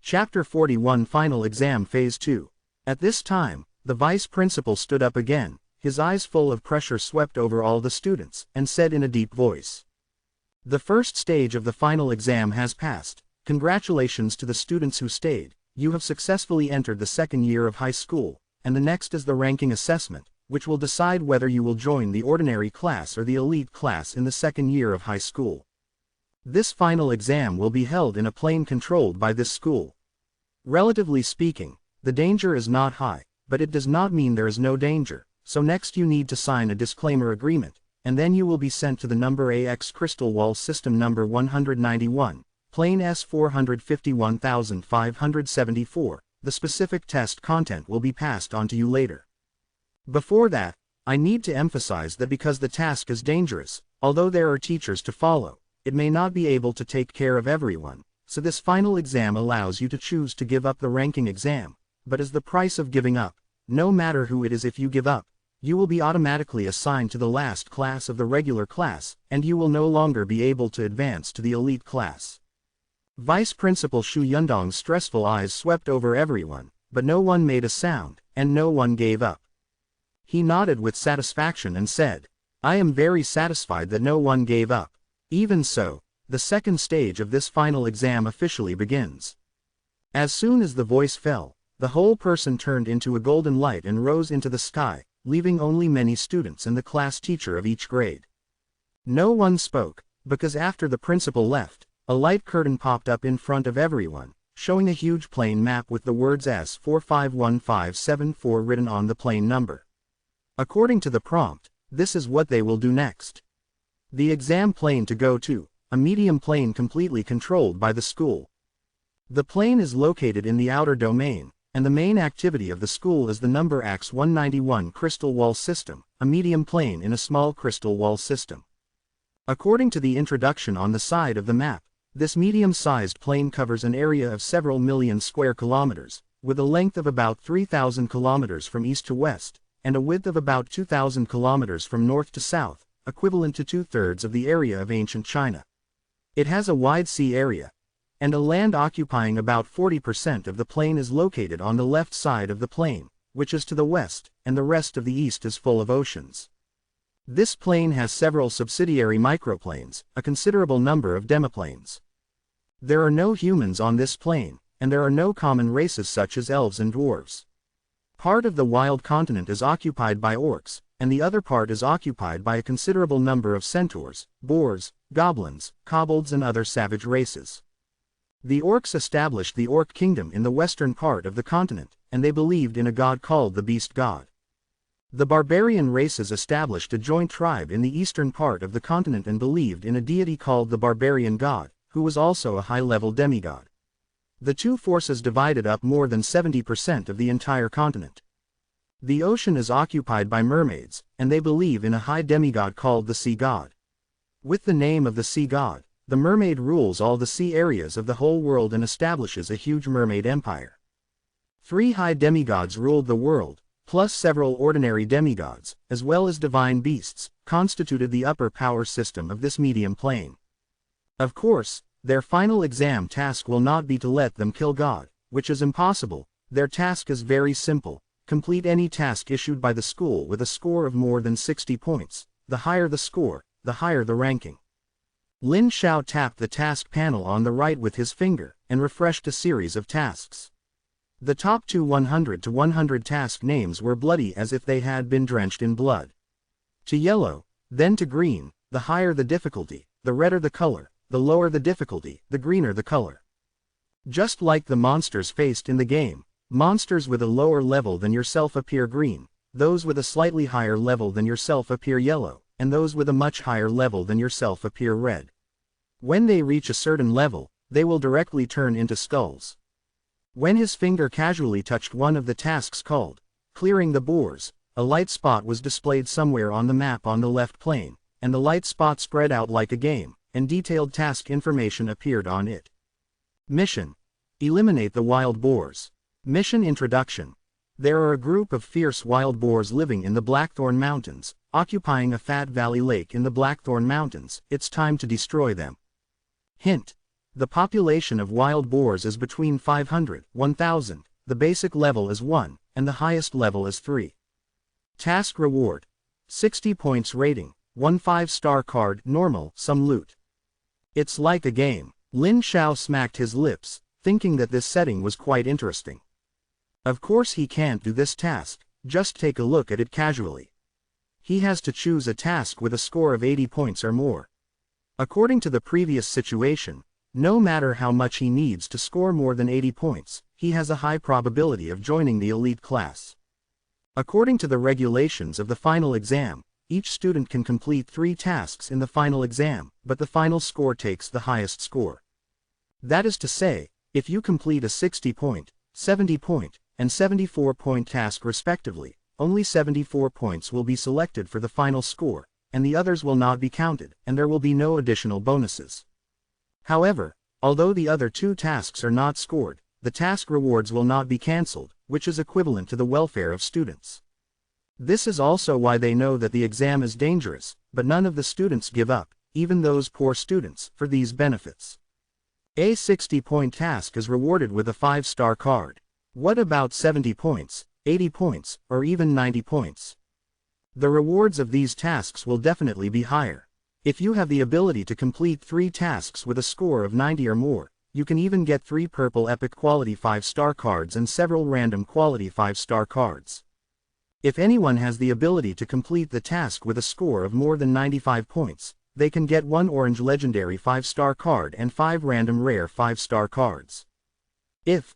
Chapter 41 Final Exam Phase 2. At this time, the vice principal stood up again, his eyes full of pressure swept over all the students, and said in a deep voice. The first stage of the final exam has passed. Congratulations to the students who stayed. You have successfully entered the second year of high school, and the next is the ranking assessment, which will decide whether you will join the ordinary class or the elite class in the second year of high school. This final exam will be held in a plane controlled by this school. Relatively speaking, the danger is not high, but it does not mean there is no danger, so next you need to sign a disclaimer agreement, and then you will be sent to the number AX Crystal Wall System number 191, plane S451574. The specific test content will be passed on to you later. Before that, I need to emphasize that because the task is dangerous, although there are teachers to follow, it may not be able to take care of everyone, so this final exam allows you to choose to give up the ranking exam, but as the price of giving up, no matter who it is, if you give up, you will be automatically assigned to the last class of the regular class, and you will no longer be able to advance to the elite class. Vice Principal Xu Yundong's stressful eyes swept over everyone, but no one made a sound, and no one gave up. He nodded with satisfaction and said, "I am very satisfied that no one gave up." Even so, the second stage of this final exam officially begins. As soon as the voice fell, the whole person turned into a golden light and rose into the sky, leaving only many students and the class teacher of each grade. No one spoke, because after the principal left, a light curtain popped up in front of everyone, showing a huge plane map with the words S451574 written on the plane number. According to the prompt, this is what they will do next. The exam plane to go to, a medium plane completely controlled by the school. The plane is located in the outer domain, and the main activity of the school is the number AX191 crystal wall system, a medium plane in a small crystal wall system. According to the introduction on the side of the map, this medium-sized plane covers an area of several million square kilometers, with a length of about 3,000 kilometers from east to west, and a width of about 2,000 kilometers from north to south, equivalent to 2/3 of the area of ancient China. It has a wide sea area, and a land occupying about 40% of the plane is located on the left side of the plane, which is to the west, and the rest of the east is full of oceans. This plane has several subsidiary microplanes, a considerable number of demiplanes. There are no humans on this plane, and there are no common races such as elves and dwarves. Part of the wild continent is occupied by orcs, and the other part is occupied by a considerable number of centaurs, boars, goblins, kobolds and other savage races. The orcs established the Orc Kingdom in the western part of the continent, and they believed in a god called the Beast God. The barbarian races established a joint tribe in the eastern part of the continent and believed in a deity called the Barbarian God, who was also a high-level demigod. The two forces divided up more than 70% of the entire continent. The ocean is occupied by mermaids, and they believe in a high demigod called the Sea God. With the name of the Sea God, the mermaid rules all the sea areas of the whole world and establishes a huge mermaid empire. 3 high demigods ruled the world, plus several ordinary demigods, as well as divine beasts, constituted the upper power system of this medium plane. Of course, their final exam task will not be to let them kill God, which is impossible. Their task is very simple: complete any task issued by the school with a score of more than 60 points. The higher the score, the higher the ranking. Lin Xiao tapped the task panel on the right with his finger, and refreshed a series of tasks. The top 2 100 to 100 task names were bloody as if they had been drenched in blood. To yellow, then to green. The higher the difficulty, the redder the color; the lower the difficulty, the greener the color. Just like the monsters faced in the game, monsters with a lower level than yourself appear green, those with a slightly higher level than yourself appear yellow, and those with a much higher level than yourself appear red. When they reach a certain level, they will directly turn into skulls. When his finger casually touched one of the tasks called clearing the boars, a light spot was displayed somewhere on the map on the left plane, and the light spot spread out like a game, and detailed task information appeared on it. Mission: eliminate the wild boars. Mission introduction: there are a group of fierce wild boars living in the Blackthorn Mountains, occupying a fat valley lake in the Blackthorn Mountains. It's time to destroy them. Hint: The population of wild boars is between 500, 1000, the basic level is 1, and the highest level is 3. Task reward. 60 points rating, 1 5-star card, normal, some loot. It's like a game. Lin Xiao smacked his lips, thinking that this setting was quite interesting. Of course he can't do this task, just take a look at it casually. He has to choose a task with a score of 80 points or more. According to the previous situation, no matter how much he needs to score more than 80 points, he has a high probability of joining the elite class. According to the regulations of the final exam, each student can complete 3 tasks in the final exam, but the final score takes the highest score. That is to say, if you complete a 60-point, 70-point, and 74-point task respectively, only 74 points will be selected for the final score, and the others will not be counted, and there will be no additional bonuses. However, although the other 2 tasks are not scored, the task rewards will not be cancelled, which is equivalent to the welfare of students. This is also why they know that the exam is dangerous, but none of the students give up, even those poor students, for these benefits. A 60-point task is rewarded with a 5-star card. What about 70 points, 80 points, or even 90 points? The rewards of these tasks will definitely be higher. If you have the ability to complete 3 tasks with a score of 90 or more, you can even get 3 purple epic quality 5-star cards and several random quality 5-star cards. If anyone has the ability to complete the task with a score of more than 95 points, they can get 1 orange legendary 5-star card and 5 random rare 5-star cards. If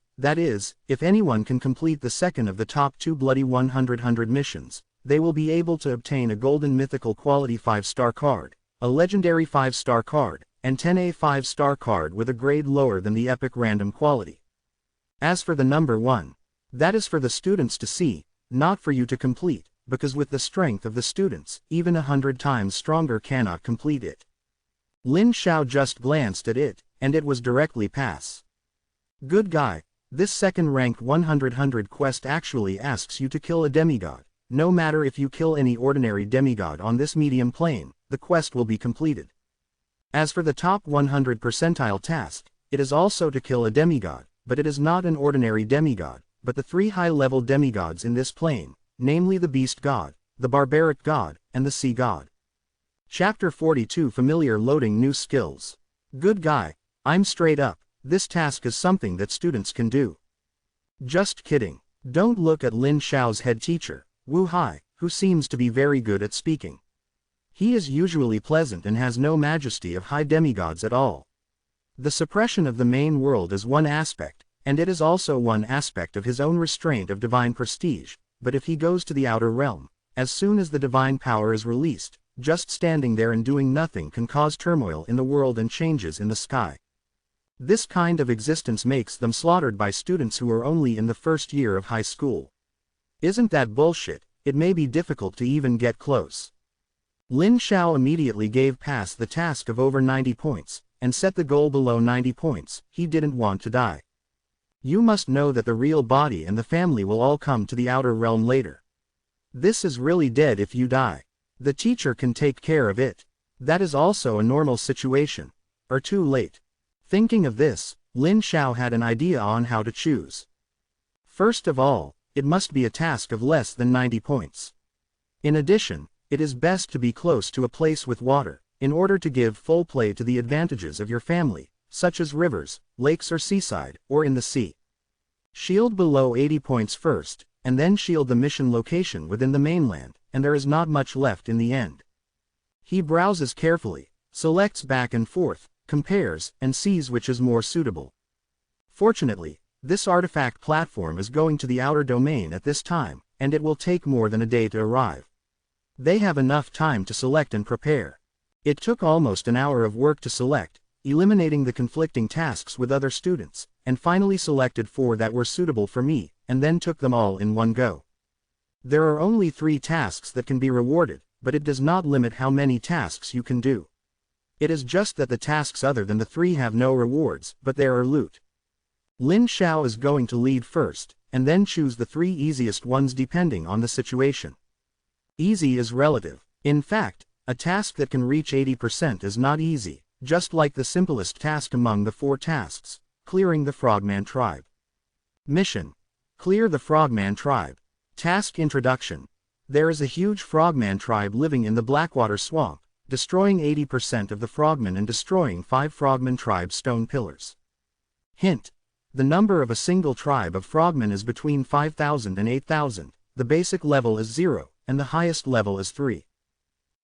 anyone can complete the second of the top 2 bloody 100 missions, they will be able to obtain a golden mythical quality 5-star card, a legendary 5-star card, and 10A 5-star card with a grade lower than the epic random quality. As for the number 1, that is for the students to see, not for you to complete, because with the strength of the students, even 100 times stronger cannot complete it. Lin Xiao just glanced at it, and it was directly pass. Good guy, this second-ranked 100 quest actually asks you to kill a demigod. No matter if you kill any ordinary demigod on this medium plane, the quest will be completed. As for the top 100 percentile task, it is also to kill a demigod, but it is not an ordinary demigod, but the 3 high-level demigods in this plane, namely the Beast God, the Barbaric God, and the Sea God. Chapter 42 Familiar Loading New Skills. Good guy, I'm straight up, this task is something that students can do. Just kidding. Don't look at Lin Xiao's head teacher, Wu Hai, who seems to be very good at speaking. He is usually pleasant and has no majesty of high demigods at all. The suppression of the main world is one aspect, and it is also one aspect of his own restraint of divine prestige, but if he goes to the outer realm, as soon as the divine power is released, just standing there and doing nothing can cause turmoil in the world and changes in the sky. This kind of existence makes them slaughtered by students who are only in the first year of high school. Isn't that bullshit? It may be difficult to even get close. Lin Xiao immediately gave pass the task of over 90 points, and set the goal below 90 points, he didn't want to die. You must know that the real body and the family will all come to the outer realm later. This is really dead if you die. The teacher can take care of it. That is also a normal situation. Or too late. Thinking of this, Lin Xiao had an idea on how to choose. First of all, it must be a task of less than 90 points. In addition, it is best to be close to a place with water, in order to give full play to the advantages of your family, such as rivers, lakes or seaside, or in the sea. Shield below 80 points first, and then shield the mission location within the mainland, and there is not much left in the end. He browses carefully, selects back and forth, compares, and sees which is more suitable. Fortunately, this artifact platform is going to the outer domain at this time, and it will take more than a day to arrive. They have enough time to select and prepare. It took almost an hour of work to select, eliminating the conflicting tasks with other students, and finally selected 4 that were suitable for me, and then took them all in one go. There are only 3 tasks that can be rewarded, but it does not limit how many tasks you can do. It is just that the tasks other than the 3 have no rewards, but there are loot. Lin Xiao is going to lead first, and then choose the 3 easiest ones depending on the situation. Easy is relative. In fact, a task that can reach 80% is not easy, just like the simplest task among the 4 tasks, clearing the Frogman tribe. Mission: clear the Frogman tribe. Task Introduction. There is a huge Frogman tribe living in the Blackwater Swamp, destroying 80% of the frogmen and destroying 5 Frogman tribe stone pillars. Hint: the number of a single tribe of frogmen is between 5,000 and 8,000, the basic level is 0, and the highest level is 3.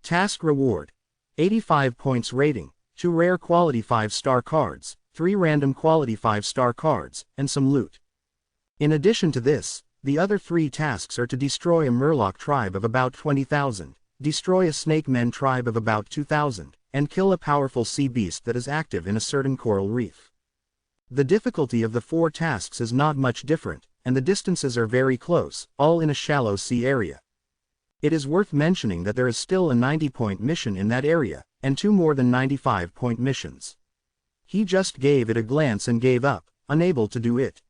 Task Reward: 85 points rating, 2 rare quality 5-star cards, 3 random quality 5-star cards, and some loot. In addition to this, the other 3 tasks are to destroy a Murloc tribe of about 20,000, destroy a Snake Men tribe of about 2,000, and kill a powerful sea beast that is active in a certain coral reef. The difficulty of the 4 tasks is not much different, and the distances are very close, all in a shallow sea area. It is worth mentioning that there is still a 90-point mission in that area, and 2 more than 95-point missions. He just gave it a glance and gave up, unable to do it.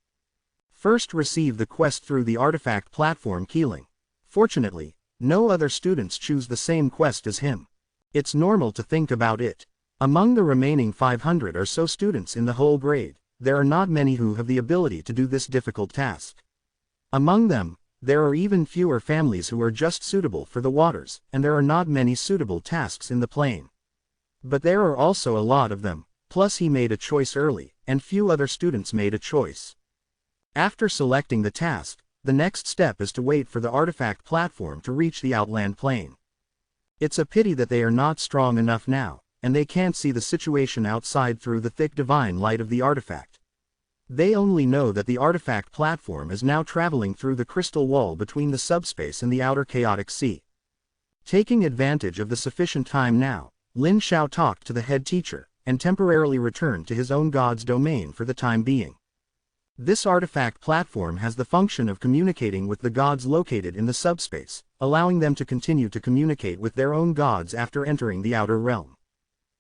First receive the quest through the artifact platform Keeling. Fortunately, no other students choose the same quest as him. It's normal to think about it. Among the remaining 500 or so students in the whole grade, there are not many who have the ability to do this difficult task. Among them, there are even fewer families who are just suitable for the waters, and there are not many suitable tasks in the plane. But there are also a lot of them, plus he made a choice early, and few other students made a choice. After selecting the task, the next step is to wait for the artifact platform to reach the outland plane. It's a pity that they are not strong enough now, and they can't see the situation outside through the thick divine light of the artifact. They only know that the artifact platform is now traveling through the crystal wall between the subspace and the outer chaotic sea. Taking advantage of the sufficient time now, Lin Xiao talked to the head teacher, and temporarily returned to his own god's domain for the time being. This artifact platform has the function of communicating with the gods located in the subspace, allowing them to continue to communicate with their own gods after entering the outer realm.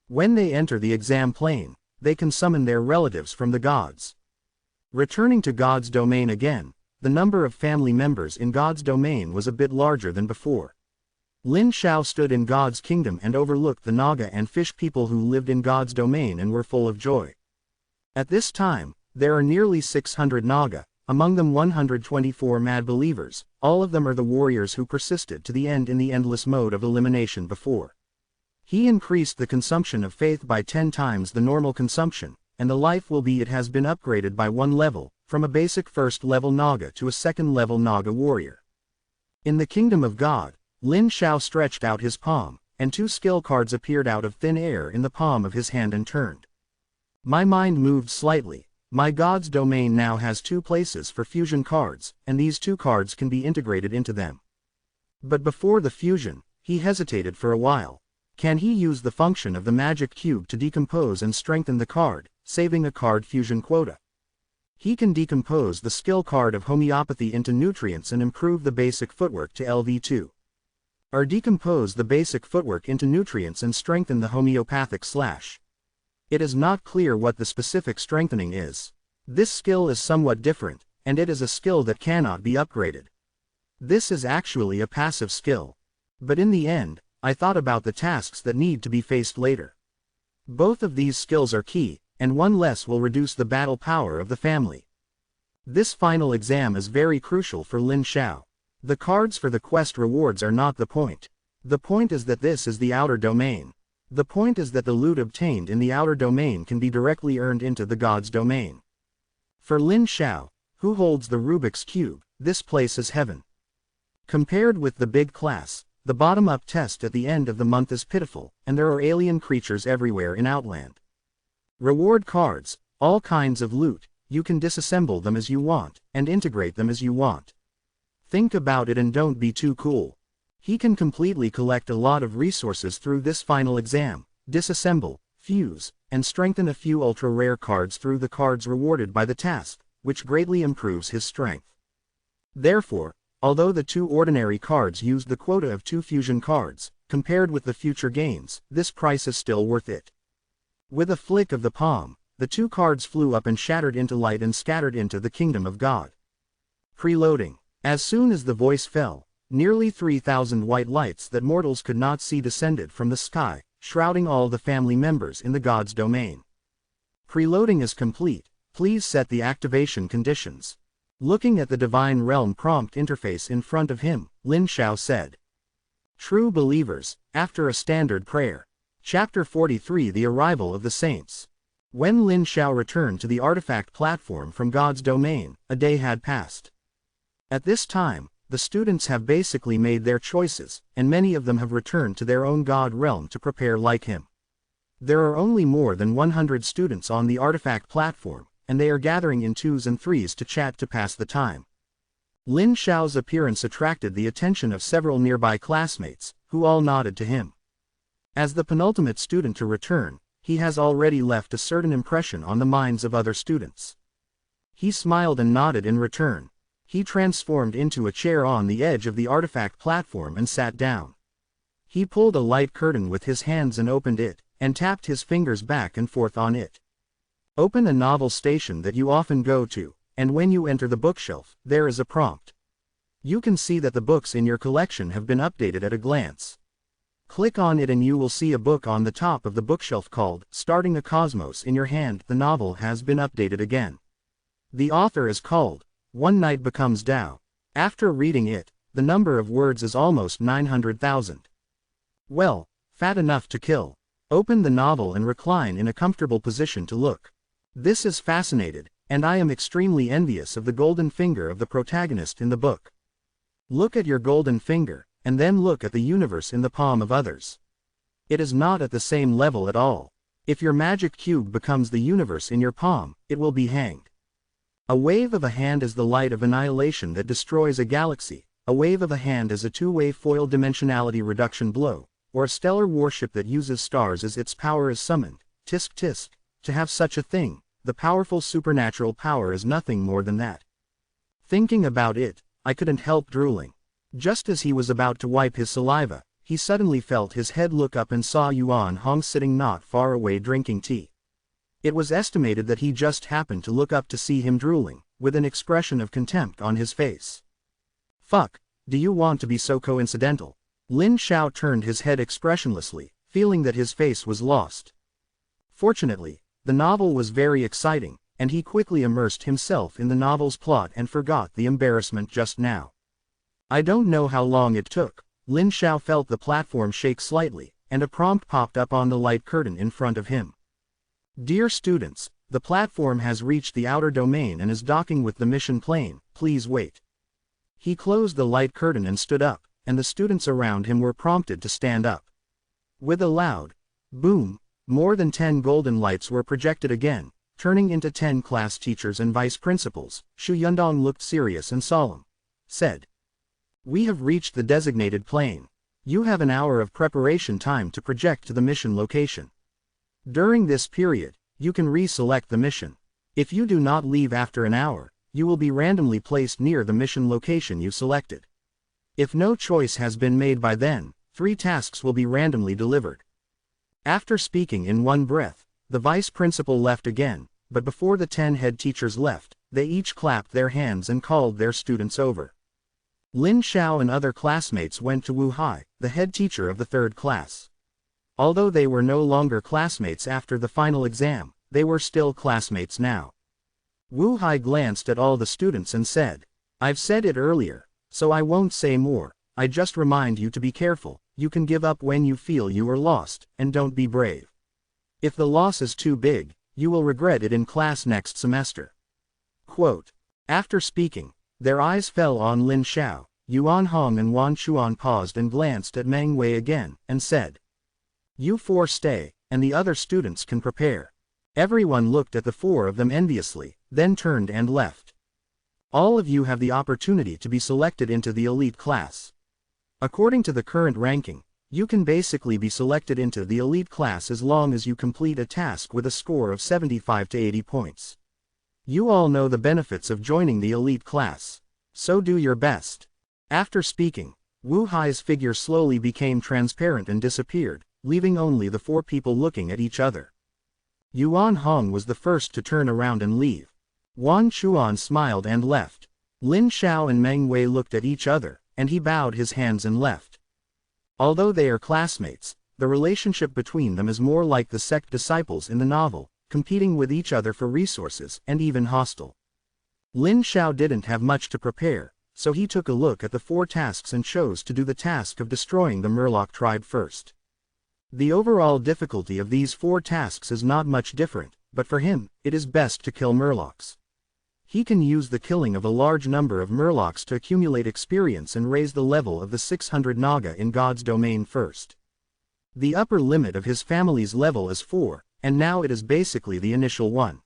When they enter the exam plane, they can summon their relatives from the gods. Returning to God's domain again, the number of family members in God's domain was a bit larger than before. Lin Xiao stood in God's kingdom and overlooked the Naga and fish people who lived in God's domain and were full of joy. At this time, there are nearly 600 Naga, among them 124 mad believers. All of them are the warriors who persisted to the end in the endless mode of elimination before. He increased the consumption of faith by 10 times the normal consumption, and the life will be it has been upgraded by 1 level, from a basic first-level Naga to a second-level Naga warrior. In the kingdom of God, Lin Xiao stretched out his palm, and 2 skill cards appeared out of thin air in the palm of his hand and turned. My mind moved slightly. My god's domain now has 2 places for fusion cards, and these 2 cards can be integrated into them. But before the fusion, he hesitated for a while. Can he use the function of the magic cube to decompose and strengthen the card, saving a card fusion quota? He can decompose the skill card of homeopathy into nutrients and improve the basic footwork to LV2. Or decompose the basic footwork into nutrients and strengthen the homeopathic slash. It is not clear what the specific strengthening is. This skill is somewhat different, and it is a skill that cannot be upgraded. This is actually a passive skill. But in the end, I thought about the tasks that need to be faced later. Both of these skills are key, and 1 less will reduce the battle power of the family. This final exam is very crucial for Lin Xiao. The cards for the quest rewards are not the point. The point is that this is the outer domain. The point is that the loot obtained in the outer domain can be directly earned into the god's domain. For Lin Xiao, who holds the Rubik's Cube, this place is heaven. Compared with the big class, the bottom-up test at the end of the month is pitiful, and there are alien creatures everywhere in Outland. Reward cards, all kinds of loot, you can disassemble them as you want, and integrate them as you want. Think about it and don't be too cool. He can completely collect a lot of resources through this final exam, disassemble, fuse, and strengthen a few ultra-rare cards through the cards rewarded by the task, which greatly improves his strength. Therefore, although the 2 ordinary cards used the quota of 2 fusion cards, compared with the future gains, this price is still worth it. With a flick of the palm, the 2 cards flew up and shattered into light and scattered into the kingdom of God. Preloading. As soon as the voice fell, nearly 3,000 white lights that mortals could not see descended from the sky, shrouding all the family members in the god's domain. Preloading is complete. Please set the activation conditions. Looking at the Divine Realm prompt interface in front of him, Lin Xiao said. True believers, after a standard prayer. Chapter 43 The Arrival of the Saints. When Lin Xiao returned to the artifact platform from God's domain, a day had passed. At this time, the students have basically made their choices, and many of them have returned to their own God realm to prepare like him. There are only more than 100 students on the artifact platform, and they are gathering in twos and threes to chat to pass the time. Lin Xiao's appearance attracted the attention of several nearby classmates, who all nodded to him. As the penultimate student to return, he has already left a certain impression on the minds of other students. He smiled and nodded in return. He transformed into a chair on the edge of the artifact platform and sat down. He pulled a light curtain with his hands and opened it, and tapped his fingers back and forth on it. Open a novel station that you often go to, and when you enter the bookshelf, there is a prompt. You can see that the books in your collection have been updated at a glance. Click on it and you will see a book on the top of the bookshelf called Starting a Cosmos in your hand. The novel has been updated again. The author is called One Night Becomes Tao. After reading it, the number of words is almost 900,000. Well, fat enough to kill. Open the novel and recline in a comfortable position to look. This is fascinated, and I am extremely envious of the golden finger of the protagonist in the book. Look at your golden finger, and then look at the universe in the palm of others. It is not at the same level at all. If your magic cube becomes the universe in your palm, it will be hanged. A wave of a hand is the light of annihilation that destroys a galaxy. A wave of a hand is a two-way foil dimensionality reduction blow, or a stellar warship that uses stars as its power is summoned. Tisk tisk. To have such a thing, the powerful supernatural power is nothing more than that. Thinking about it, I couldn't help drooling. Just as he was about to wipe his saliva, he suddenly felt his head look up and saw Yuan Hong sitting not far away drinking tea. It was estimated that he just happened to look up to see him drooling, with an expression of contempt on his face. Fuck, do you want to be so coincidental? Lin Xiao turned his head expressionlessly, feeling that his face was lost. Fortunately, the novel was very exciting, and he quickly immersed himself in the novel's plot and forgot the embarrassment just now. I don't know how long it took. Lin Xiao felt the platform shake slightly, and a prompt popped up on the light curtain in front of him. Dear students, the platform has reached the outer domain and is docking with the mission plane. Please wait. He closed the light curtain and stood up, and the students around him were prompted to stand up. With a loud boom, more than 10 golden lights were projected again, turning into 10 class teachers and vice principals. Xu Yundong looked serious and solemn. Said, "We have reached the designated plane. You have an hour of preparation time to project to the mission location. During this period, you can reselect the mission. If you do not leave after an hour, you will be randomly placed near the mission location you selected. If no choice has been made by then, 3 tasks will be randomly delivered." After speaking in one breath, the vice principal left again, but before the 10 head teachers left, they each clapped their hands and called their students over. Lin Xiao and other classmates went to Wu Hai, the head teacher of the 3rd class. Although they were no longer classmates after the final exam, they were still classmates now. Wu Hai glanced at all the students and said, "I've said it earlier, so I won't say more. I just remind you to be careful. You can give up when you feel you are lost, and don't be brave. If the loss is too big, you will regret it in class next semester." Quote. After speaking, their eyes fell on Lin Xiao. Yuan Hong and Wan Chuan paused and glanced at Meng Wei again, and said, "You 4 stay, and the other students can prepare." Everyone looked at the 4 of them enviously, then turned and left. All of you have the opportunity to be selected into the elite class. According to the current ranking, you can basically be selected into the elite class as long as you complete a task with a score of 75 to 80 points. You all know the benefits of joining the elite class. So do your best. After speaking, Wu Hai's figure slowly became transparent and disappeared, leaving only the 4 people looking at each other. Yuan Hong was the first to turn around and leave. Wan Chuan smiled and left. Lin Xiao and Meng Wei looked at each other, and he bowed his hands and left. Although they are classmates, the relationship between them is more like the sect disciples in the novel, competing with each other for resources and even hostile. Lin Xiao didn't have much to prepare, so he took a look at the 4 tasks and chose to do the task of destroying the Murloc tribe first. The overall difficulty of these 4 tasks is not much different, but for him, it is best to kill Murlocs. He can use the killing of a large number of Murlocs to accumulate experience and raise the level of the 600 Naga in God's domain first. The upper limit of his family's level is 4, and now it is basically the initial one.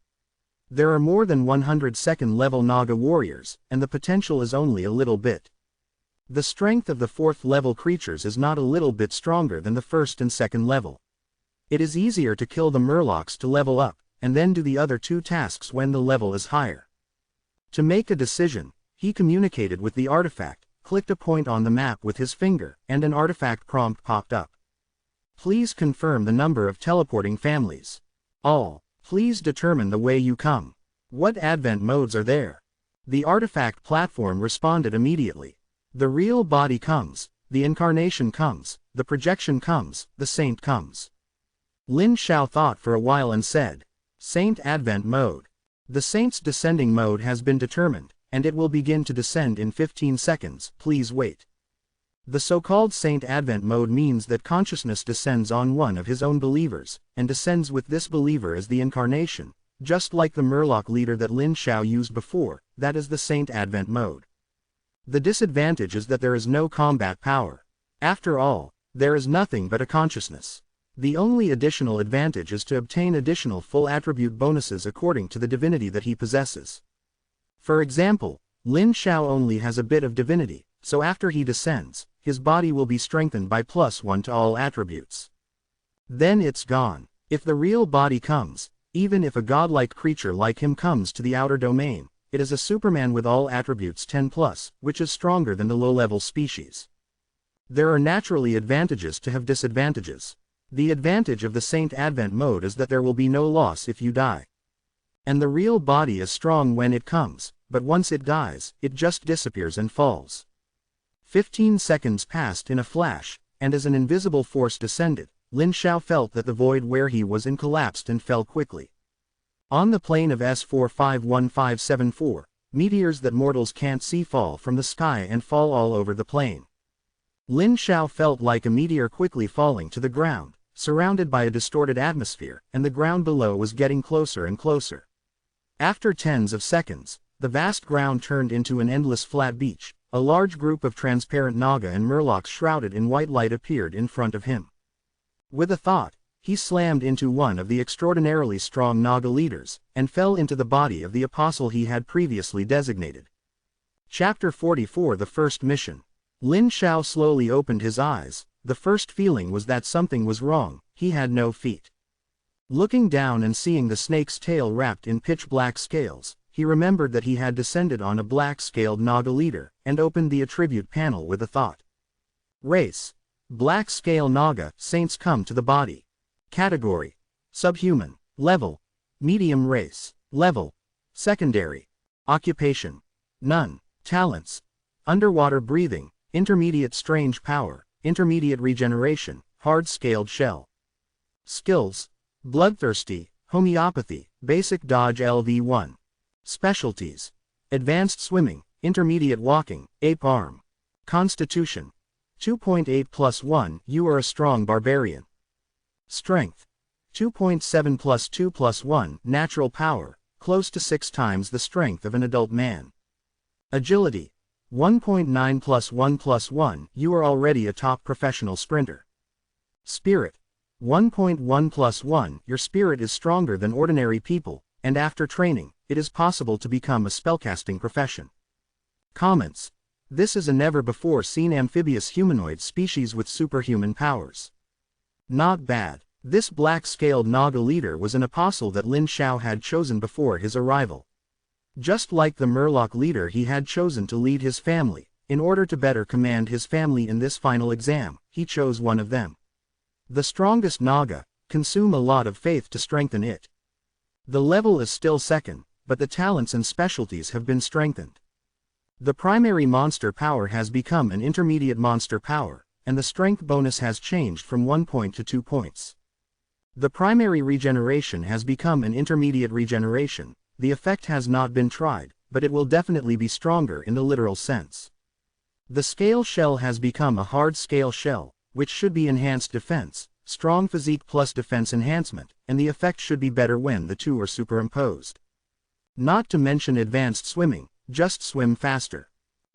There are more than 100 second-level Naga warriors, and the potential is only a little bit. The strength of the 4th-level creatures is not a little bit stronger than the 1st and 2nd level. It is easier to kill the Murlocs to level up, and then do the other 2 tasks when the level is higher. To make a decision, he communicated with the artifact, clicked a point on the map with his finger, and an artifact prompt popped up. Please confirm the number of teleporting families. All. Please determine the way you come. What advent modes are there? The artifact platform responded immediately. The real body comes, the incarnation comes, the projection comes, the saint comes. Lin Xiao thought for a while and said, Saint Advent mode. The saint's descending mode has been determined, and it will begin to descend in 15 seconds, please wait. The so-called Saint Advent mode means that consciousness descends on one of his own believers, and descends with this believer as the incarnation, just like the Murloc leader that Lin Xiao used before, that is the Saint Advent mode. The disadvantage is that there is no combat power. After all, there is nothing but a consciousness. The only additional advantage is to obtain additional full attribute bonuses according to the divinity that he possesses. For example, Lin Xiao only has a bit of divinity, so after he descends, his body will be strengthened by +1 to all attributes. Then it's gone. If the real body comes, even if a godlike creature like him comes to the outer domain, it is a Superman with all attributes 10+, which is stronger than the low-level species. There are naturally advantages to have disadvantages. The advantage of the Saint Advent mode is that there will be no loss if you die. And the real body is strong when it comes, but once it dies, it just disappears and falls. 15 seconds passed in a flash, and as an invisible force descended, Lin Xiao felt that the void where he was in collapsed and fell quickly. On the plane of S451574, meteors that mortals can't see fall from the sky and fall all over the plane. Lin Xiao felt like a meteor quickly falling to the ground, surrounded by a distorted atmosphere, and the ground below was getting closer and closer. After tens of seconds, the vast ground turned into an endless flat beach. A large group of transparent Naga and Murlocs shrouded in white light appeared in front of him. With a thought, he slammed into one of the extraordinarily strong Naga leaders, and fell into the body of the apostle he had previously designated. Chapter 44 The First Mission. Lin Xiao slowly opened his eyes. The first feeling was that something was wrong, he had no feet. Looking down and seeing the snake's tail wrapped in pitch-black scales, he remembered that he had descended on a black-scaled Naga leader, and opened the attribute panel with a thought. Race. Black Scale Naga, Saints come to the body. Category. Subhuman. Level. Medium race. Level. Secondary. Occupation. None. Talents. Underwater breathing, intermediate strange power, intermediate regeneration, hard-scaled shell. Skills. Bloodthirsty, homeopathy, basic dodge LV1. Specialties. Advanced swimming, intermediate walking, ape arm. Constitution. 2.8+1 You are a strong barbarian. Strength. 2.7+2+1 Natural power, close to 6 times the strength of an adult man. Agility. 1.9+1+1 You are already a top professional sprinter. Spirit. 1.1+1 Your spirit is stronger than ordinary people, and after training, it is possible to become a spellcasting profession. Comments. This is a never-before-seen amphibious humanoid species with superhuman powers. Not bad. This black-scaled Naga leader was an apostle that Lin Xiao had chosen before his arrival. Just like the Murloc leader he had chosen to lead his family, in order to better command his family in this final exam, he chose one of them. The strongest Naga, consume a lot of faith to strengthen it. The level is still second, but the talents and specialties have been strengthened. The primary monster power has become an intermediate monster power, and the strength bonus has changed from 1 point to 2 points. The primary regeneration has become an intermediate regeneration. The effect has not been tried, but it will definitely be stronger in the literal sense. The scale shell has become a hard scale shell, which should be enhanced defense, strong physique plus defense enhancement, and the effect should be better when the two are superimposed. Not to mention advanced swimming, just swim faster.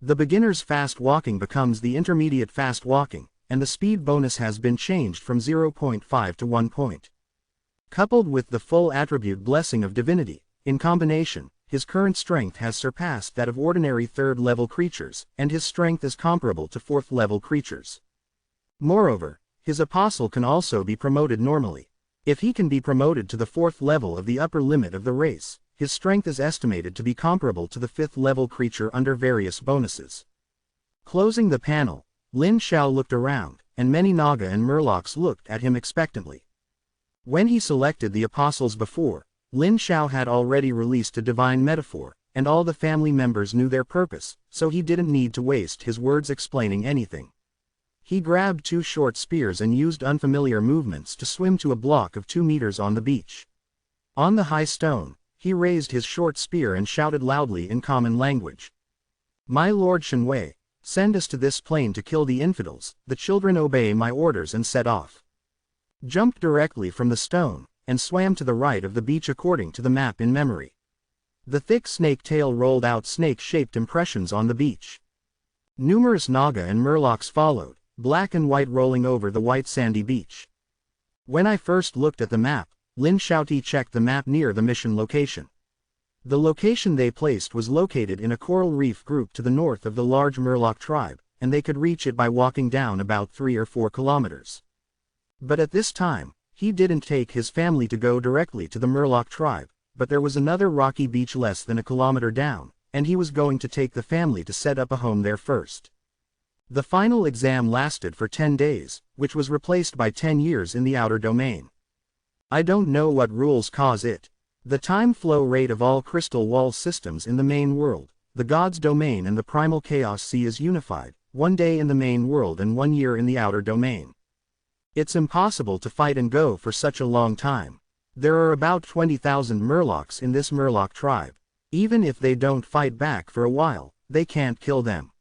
The beginner's fast walking becomes the intermediate fast walking, and the speed bonus has been changed from 0.5 to 1 point. Coupled with the full attribute blessing of divinity, in combination, his current strength has surpassed that of ordinary 3rd-level creatures, and his strength is comparable to 4th-level creatures. Moreover, his apostle can also be promoted normally. If he can be promoted to the 4th level of the upper limit of the race, his strength is estimated to be comparable to the 5th-level creature under various bonuses. Closing the panel, Lin Xiao looked around, and many Naga and Murlocs looked at him expectantly. When he selected the apostles before, Lin Xiao had already released a divine metaphor, and all the family members knew their purpose, so he didn't need to waste his words explaining anything. He grabbed 2 short spears and used unfamiliar movements to swim to a block of 2 meters on the beach. On the high stone, he raised his short spear and shouted loudly in common language. "My lord Shenwei, send us to this plain to kill the infidels." The children obey my orders and set off. Jumped directly from the stone, and swam to the right of the beach according to the map in memory. The thick snake tail rolled out snake-shaped impressions on the beach. Numerous Naga and Murlocs followed, black and white rolling over the white sandy beach. When I first looked at the map, Lin Xiaoti checked the map near the mission location. The location they placed was located in a coral reef group to the north of the large Murloc tribe, and they could reach it by walking down about 3 or 4 kilometers. But at this time, he didn't take his family to go directly to the Murloc tribe, but there was another rocky beach less than a kilometer down, and he was going to take the family to set up a home there first. The final exam lasted for 10 days, which was replaced by 10 years in the outer domain. I don't know what rules cause it. The time flow rate of all crystal wall systems in the main world, the God's domain and the primal chaos sea is unified, 1 day in the main world and 1 year in the outer domain. It's impossible to fight and go for such a long time. There are about 20,000 Murlocs in this Murloc tribe. Even if they don't fight back for a while, they can't kill them.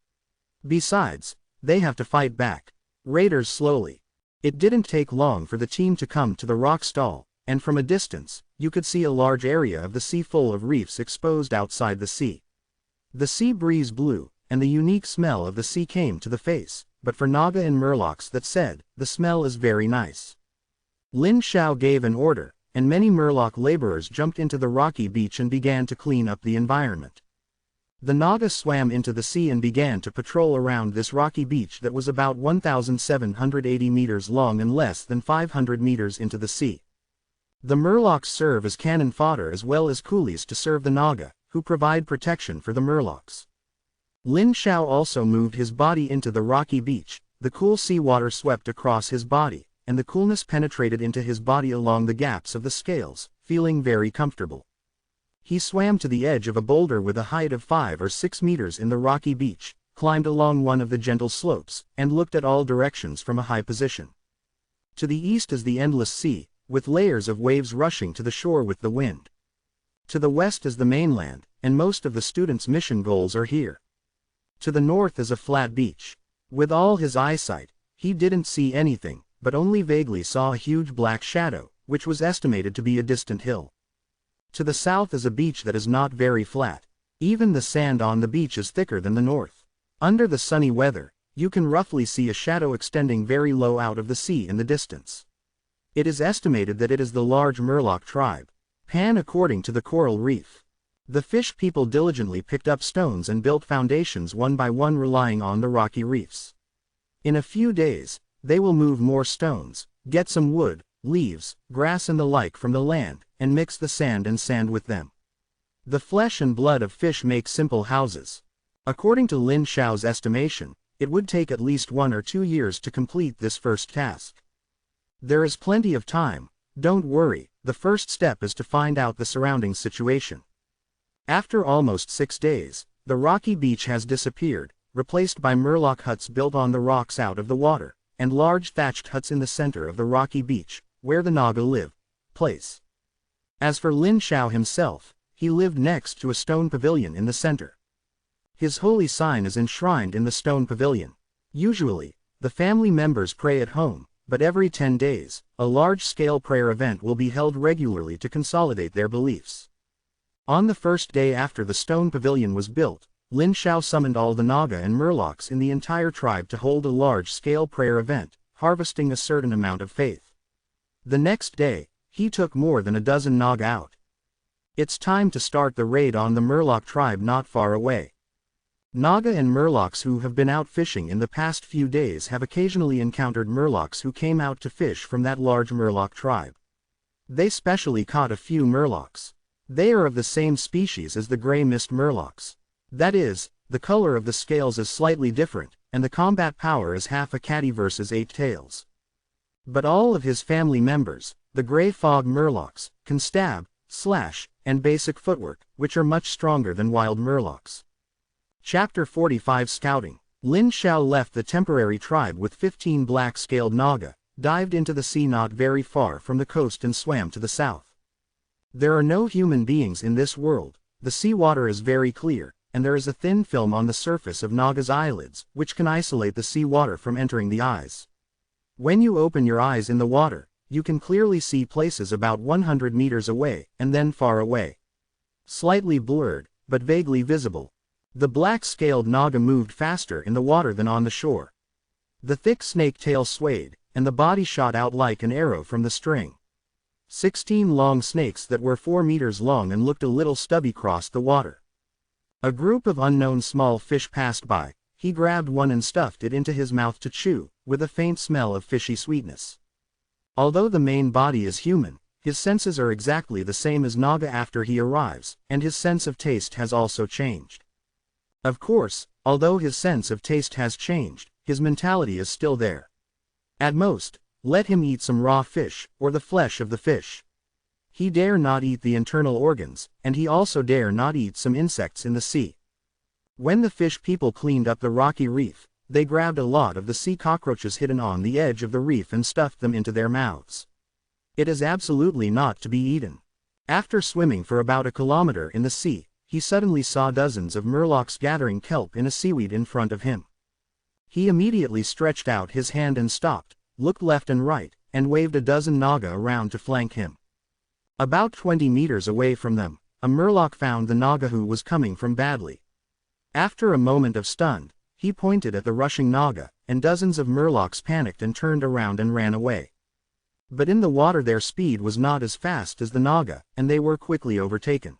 Besides, they have to fight back. Raiders slowly. It didn't take long for the team to come to the rock stall, and from a distance, you could see a large area of the sea full of reefs exposed outside the sea. The sea breeze blew, and the unique smell of the sea came to the face, but for Naga and Murlocs that said, "The smell is very nice." Lin Xiao gave an order, and many Murloc laborers jumped into the rocky beach and began to clean up the environment. The Naga swam into the sea and began to patrol around this rocky beach that was about 1,780 meters long and less than 500 meters into the sea. The Murlocs serve as cannon fodder as well as coolies to serve the Naga, who provide protection for the Murlocs. Lin Xiao also moved his body into the rocky beach. The cool seawater swept across his body, and the coolness penetrated into his body along the gaps of the scales, feeling very comfortable. He swam to the edge of a boulder with a height of 5 or 6 meters in the rocky beach, climbed along one of the gentle slopes, and looked at all directions from a high position. To the east is the endless sea, with layers of waves rushing to the shore with the wind. To the west is the mainland, and most of the students' mission goals are here. To the north is a flat beach. With all his eyesight, he didn't see anything, but only vaguely saw a huge black shadow, which was estimated to be a distant hill. To the south is a beach that is not very flat. Even the sand on the beach is thicker than the north. Under the sunny weather, you can roughly see a shadow extending very low out of the sea in the distance. It is estimated that it is the large Murloc tribe, Pan according to the coral reef. The fish people diligently picked up stones and built foundations one by one relying on the rocky reefs. In a few days, they will move more stones, get some wood, leaves, grass and the like from the land, and mix the sand and sand with them. The flesh and blood of fish make simple houses. According to Lin Xiao's estimation, it would take at least 1 or 2 years to complete this first task. There is plenty of time, don't worry, the first step is to find out the surrounding situation. After almost 6 days, the rocky beach has disappeared, replaced by Murloc huts built on the rocks out of the water, and large thatched huts in the center of the rocky beach, where the Naga live. Place. As for Lin Shao himself, he lived next to a stone pavilion in the center. His holy sign is enshrined in the stone pavilion. Usually, the family members pray at home, but every 10 days, a large-scale prayer event will be held regularly to consolidate their beliefs. On the first day after the stone pavilion was built, Lin Shao summoned all the Naga and Murlocs in the entire tribe to hold a large-scale prayer event, harvesting a certain amount of faith. The next day, he took more than a dozen Naga out. It's time to start the raid on the Murloc tribe not far away. Naga and Murlocs who have been out fishing in the past few days have occasionally encountered Murlocs who came out to fish from that large Murloc tribe. They specially caught a few Murlocs. They are of the same species as the gray mist Murlocs. That is, the color of the scales is slightly different, and the combat power is half a catty versus 8 tails. But all of his family members, the gray fog Murlocs, can stab, slash, and basic footwork, which are much stronger than wild Murlocs. Chapter 45 Scouting. Lin Shao left the temporary tribe with 15 black-scaled Naga, dived into the sea not very far from the coast and swam to the south. There are no human beings in this world, the seawater is very clear, and there is a thin film on the surface of Naga's eyelids, which can isolate the seawater from entering the eyes. When you open your eyes in the water, you can clearly see places about 100 meters away, and then far away. Slightly blurred, but vaguely visible. The black-scaled Naga moved faster in the water than on the shore. The thick snake tail swayed, and the body shot out like an arrow from the string. 16 long snakes that were 4 meters long and looked a little stubby crossed the water. A group of unknown small fish passed by. He grabbed one and stuffed it into his mouth to chew, with a faint smell of fishy sweetness. Although the main body is human, his senses are exactly the same as Naga after he arrives, and his sense of taste has also changed. Of course, although his sense of taste has changed, his mentality is still there. At most, let him eat some raw fish, or the flesh of the fish. He dare not eat the internal organs, and he also dare not eat some insects in the sea. When the fish people cleaned up the rocky reef, they grabbed a lot of the sea cockroaches hidden on the edge of the reef and stuffed them into their mouths. It is absolutely not to be eaten. After swimming for about a kilometer in the sea, he suddenly saw dozens of Murlocs gathering kelp in a seaweed in front of him. He immediately stretched out his hand and stopped, looked left and right, and waved a dozen Naga around to flank him. About 20 meters away from them, a Murloc found the Naga who was coming from badly. After a moment of stunned, he pointed at the rushing Naga, and dozens of Murlocs panicked and turned around and ran away. But in the water their speed was not as fast as the Naga, and they were quickly overtaken.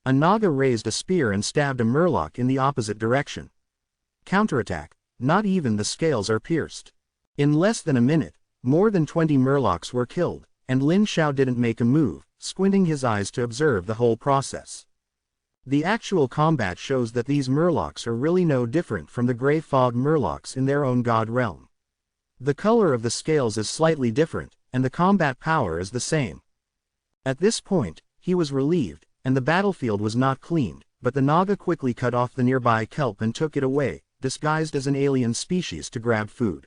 A Naga raised a spear and stabbed a Murloc in the opposite direction. Counterattack. Not even the scales are pierced. In less than a minute, more than 20 Murlocs were killed, and Lin Shao didn't make a move, squinting his eyes to observe the whole process. The actual combat shows that these Murlocs are really no different from the gray fog Murlocs in their own god realm. The color of the scales is slightly different, and the combat power is the same. At this point, he was relieved, and the battlefield was not cleaned, but the Naga quickly cut off the nearby kelp and took it away, disguised as an alien species to grab food.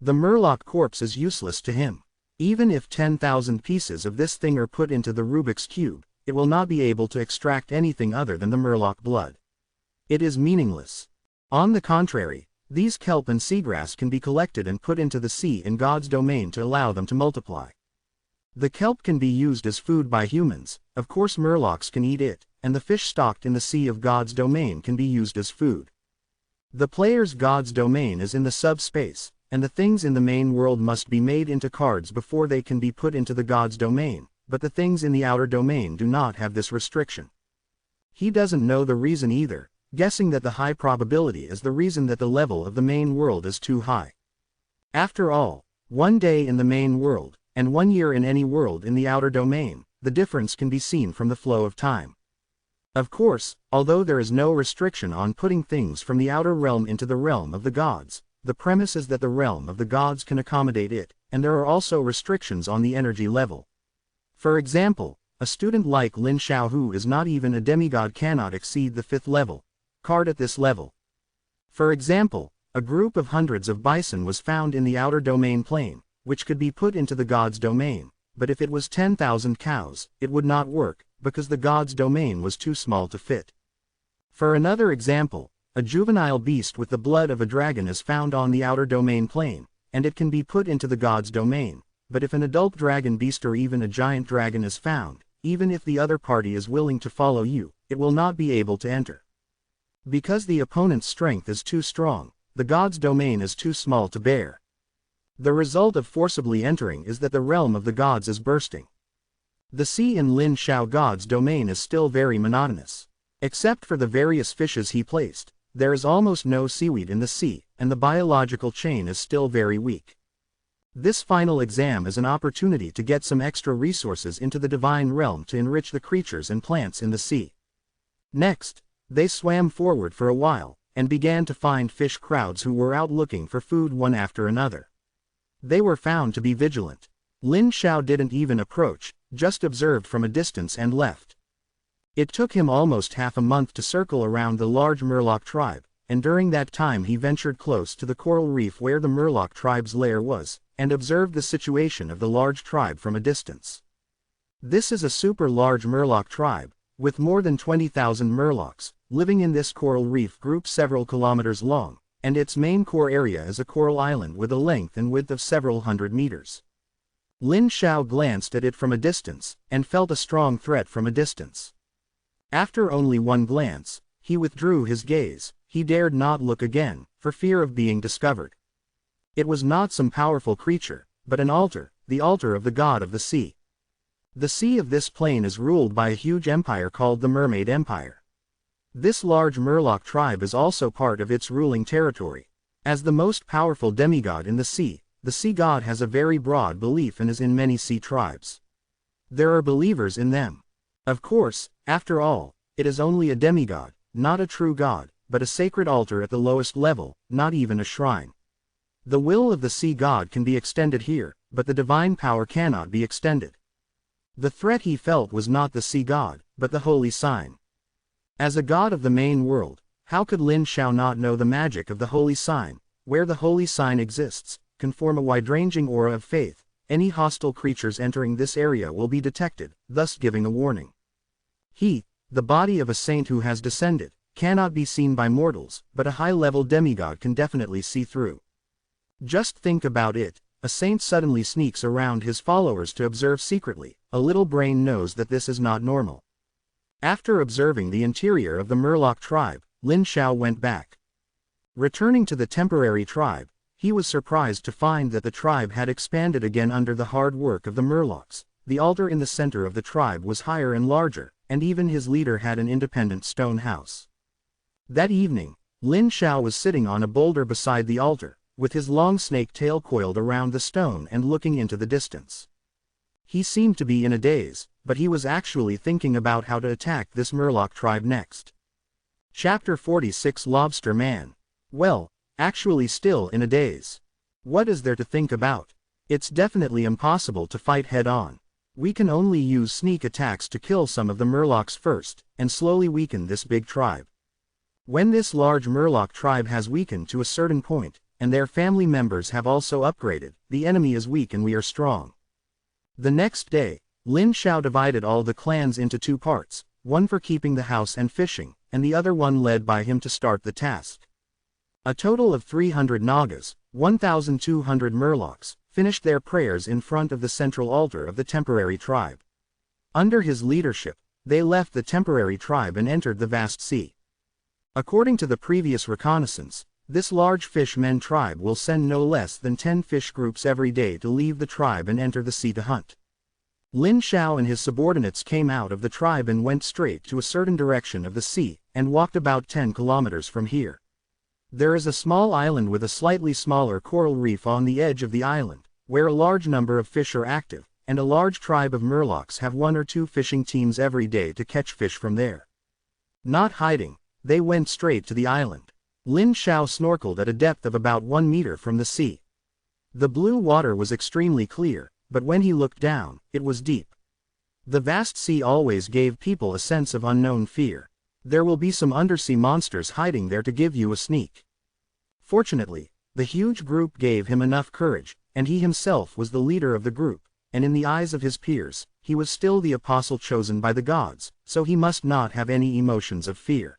The Murloc corpse is useless to him. Even if 10,000 pieces of this thing are put into the Rubik's Cube, it will not be able to extract anything other than the Murloc blood. It is meaningless. On the contrary, these kelp and seagrass can be collected and put into the sea in God's domain to allow them to multiply. The kelp can be used as food by humans, of course Murlocs can eat it, and the fish stocked in the sea of God's domain can be used as food. The player's God's domain is in the subspace, and the things in the main world must be made into cards before they can be put into the God's domain, but the things in the outer domain do not have this restriction. He doesn't know the reason either, guessing that the high probability is the reason that the level of the main world is too high. After all, 1 day in the main world, and 1 year in any world in the outer domain, the difference can be seen from the flow of time. Of course, although there is no restriction on putting things from the outer realm into the realm of the gods, the premise is that the realm of the gods can accommodate it, and there are also restrictions on the energy level. For example, a student like Lin Shao who is not even a demigod cannot exceed the 5th level card at this level. For example, a group of hundreds of bison was found in the outer domain plane, which could be put into the god's domain, but if it was 10,000 cows, it would not work, because the god's domain was too small to fit. For another example, a juvenile beast with the blood of a dragon is found on the outer domain plane, and it can be put into the god's domain, but if an adult dragon beast or even a giant dragon is found, even if the other party is willing to follow you, it will not be able to enter. Because the opponent's strength is too strong, the god's domain is too small to bear. The result of forcibly entering is that the realm of the gods is bursting. The sea in Lin Shao God's domain is still very monotonous. Except for the various fishes he placed, there is almost no seaweed in the sea, and the biological chain is still very weak. This final exam is an opportunity to get some extra resources into the divine realm to enrich the creatures and plants in the sea. Next, they swam forward for a while, and began to find fish crowds who were out looking for food one after another. They were found to be vigilant. Lin Shao didn't even approach, just observed from a distance and left. It took him almost half a month to circle around the large Murloc tribe, and during that time he ventured close to the coral reef where the Murloc tribe's lair was, and observed the situation of the large tribe from a distance. This is a super large Murloc tribe, with more than 20,000 Murlocs, living in this coral reef group several kilometers long, and its main core area is a coral island with a length and width of several hundred meters. Lin Shao glanced at it from a distance, and felt a strong threat from a distance. After only one glance, he withdrew his gaze. He dared not look again, for fear of being discovered. It was not some powerful creature, but an altar, the altar of the god of the sea. The sea of this plane is ruled by a huge empire called the Mermaid Empire. This large Murloc tribe is also part of its ruling territory. As the most powerful demigod in the sea god has a very broad belief and is in many sea tribes. There are believers in them. Of course, after all, it is only a demigod, not a true god, but a sacred altar at the lowest level, not even a shrine. The will of the sea god can be extended here, but the divine power cannot be extended. The threat he felt was not the sea god, but the holy sign. As a god of the main world, how could Lin Shao not know the magic of the holy sign? Where the holy sign exists, can form a wide-ranging aura of faith. Any hostile creatures entering this area will be detected, thus giving a warning. He, the body of a saint who has descended, cannot be seen by mortals, but a high-level demigod can definitely see through. Just think about it, a saint suddenly sneaks around his followers to observe secretly. A little brain knows that this is not normal. After observing the interior of the Murloc tribe, Lin Shao went back. Returning to the temporary tribe, he was surprised to find that the tribe had expanded again under the hard work of the Murlocs. The altar in the center of the tribe was higher and larger, and even his leader had an independent stone house. That evening, Lin Shao was sitting on a boulder beside the altar, with his long snake tail coiled around the stone and looking into the distance. He seemed to be in a daze, but he was actually thinking about how to attack this Murloc tribe next. Chapter 46 Lobster Man. Well, actually still in a daze. What is there to think about? It's definitely impossible to fight head-on. We can only use sneak attacks to kill some of the Murlocs first, and slowly weaken this big tribe. When this large Murloc tribe has weakened to a certain point, and their family members have also upgraded, the enemy is weak and we are strong. The next day, Lin Shao divided all the clans into two parts, one for keeping the house and fishing, and the other one led by him to start the task. A total of 300 Nagas, 1,200 Murlocs, finished their prayers in front of the central altar of the temporary tribe. Under his leadership, they left the temporary tribe and entered the vast sea. According to the previous reconnaissance, this large fishmen tribe will send no less than 10 fish groups every day to leave the tribe and enter the sea to hunt. Lin Shao and his subordinates came out of the tribe and went straight to a certain direction of the sea, and walked about 10 kilometers from here. There is a small island with a slightly smaller coral reef on the edge of the island, where a large number of fish are active, and a large tribe of Murlocs have 1 or 2 fishing teams every day to catch fish from there. Not hiding, they went straight to the island. Lin Shao snorkeled at a depth of about 1 meter from the sea. The blue water was extremely clear, but when he looked down, it was deep. The vast sea always gave people a sense of unknown fear. There will be some undersea monsters hiding there to give you a sneak. Fortunately, the huge group gave him enough courage, and he himself was the leader of the group, and in the eyes of his peers, he was still the apostle chosen by the gods, so he must not have any emotions of fear.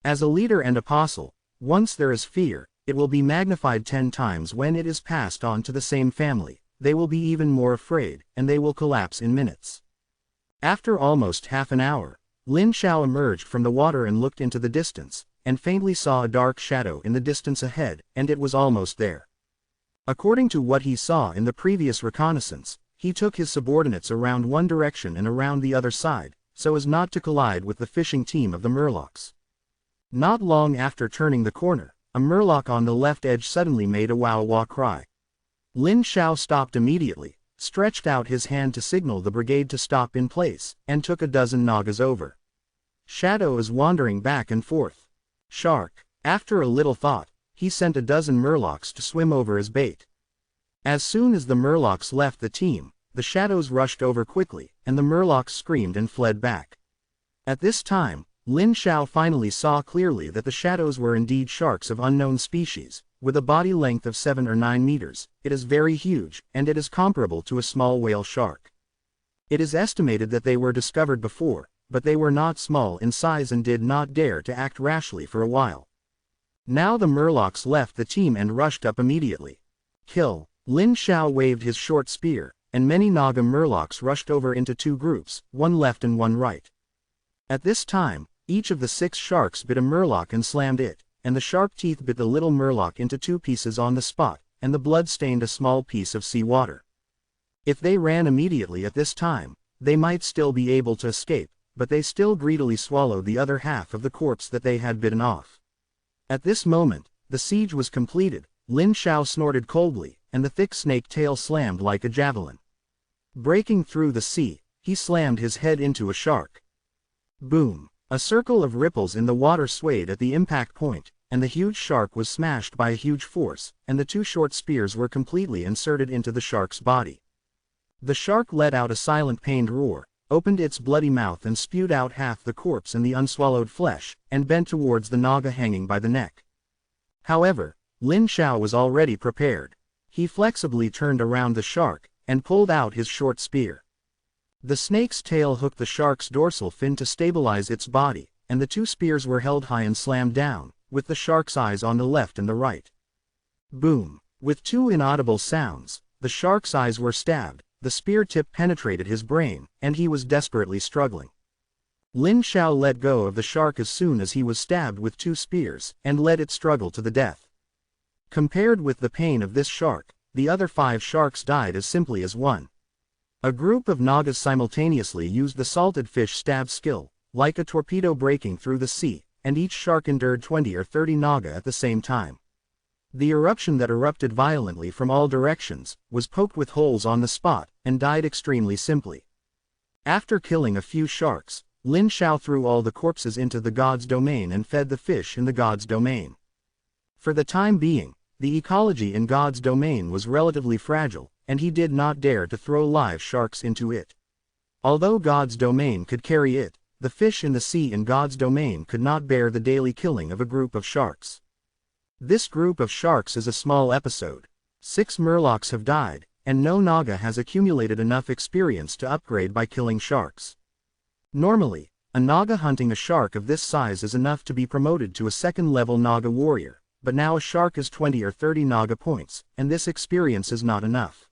As a leader and apostle, once there is fear, it will be magnified 10 times when it is passed on to the same family. They will be even more afraid, and they will collapse in minutes. After almost half an hour, Lin Xiao emerged from the water and looked into the distance, and faintly saw a dark shadow in the distance ahead, and it was almost there. According to what he saw in the previous reconnaissance, he took his subordinates around one direction and around the other side, so as not to collide with the fishing team of the Murlocs. Not long after turning the corner, a Murloc on the left edge suddenly made a wow-wow cry. Lin Xiao stopped immediately, stretched out his hand to signal the brigade to stop in place, and took a dozen Nagas over. Shadow is wandering back and forth. Shark. After a little thought, he sent a dozen Murlocs to swim over as bait. As soon as the Murlocs left the team, the shadows rushed over quickly, and the Murlocs screamed and fled back. At this time, Lin Xiao finally saw clearly that the shadows were indeed sharks of unknown species, with a body length of 7 or 9 meters. It is very huge, and it is comparable to a small whale shark. It is estimated that they were discovered before, but they were not small in size and did not dare to act rashly for a while. Now the Murlocs left the team and rushed up immediately. Kill. Lin Xiao waved his short spear, and many Naga Murlocs rushed over into 2 groups, one left and one right. At this time, each of the 6 sharks bit a Murloc and slammed it, and the sharp teeth bit the little Murloc into 2 pieces on the spot, and the blood stained a small piece of sea water. If they ran immediately at this time, they might still be able to escape, but they still greedily swallowed the other half of the corpse that they had bitten off. At this moment, the siege was completed. Lin Xiao snorted coldly, and the thick snake tail slammed like a javelin. Breaking through the sea, he slammed his head into a shark. Boom! A circle of ripples in the water swayed at the impact point, and the huge shark was smashed by a huge force, and the 2 short spears were completely inserted into the shark's body. The shark let out a silent pained roar, opened its bloody mouth and spewed out half the corpse and the unswallowed flesh, and bent towards the Naga hanging by the neck. However, Lin Xiao was already prepared. He flexibly turned around the shark, and pulled out his short spear. The snake's tail hooked the shark's dorsal fin to stabilize its body, and the 2 spears were held high and slammed down, with the shark's eyes on the left and the right. Boom! With 2 inaudible sounds, the shark's eyes were stabbed. The spear tip penetrated his brain, and he was desperately struggling. Lin Xiao let go of the shark as soon as he was stabbed with 2 spears, and let it struggle to the death. Compared with the pain of this shark, the other 5 sharks died as simply as one. A group of Nagas simultaneously used the salted fish stab skill, like a torpedo breaking through the sea, and each shark endured 20 or 30 Naga at the same time. The eruption that erupted violently from all directions, was poked with holes on the spot, and died extremely simply. After killing a few sharks, Lin Xiao threw all the corpses into the god's domain and fed the fish in the god's domain. For the time being, the ecology in god's domain was relatively fragile, and he did not dare to throw live sharks into it. Although god's domain could carry it, the fish in the sea in god's domain could not bear the daily killing of a group of sharks. This group of sharks is a small episode. 6 Murlocs have died, and no Naga has accumulated enough experience to upgrade by killing sharks. Normally, a Naga hunting a shark of this size is enough to be promoted to a 2nd-level Naga warrior, but now a shark is 20 or 30 Naga points, and this experience is not enough.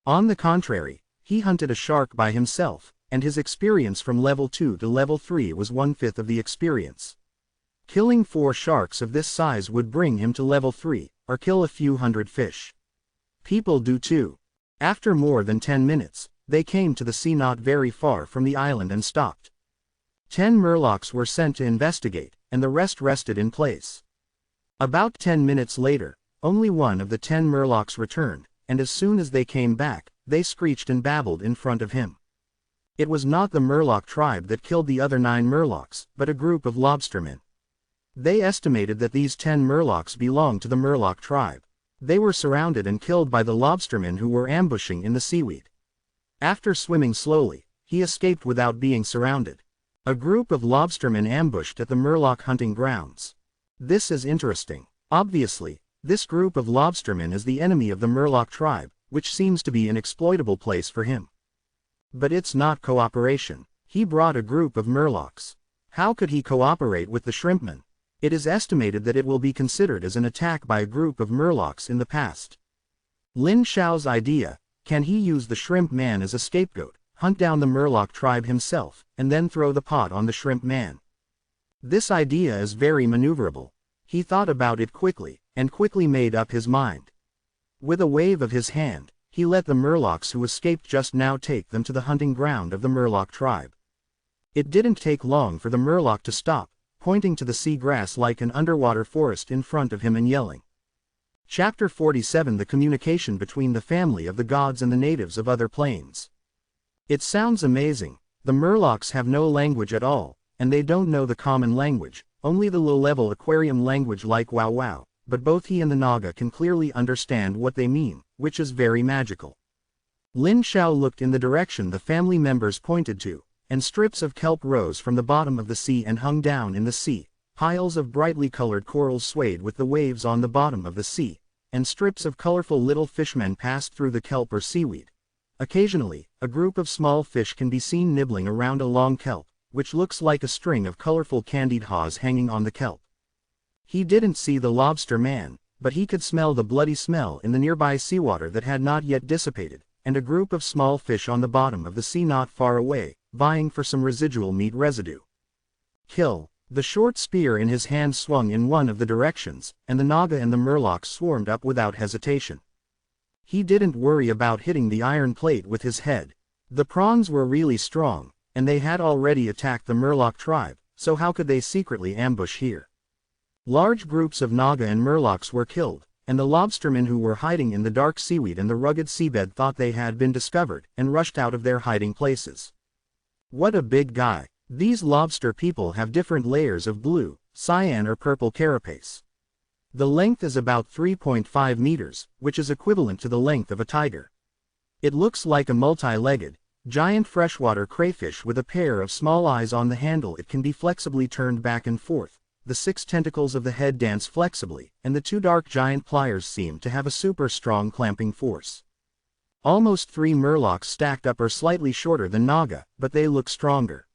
On the contrary, he hunted a shark by himself, and his experience from level 2 to level 3 was 1/5 of the experience. Killing 4 sharks of this size would bring him to level 3, or kill a few hundred fish. People do too. After more than 10 minutes, they came to the sea not very far from the island and stopped. 10 Murlocs were sent to investigate, and the rest rested in place. About 10 minutes later, only one of the 10 Murlocs returned, and as soon as they came back, they screeched and babbled in front of him. It was not the Murloc tribe that killed the other 9 Murlocs, but a group of lobstermen. They estimated that these 10 Murlocs belonged to the Murloc tribe. They were surrounded and killed by the lobstermen who were ambushing in the seaweed. After swimming slowly, he escaped without being surrounded. A group of lobstermen ambushed at the Murloc hunting grounds. This is interesting. Obviously, this group of lobstermen is the enemy of the Murloc tribe, which seems to be an exploitable place for him. But it's not cooperation. He brought a group of Murlocs. How could he cooperate with the shrimpmen? It is estimated that it will be considered as an attack by a group of Murlocs in the past. Lin Xiao's idea: can he use the shrimp man as a scapegoat, hunt down the Murloc tribe himself, and then throw the pot on the shrimp man? This idea is very maneuverable. He thought about it quickly, and quickly made up his mind. With a wave of his hand, he let the Murlocs who escaped just now take them to the hunting ground of the Murloc tribe. It didn't take long for the Murloc to stop, pointing to the sea grass like an underwater forest in front of him and yelling. Chapter 47: The Communication Between the Family of the Gods and the Natives of Other Planes. It sounds amazing. The Murlocs have no language at all, and they don't know the common language, only the low-level aquarium language like wow wow, but both he and the Naga can clearly understand what they mean, which is very magical. Lin Xiao looked in the direction the family members pointed to, and strips of kelp rose from the bottom of the sea and hung down in the sea. Piles of brightly colored corals swayed with the waves on the bottom of the sea, and strips of colorful little fishmen passed through the kelp or seaweed. Occasionally, a group of small fish can be seen nibbling around a long kelp, which looks like a string of colorful candied haws hanging on the kelp. He didn't see the lobster man, but he could smell the bloody smell in the nearby seawater that had not yet dissipated, and a group of small fish on the bottom of the sea not far away, vying for some residual meat residue. Kill! The short spear in his hand swung in one of the directions, and the Naga and the Murlocs swarmed up without hesitation. He didn't worry about hitting the iron plate with his head. The prawns were really strong, and they had already attacked the Murloc tribe, so how could they secretly ambush here? Large groups of Naga and Murlocs were killed, and the lobstermen who were hiding in the dark seaweed and the rugged seabed thought they had been discovered, and rushed out of their hiding places. What a big guy! These lobster people have different layers of blue, cyan or purple carapace. The length is about 3.5 meters, which is equivalent to the length of a tiger. It looks like a multi-legged, giant freshwater crayfish with a pair of small eyes on the handle. It can be flexibly turned back and forth. The 6 tentacles of the head dance flexibly, and the 2 dark giant pliers seem to have a super strong clamping force. Almost 3 Murlocs stacked up are slightly shorter than Naga, but they look stronger.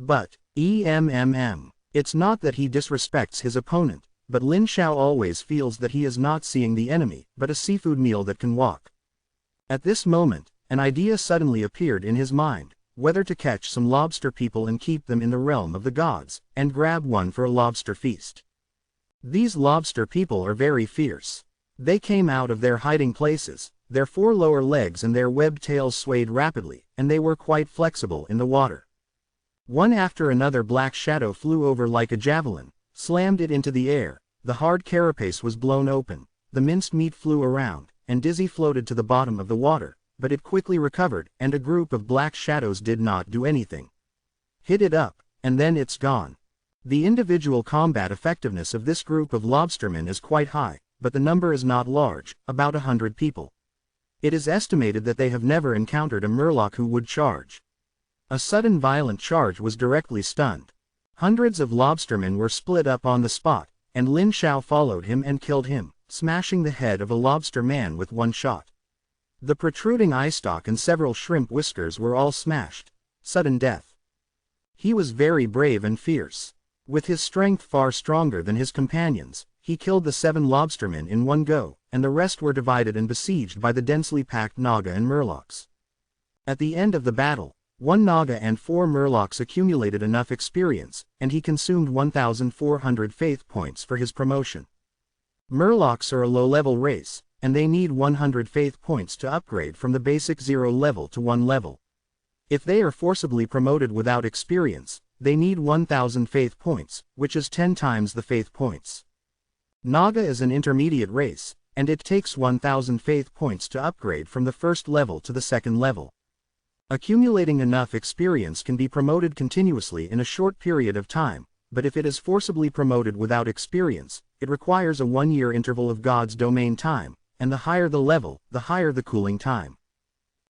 But, it's not that he disrespects his opponent, but Lin Xiao always feels that he is not seeing the enemy, but a seafood meal that can walk. At this moment, an idea suddenly appeared in his mind: whether to catch some lobster people and keep them in the realm of the gods, and grab one for a lobster feast. These lobster people are very fierce. They came out of their hiding places, their 4 lower legs and their webbed tails swayed rapidly, and they were quite flexible in the water. One after another black shadow flew over like a javelin, slammed it into the air, the hard carapace was blown open, the minced meat flew around, and Dizzy floated to the bottom of the water, but it quickly recovered, and a group of black shadows did not do anything. Hit it up, and then it's gone. The individual combat effectiveness of this group of lobstermen is quite high, but the number is not large, about 100 people. It is estimated that they have never encountered a Murloc who would charge. A sudden violent charge was directly stunned. Hundreds of lobstermen were split up on the spot, and Lin Xiao followed him and killed him, smashing the head of a lobster man with one shot. The protruding eye stalk and several shrimp whiskers were all smashed. Sudden death. He was very brave and fierce. With his strength far stronger than his companions, he killed the 7 lobstermen in one go, and the rest were divided and besieged by the densely packed Naga and Murlocs. At the end of the battle, 1 Naga and 4 Murlocs accumulated enough experience, and he consumed 1,400 faith points for his promotion. Murlocs are a low-level race, and they need 100 faith points to upgrade from the basic 0 level to 1 level. If they are forcibly promoted without experience, they need 1,000 faith points, which is 10 times the faith points. Naga is an intermediate race, and it takes 1,000 faith points to upgrade from the 1st level to the 2nd level. Accumulating enough experience can be promoted continuously in a short period of time, but if it is forcibly promoted without experience, it requires a 1-year interval of God's domain time, and the higher the level, the higher the cooling time.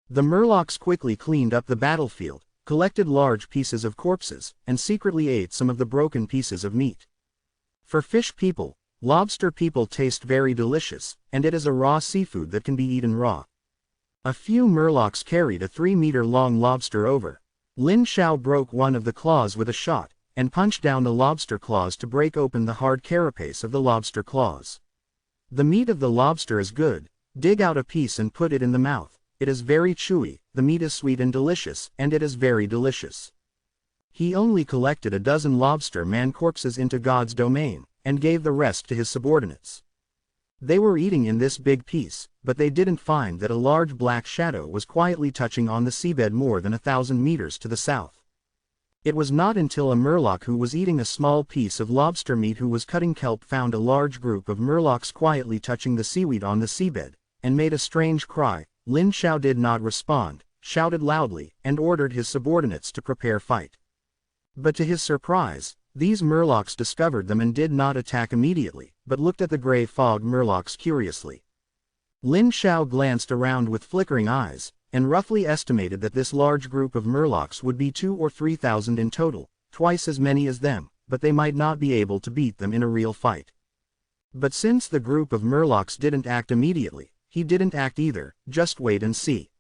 The Murlocs quickly cleaned up the battlefield, collected large pieces of corpses, and secretly ate some of the broken pieces of meat. For fish people, Lobster people taste very delicious, and it is a raw seafood that can be eaten raw. A few murlocs carried a 3-meter-long lobster over. Lin Xiao broke one of the claws with a shot, and punched down the lobster claws to break open the hard carapace of the lobster claws. The meat of the lobster is good. Dig out a piece and put it in the mouth. It is very chewy, the meat is sweet and delicious, and it is very delicious. He only collected a dozen lobster man corpses into God's domain, and gave the rest to his subordinates. They were eating in this big piece, but they didn't find that a large black shadow was quietly touching on the seabed more than 1,000 meters to the south. It was not until a murloc who was eating a small piece of lobster meat who was cutting kelp found a large group of murlocs quietly touching the seaweed on the seabed, and made a strange cry. Lin Xiao did not respond, shouted loudly, and ordered his subordinates to prepare fight. But to his surprise, these murlocs discovered them and did not attack immediately, but looked at the gray fog murlocs curiously. Lin Xiao glanced around with flickering eyes, and roughly estimated that this large group of murlocs would be 2,000 or 3,000 in total, twice as many as them, but they might not be able to beat them in a real fight. But since the group of murlocs didn't act immediately, he didn't act either, just wait and see.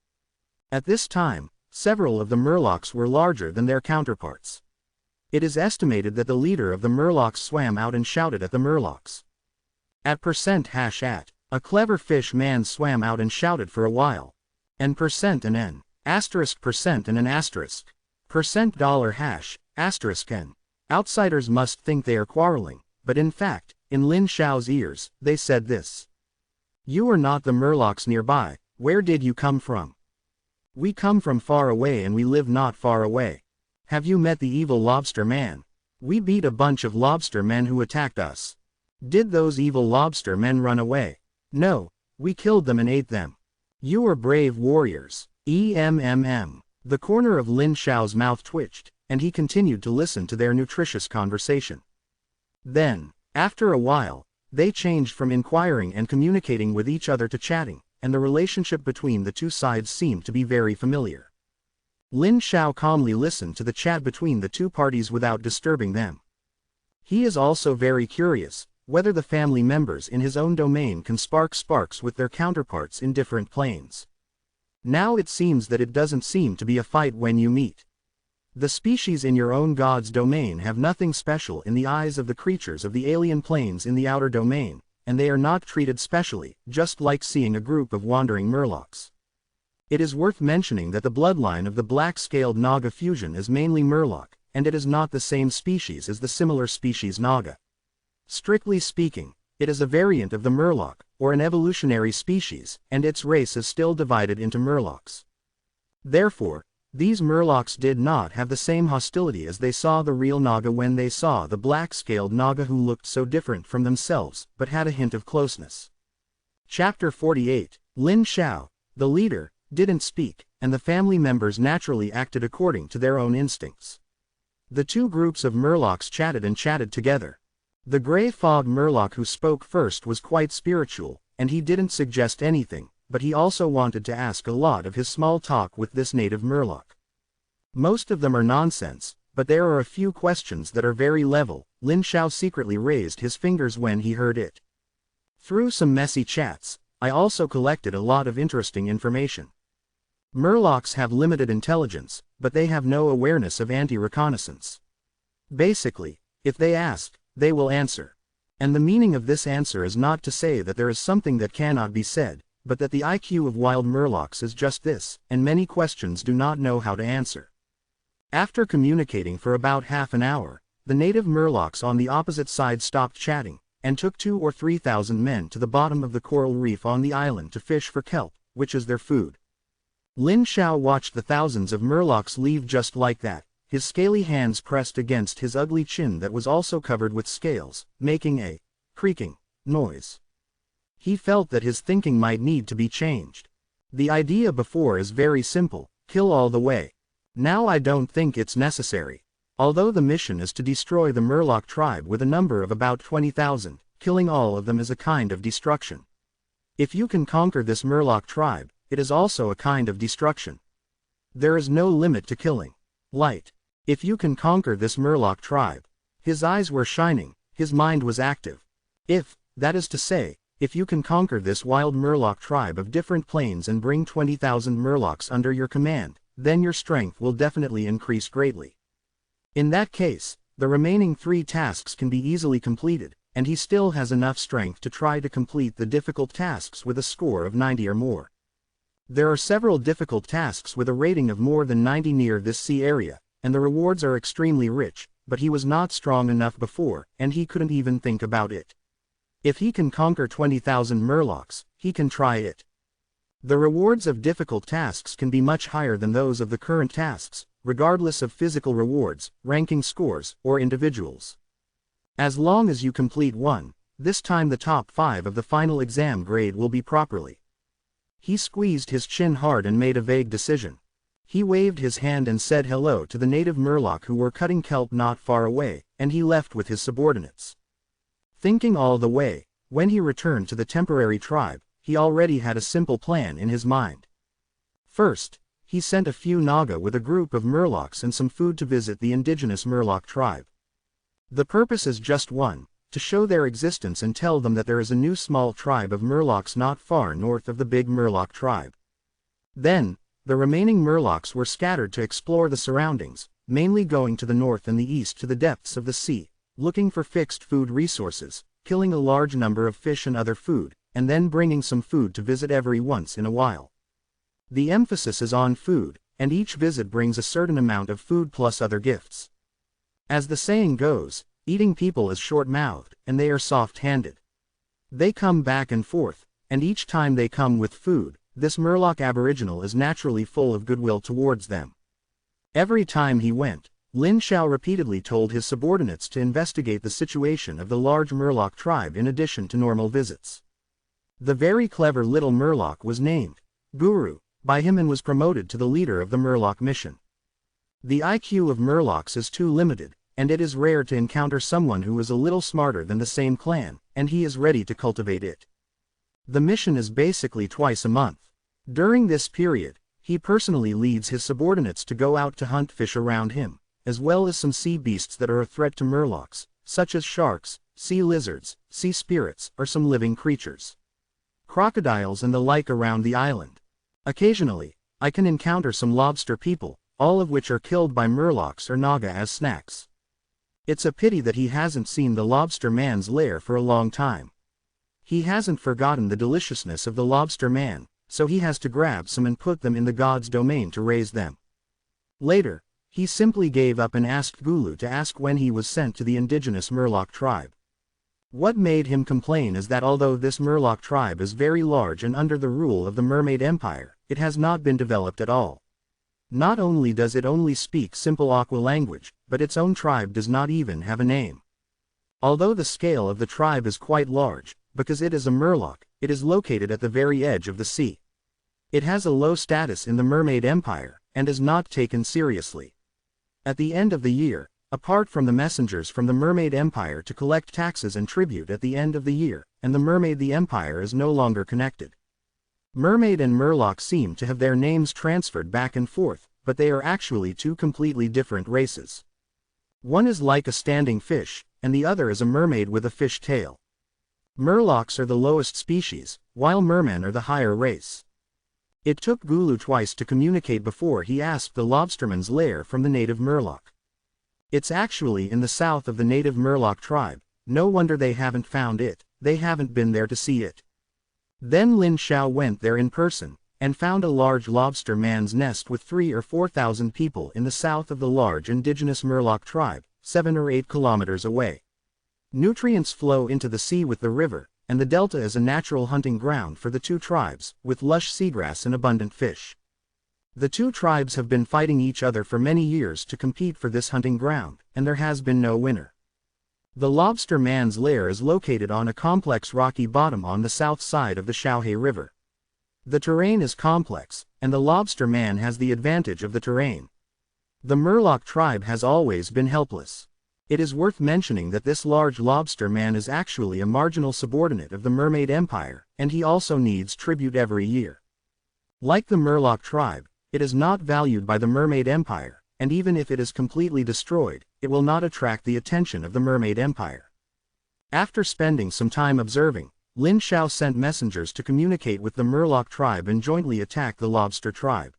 At this time, several of the murlocs were larger than their counterparts. It is estimated that the leader of the murlocs swam out and shouted at the murlocs. At %@, a clever fish man swam out and shouted for a while. N % and N, asterisk % and an asterisk. $, $N. Outsiders must think they are quarreling, but in fact, in Lin Xiao's ears, they said this. You are not the murlocs nearby, where did you come from? We come from far away and we live not far away. Have you met the evil lobster man? We beat a bunch of lobster men who attacked us. Did those evil lobster men run away? No, we killed them and ate them. You are brave warriors. The corner of Lin Xiao's mouth twitched, and he continued to listen to their nutritious conversation. Then, after a while, they changed from inquiring and communicating with each other to chatting, and the relationship between the two sides seemed to be very familiar. Lin Xiao calmly listened to the chat between the two parties without disturbing them. He is also very curious whether the family members in his own domain can spark sparks with their counterparts in different planes. Now it seems that it doesn't seem to be a fight when you meet. The species in your own God's domain have nothing special in the eyes of the creatures of the alien planes in the outer domain, and they are not treated specially, just like seeing a group of wandering murlocs. It is worth mentioning that the bloodline of the black-scaled Naga fusion is mainly murloc, and it is not the same species as the similar species Naga. Strictly speaking, it is a variant of the murloc, or an evolutionary species, and its race is still divided into murlocs. Therefore, these murlocs did not have the same hostility as they saw the real Naga when they saw the black-scaled Naga who looked so different from themselves, but had a hint of closeness. Chapter 48, Lin Xiao, the leader, didn't speak, and the family members naturally acted according to their own instincts. The two groups of murlocs chatted and chatted together. The gray fog murloc who spoke first was quite spiritual, and he didn't suggest anything, but he also wanted to ask a lot of his small talk with this native murloc. Most of them are nonsense, but there are a few questions that are very level. Lin Xiao secretly raised his fingers when he heard it. Through some messy chats, I also collected a lot of interesting information. Murlocs have limited intelligence, but they have no awareness of anti-reconnaissance. Basically, if they ask, they will answer. And the meaning of this answer is not to say that there is something that cannot be said, but that the IQ of wild murlocs is just this, and many questions do not know how to answer. After communicating for about half an hour, the native murlocs on the opposite side stopped chatting, and took 2,000 or 3,000 men to the bottom of the coral reef on the island to fish for kelp, which is their food. Lin Xiao watched the thousands of murlocs leave just like that, his scaly hands pressed against his ugly chin that was also covered with scales, making a creaking noise. He felt that his thinking might need to be changed. The idea before is very simple, kill all the way. Now I don't think it's necessary. Although the mission is to destroy the Murloc tribe with a number of about 20,000, killing all of them is a kind of destruction. If you can conquer this Murloc tribe, it is also a kind of destruction. There is no limit to killing. Light. If you can conquer this Murloc tribe. His eyes were shining, his mind was active. That is to say, if you can conquer this wild Murloc tribe of different planes and bring 20,000 Murlocs under your command, then your strength will definitely increase greatly. In that case, the remaining 3 tasks can be easily completed, and he still has enough strength to try to complete the difficult tasks with a score of 90 or more. There are several difficult tasks with a rating of more than 90 near this sea area, and the rewards are extremely rich, but he was not strong enough before, and he couldn't even think about it. If he can conquer 20,000 Murlocs, he can try it. The rewards of difficult tasks can be much higher than those of the current tasks, regardless of physical rewards, ranking scores, or individuals. As long as you complete one, this time the top 5 of the final exam grade will be properly. He squeezed his chin hard and made a vague decision. He waved his hand and said hello to the native Murloc who were cutting kelp not far away, and he left with his subordinates. Thinking all the way, when he returned to the temporary tribe, he already had a simple plan in his mind. First, he sent a few Naga with a group of Murlocs and some food to visit the indigenous Murloc tribe. The purpose is just one, to show their existence and tell them that there is a new small tribe of Murlocs not far north of the big Murloc tribe. Then, the remaining Murlocs were scattered to explore the surroundings, mainly going to the north and the east to the depths of the sea, looking for fixed food resources, killing a large number of fish and other food, and then bringing some food to visit every once in a while. The emphasis is on food, and each visit brings a certain amount of food plus other gifts. As the saying goes, eating people is short-mouthed, and they are soft-handed. They come back and forth, and each time they come with food, this Murloc aboriginal is naturally full of goodwill towards them. Every time he went, Lin Xiao repeatedly told his subordinates to investigate the situation of the large Murloc tribe in addition to normal visits. The very clever little Murloc was named Guru by him and was promoted to the leader of the Murloc mission. The IQ of Murlocs is too limited, and it is rare to encounter someone who is a little smarter than the same clan, and he is ready to cultivate it. The mission is basically twice a month. During this period, he personally leads his subordinates to go out to hunt fish around him, as well as some sea beasts that are a threat to Murlocs, such as sharks, sea lizards, sea spirits, or some living creatures. Crocodiles and the like around the island. Occasionally, I can encounter some lobster people, all of which are killed by Murlocs or Naga as snacks. It's a pity that he hasn't seen the lobster man's lair for a long time. He hasn't forgotten the deliciousness of the lobster man, so he has to grab some and put them in the god's domain to raise them. Later, he simply gave up and asked Gulu to ask when he was sent to the indigenous Murloc tribe. What made him complain is that although this Murloc tribe is very large and under the rule of the Mermaid Empire, it has not been developed at all. Not only does it only speak simple Aqua language, but its own tribe does not even have a name. Although the scale of the tribe is quite large, because it is a Murloc, it is located at the very edge of the sea. It has a low status in the Mermaid Empire, and is not taken seriously. At the end of the year, apart from the messengers from the Mermaid Empire to collect taxes and tribute at the end of the year, and the Empire is no longer connected. Mermaid and Murloc seem to have their names transferred back and forth, but they are actually two completely different races. One is like a standing fish, and the other is a mermaid with a fish tail. Murlocs are the lowest species, while mermen are the higher race. It took Gulu twice to communicate before he asked the lobsterman's lair from the native Murloc. It's actually in the south of the native Murloc tribe. No wonder they haven't found it, they haven't been there to see it. Then Lin Xiao went there in person, and found a large lobster man's nest with 3,000 or 4,000 people in the south of the large indigenous Murloc tribe, 7 or 8 kilometers away. Nutrients flow into the sea with the river, and the delta is a natural hunting ground for the two tribes, with lush seagrass and abundant fish. The two tribes have been fighting each other for many years to compete for this hunting ground, and there has been no winner. The lobster man's lair is located on a complex rocky bottom on the south side of the Shaohe River. The terrain is complex, and the lobster man has the advantage of the terrain. The Murloc tribe has always been helpless. It is worth mentioning that this large lobster man is actually a marginal subordinate of the Mermaid Empire, and he also needs tribute every year. Like the Murloc tribe, it is not valued by the Mermaid Empire, and even if it is completely destroyed, it will not attract the attention of the Mermaid Empire. After spending some time observing, Lin Xiao sent messengers to communicate with the Murloc tribe and jointly attack the lobster tribe.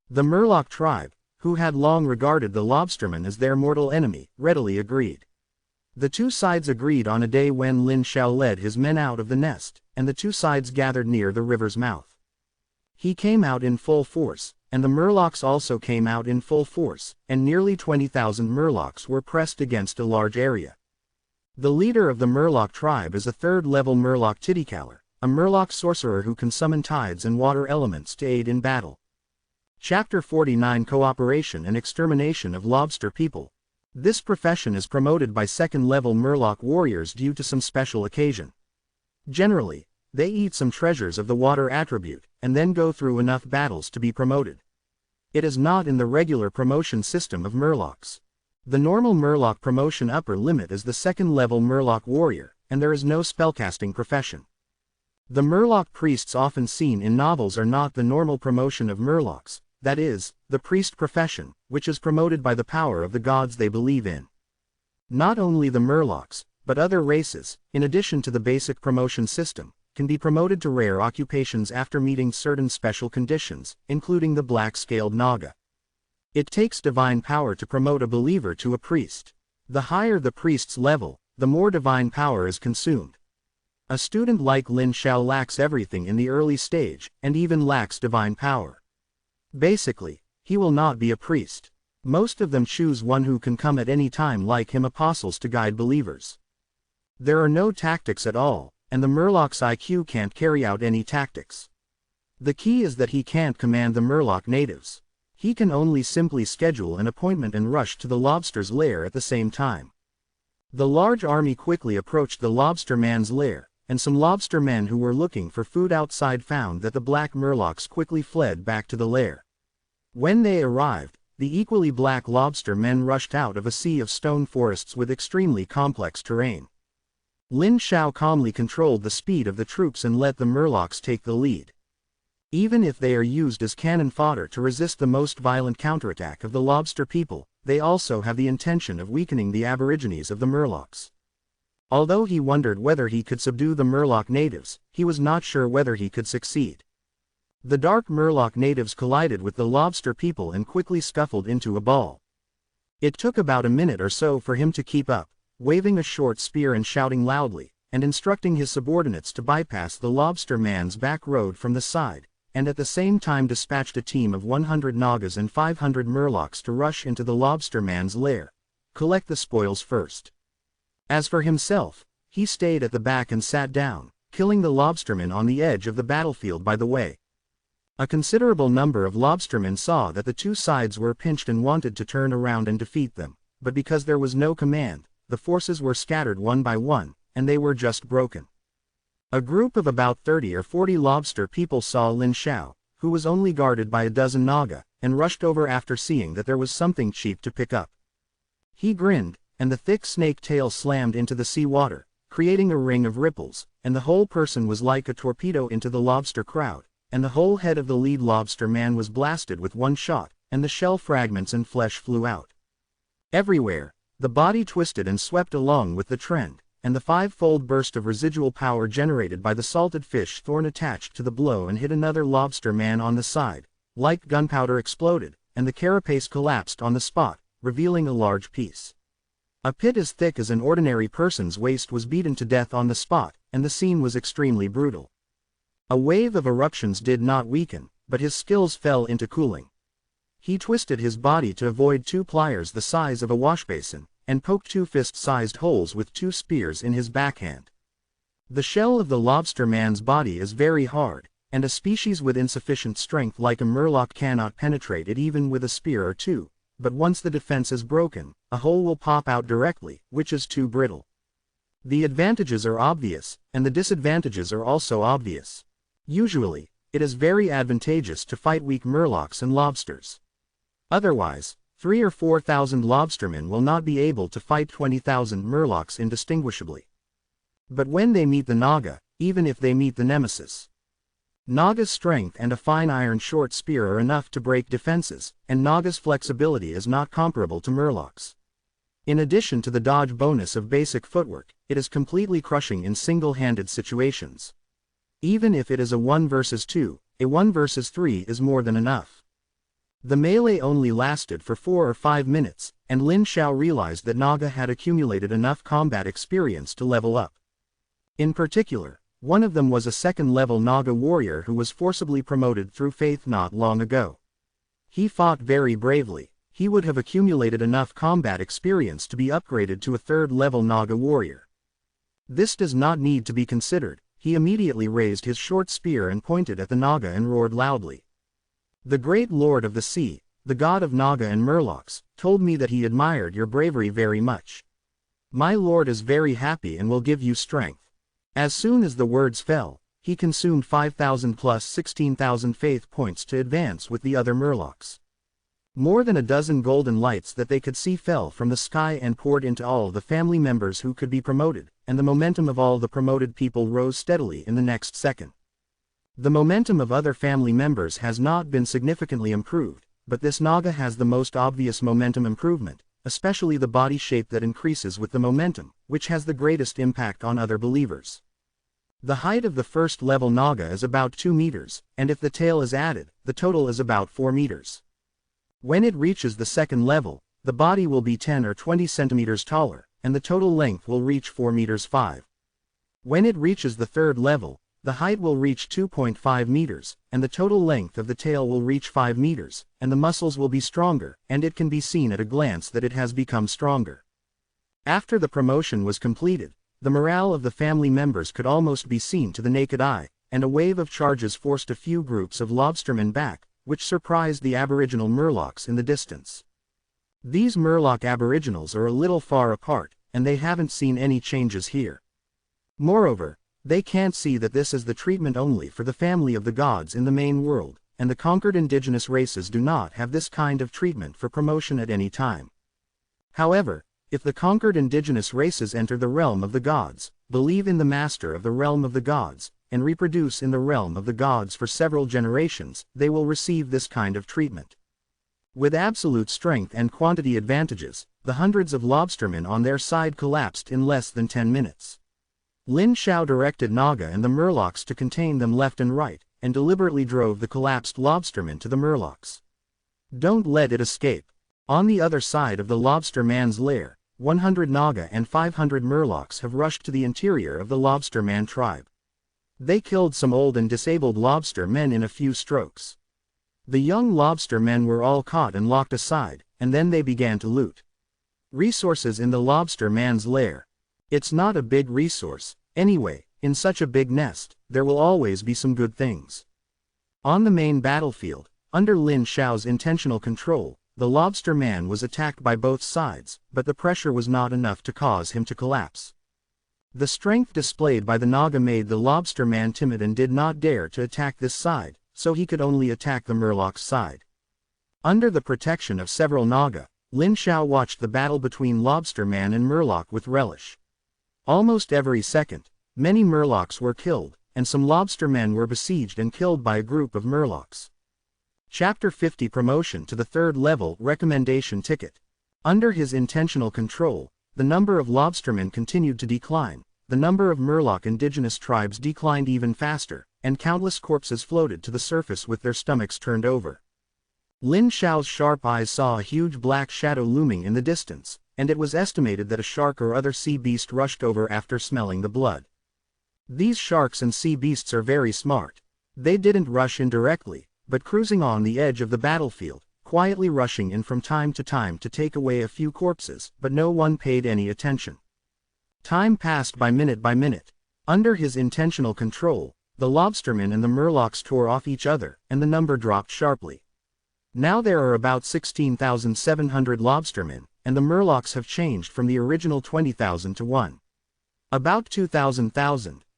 The Murloc tribe, who had long regarded the lobstermen as their mortal enemy, readily agreed. The two sides agreed on a day when Lin Xiao led his men out of the nest, and the two sides gathered near the river's mouth. He came out in full force, and the Murlocs also came out in full force, and nearly 20,000 Murlocs were pressed against a large area. The leader of the Murloc tribe is a third-level Murloc Titicaller, a Murloc sorcerer who can summon tides and water elements to aid in battle. Chapter 49 Cooperation and Extermination of Lobster People. This profession is promoted by second-level Murloc warriors due to some special occasion. Generally, they eat some treasures of the water attribute, and then go through enough battles to be promoted. It is not in the regular promotion system of Murlocs. The normal Murloc promotion upper limit is the second-level Murloc warrior, and there is no spellcasting profession. The Murloc priests often seen in novels are not the normal promotion of Murlocs, that is, the priest profession, which is promoted by the power of the gods they believe in. Not only the Murlocs, but other races, in addition to the basic promotion system, can be promoted to rare occupations after meeting certain special conditions, including the black-scaled Naga. It takes divine power to promote a believer to a priest. The higher the priest's level, the more divine power is consumed. A student like Lin Xiao lacks everything in the early stage, and even lacks divine power. Basically, he will not be a priest. Most of them choose one who can come at any time like him, apostles to guide believers. There are no tactics at all, and the Murloc's IQ can't carry out any tactics. The key is that he can't command the Murloc natives. He can only simply schedule an appointment and rush to the lobster's lair at the same time. The large army quickly approached the lobster man's lair, and some lobster men who were looking for food outside found that the black Murlocs quickly fled back to the lair. When they arrived, the equally black lobster men rushed out of a sea of stone forests with extremely complex terrain. Lin Xiao calmly controlled the speed of the troops and let the Murlocs take the lead. Even if they are used as cannon fodder to resist the most violent counterattack of the lobster people, they also have the intention of weakening the aborigines of the Murlocs. Although he wondered whether he could subdue the Murloc natives, he was not sure whether he could succeed. The dark Murloc natives collided with the lobster people and quickly scuffled into a ball. It took about a minute or so for him to keep up, waving a short spear and shouting loudly, and instructing his subordinates to bypass the lobster man's back road from the side, and at the same time dispatched a team of 100 Nagas and 500 Murlocs to rush into the lobster man's lair, collect the spoils first. As for himself, he stayed at the back and sat down, killing the lobstermen on the edge of the battlefield by the way. A considerable number of lobstermen saw that the two sides were pinched and wanted to turn around and defeat them, but because there was no command, the forces were scattered one by one, and they were just broken. A group of about 30 or 40 lobster people saw Lin Xiao, who was only guarded by a dozen Naga, and rushed over after seeing that there was something cheap to pick up. He grinned, and the thick snake tail slammed into the sea water, creating a ring of ripples, and the whole person was like a torpedo into the lobster crowd, and the whole head of the lead lobster man was blasted with one shot, and the shell fragments and flesh flew out. Everywhere, the body twisted and swept along with the trend, and the five-fold burst of residual power generated by the salted fish thorn attached to the blow and hit another lobster man on the side, like gunpowder exploded, and the carapace collapsed on the spot, revealing a large piece. A pit as thick as an ordinary person's waist was beaten to death on the spot, and the scene was extremely brutal. A wave of eruptions did not weaken, but his skills fell into cooling. He twisted his body to avoid two pliers the size of a washbasin, and poked two fist-sized holes with two spears in his backhand. The shell of the lobster man's body is very hard, and a species with insufficient strength like a Murloc cannot penetrate it even with a spear or two, but once the defense is broken, a hole will pop out directly, which is too brittle. The advantages are obvious, and the disadvantages are also obvious. Usually, it is very advantageous to fight weak Murlocs and lobsters. Otherwise, 3,000 or 4,000 lobstermen will not be able to fight 20,000 Murlocs indistinguishably. But when they meet the Naga, even if they meet the Nemesis, Naga's strength and a fine iron short spear are enough to break defenses, and Naga's flexibility is not comparable to Murloc's. In addition to the dodge bonus of basic footwork, it is completely crushing in single-handed situations. Even if it is a 1 versus 2, a 1 versus 3 is more than enough. The melee only lasted for 4 or 5 minutes, and Lin Xiao realized that Naga had accumulated enough combat experience to level up. In particular, one of them was a second-level Naga warrior who was forcibly promoted through faith not long ago. He fought very bravely. He would have accumulated enough combat experience to be upgraded to a third-level Naga warrior. This does not need to be considered. He immediately raised his short spear and pointed at the Naga and roared loudly. The great lord of the sea, the god of Naga and Murlocs, told me that he admired your bravery very much. My lord is very happy and will give you strength. As soon as the words fell, he consumed 5,000 plus 16,000 faith points to advance with the other Murlocs. More than a dozen golden lights that they could see fell from the sky and poured into all the family members who could be promoted, and the momentum of all the promoted people rose steadily in the next second. The momentum of other family members has not been significantly improved, but this Naga has the most obvious momentum improvement, especially the body shape that increases with the momentum, which has the greatest impact on other believers. The height of the first-level Naga is about 2 meters, and if the tail is added, the total is about 4 meters. When it reaches the second level, the body will be 10 or 20 centimeters taller, and the total length will reach 4 meters 5. When it reaches the third level, the height will reach 2.5 meters, and the total length of the tail will reach 5 meters, and the muscles will be stronger, and it can be seen at a glance that it has become stronger. After the promotion was completed, the morale of the family members could almost be seen to the naked eye, and a wave of charges forced a few groups of lobstermen back, which surprised the aboriginal Murlocs in the distance. These Murloc aboriginals are a little far apart, and they haven't seen any changes here. Moreover, they can't see that this is the treatment only for the family of the gods in the main world, and the conquered indigenous races do not have this kind of treatment for promotion at any time. However, if the conquered indigenous races enter the realm of the gods, believe in the master of the realm of the gods, and reproduce in the realm of the gods for several generations, they will receive this kind of treatment. With absolute strength and quantity advantages, the hundreds of lobstermen on their side collapsed in less than 10 minutes. Lin Xiao directed Naga and the Murlocs to contain them left and right, and deliberately drove the collapsed lobstermen to the Murlocs. Don't let it escape. On the other side of the lobster man's lair, 100 Naga and 500 Murlocs have rushed to the interior of the lobster man tribe. They killed some old and disabled lobster men in a few strokes. The young lobster men were all caught and locked aside, and then they began to loot resources in the lobster man's lair. It's not a big resource, anyway. In such a big nest, there will always be some good things. On the main battlefield, under Lin Xiao's intentional control, the lobster man was attacked by both sides, but the pressure was not enough to cause him to collapse. The strength displayed by the Naga made the lobster man timid and did not dare to attack this side, so he could only attack the Murloc's side. Under the protection of several Naga, Lin Xiao watched the battle between lobster man and Murloc with relish. Almost every second, many Murlocs were killed, and some lobster men were besieged and killed by a group of Murlocs. Chapter 50 Promotion to the Third Level Recommendation Ticket. Under his intentional control, the number of lobstermen continued to decline, the number of Murloc indigenous tribes declined even faster, and countless corpses floated to the surface with their stomachs turned over. Lin Xiao's sharp eyes saw a huge black shadow looming in the distance, and it was estimated that a shark or other sea beast rushed over after smelling the blood. These sharks and sea beasts are very smart. They didn't rush in directly, but cruising on the edge of the battlefield, quietly rushing in from time to time to take away a few corpses, but no one paid any attention. Time passed by minute. Under his intentional control, the lobstermen and the Murlocs tore off each other, and the number dropped sharply. Now there are about 16,700 lobstermen, and the Murlocs have changed from the original 20,000 to 1. About 2,000.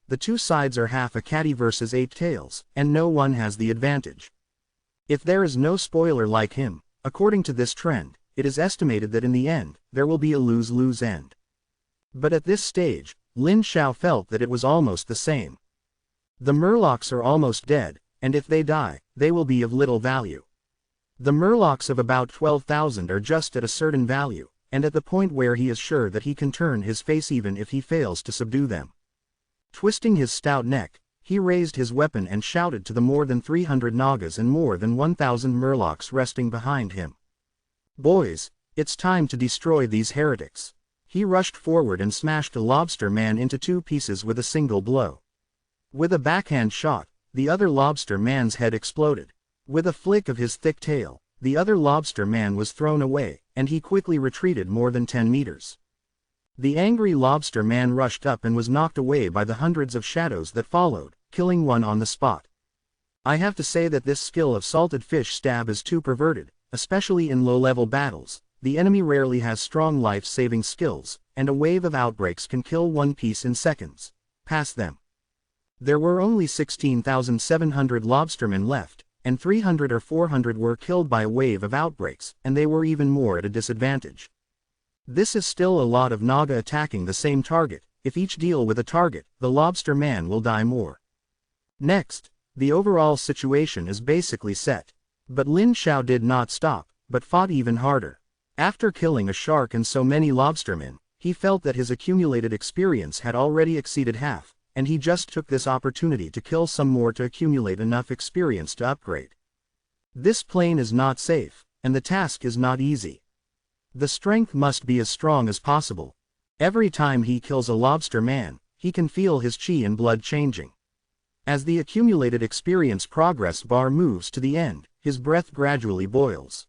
The two sides are half a catty versus 8 tails, and no one has the advantage. If there is no spoiler like him, according to this trend, it is estimated that in the end, there will be a lose-lose end. But at this stage, Lin Xiao felt that it was almost the same. The Murlocs are almost dead, and if they die, they will be of little value. The Murlocs of about 12,000 are just at a certain value, and at the point where he is sure that he can turn his face even if he fails to subdue them. Twisting his stout neck, he raised his weapon and shouted to the more than 300 Nagas and more than 1,000 Murlocs resting behind him. "Boys, it's time to destroy these heretics." He rushed forward and smashed the lobster man into 2 pieces with a single blow. With a backhand shot, the other lobster man's head exploded. With a flick of his thick tail, the other lobster man was thrown away, and he quickly retreated more than 10 meters. The angry lobster man rushed up and was knocked away by the hundreds of shadows that followed, killing one on the spot. I have to say that this skill of salted fish stab is too perverted, especially in low-level battles. The enemy rarely has strong life-saving skills, and a wave of outbreaks can kill one piece in seconds. Pass them. There were only 16,700 lobstermen left, and 300 or 400 were killed by a wave of outbreaks, and they were even more at a disadvantage. This is still a lot of Naga attacking the same target. If each deal with a target, the lobster man will die more. Next, the overall situation is basically set. But Lin Xiao did not stop, but fought even harder. After killing a shark and so many lobstermen, he felt that his accumulated experience had already exceeded half, and he just took this opportunity to kill some more to accumulate enough experience to upgrade. This plane is not safe, and the task is not easy. The strength must be as strong as possible. Every time he kills a lobster man, he can feel his chi and blood changing. As the accumulated experience progress bar moves to the end, his breath gradually boils.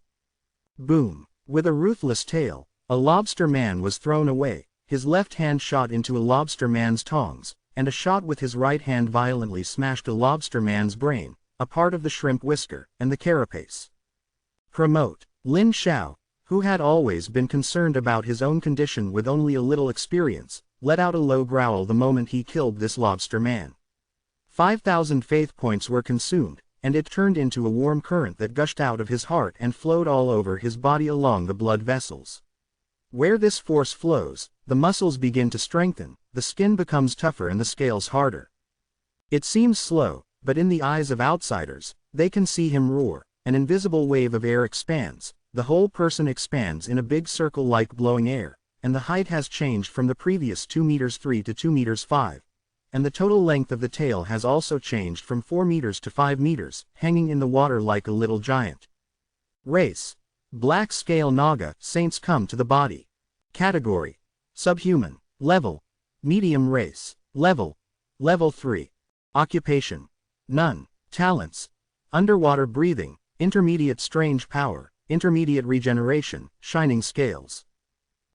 Boom! With a ruthless tail, a lobster man was thrown away, his left hand shot into a lobster man's tongs, and a shot with his right hand violently smashed a lobster man's brain, a part of the shrimp whisker, and the carapace. Promote. Lin Xiao, who had always been concerned about his own condition with only a little experience, let out a low growl the moment he killed this lobster man. 5,000 faith points were consumed, and it turned into a warm current that gushed out of his heart and flowed all over his body along the blood vessels. Where this force flows, the muscles begin to strengthen, the skin becomes tougher and the scales harder. It seems slow, but in the eyes of outsiders, they can see him roar. An invisible wave of air expands, the whole person expands in a big circle like blowing air, and the height has changed from the previous 2 meters 3 to 2 meters 5. And the total length of the tail has also changed from 4 meters to 5 meters, hanging in the water like a little giant. Race. Black Scale Naga, Saints come to the body. Category. Subhuman. Level. Medium race. Level. Level 3. Occupation. None. Talents. Underwater breathing, intermediate strange power, intermediate regeneration, shining scales.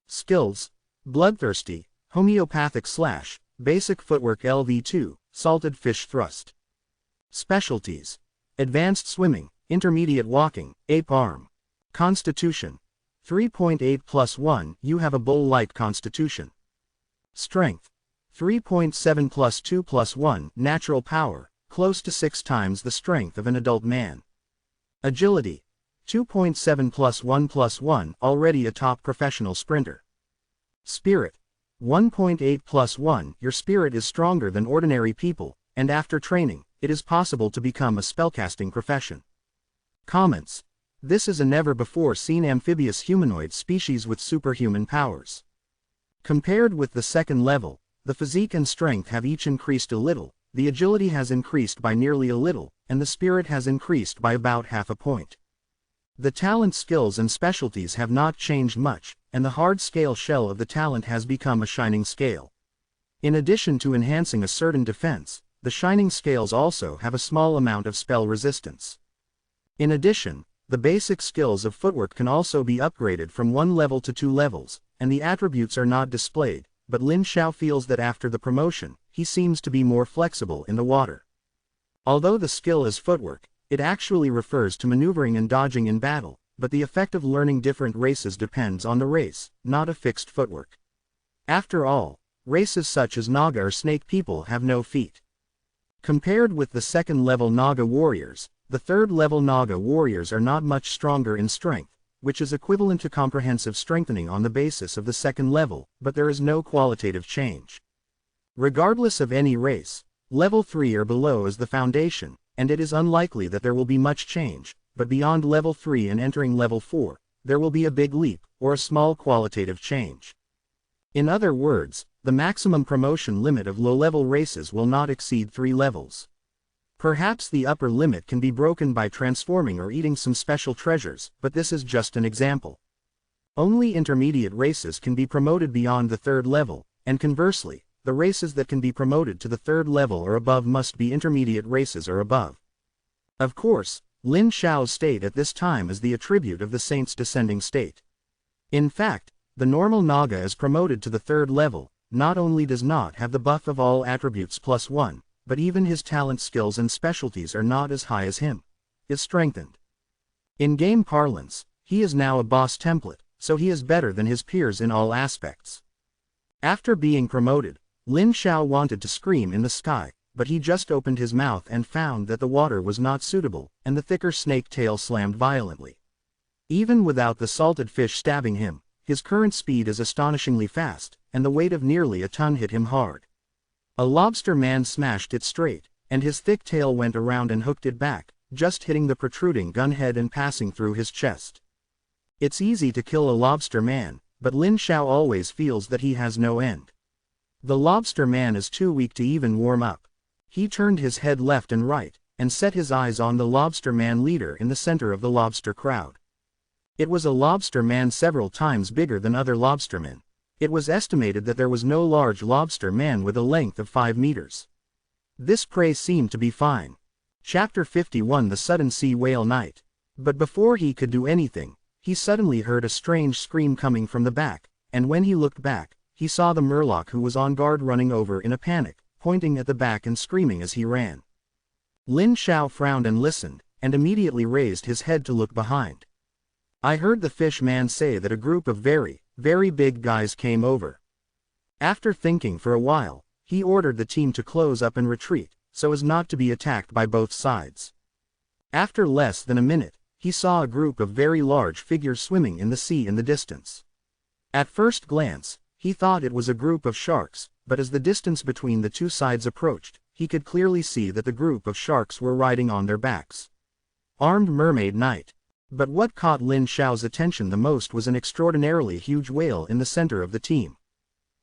Skills. Bloodthirsty, homeopathic slash, basic footwork LV2, salted fish thrust. Specialties. Advanced swimming, intermediate walking, ape arm. Constitution. 3.8+1, you have a bull-like constitution. Strength. 3.7+2+1, natural power, close to 6 times the strength of an adult man. Agility. 2.7+1+1, already a top professional sprinter. Spirit. 1.8+1, your spirit is stronger than ordinary people, and after training, it is possible to become a spellcasting profession. Comments. This is a never-before-seen amphibious humanoid species with superhuman powers. Compared with the second level, the physique and strength have each increased a little, the agility has increased by nearly a little, and the spirit has increased by about half a point. The talent skills and specialties have not changed much, and the hard scale shell of the talent has become a shining scale. In addition to enhancing a certain defense, the shining scales also have a small amount of spell resistance. In addition, the basic skills of footwork can also be upgraded from 1 level to 2 levels, and the attributes are not displayed, but Lin Xiao feels that after the promotion, he seems to be more flexible in the water. Although the skill is footwork, it actually refers to maneuvering and dodging in battle, but the effect of learning different races depends on the race, not a fixed footwork. After all, races such as Naga or Snake people have no feet. Compared with the second-level Naga warriors, the third-level Naga warriors are not much stronger in strength, which is equivalent to comprehensive strengthening on the basis of the second level, but there is no qualitative change. Regardless of any race, level 3 or below is the foundation, and it is unlikely that there will be much change, but beyond level 3 and entering level 4, there will be a big leap, or a small qualitative change. In other words, the maximum promotion limit of low-level races will not exceed 3 levels. Perhaps the upper limit can be broken by transforming or eating some special treasures, but this is just an example. Only intermediate races can be promoted beyond the 3rd level, and conversely, the races that can be promoted to the 3rd level or above must be intermediate races or above. Of course, Lin Xiao's state at this time is the attribute of the saint's descending state. In fact, the normal Naga is promoted to the 3rd level, not only does not have the buff of all attributes +1, but even his talent, skills and specialties are not as high as him. Is strengthened. In game parlance, he is now a boss template, so he is better than his peers in all aspects. After being promoted, Lin Xiao wanted to scream in the sky, but he just opened his mouth and found that the water was not suitable, and the thicker snake tail slammed violently. Even without the salted fish stabbing him, his current speed is astonishingly fast, and the weight of nearly a ton hit him hard. A lobster man smashed it straight, and his thick tail went around and hooked it back, just hitting the protruding gun head and passing through his chest. It's easy to kill a lobster man, but Lin Xiao always feels that he has no end. The lobster man is too weak to even warm up. He turned his head left and right, and set his eyes on the lobster man leader in the center of the lobster crowd. It was a lobster man several times bigger than other lobstermen. It was estimated that there was no large lobster man with a length of 5 meters. This prey seemed to be fine. Chapter 51 The Sudden Sea Whale Night. But before he could do anything, he suddenly heard a strange scream coming from the back, and when he looked back, he saw the Murloc who was on guard running over in a panic, pointing at the back and screaming as he ran. Lin Xiao frowned and listened, and immediately raised his head to look behind. I heard the fish man say that a group of very, very big guys came over. After thinking for a while, he ordered the team to close up and retreat, so as not to be attacked by both sides. After less than a minute, he saw a group of very large figures swimming in the sea in the distance. At first glance, he thought it was a group of sharks, but as the distance between the two sides approached, he could clearly see that the group of sharks were riding on their backs. Armed mermaid knight. But what caught Lin Xiao's attention the most was an extraordinarily huge whale in the center of the team.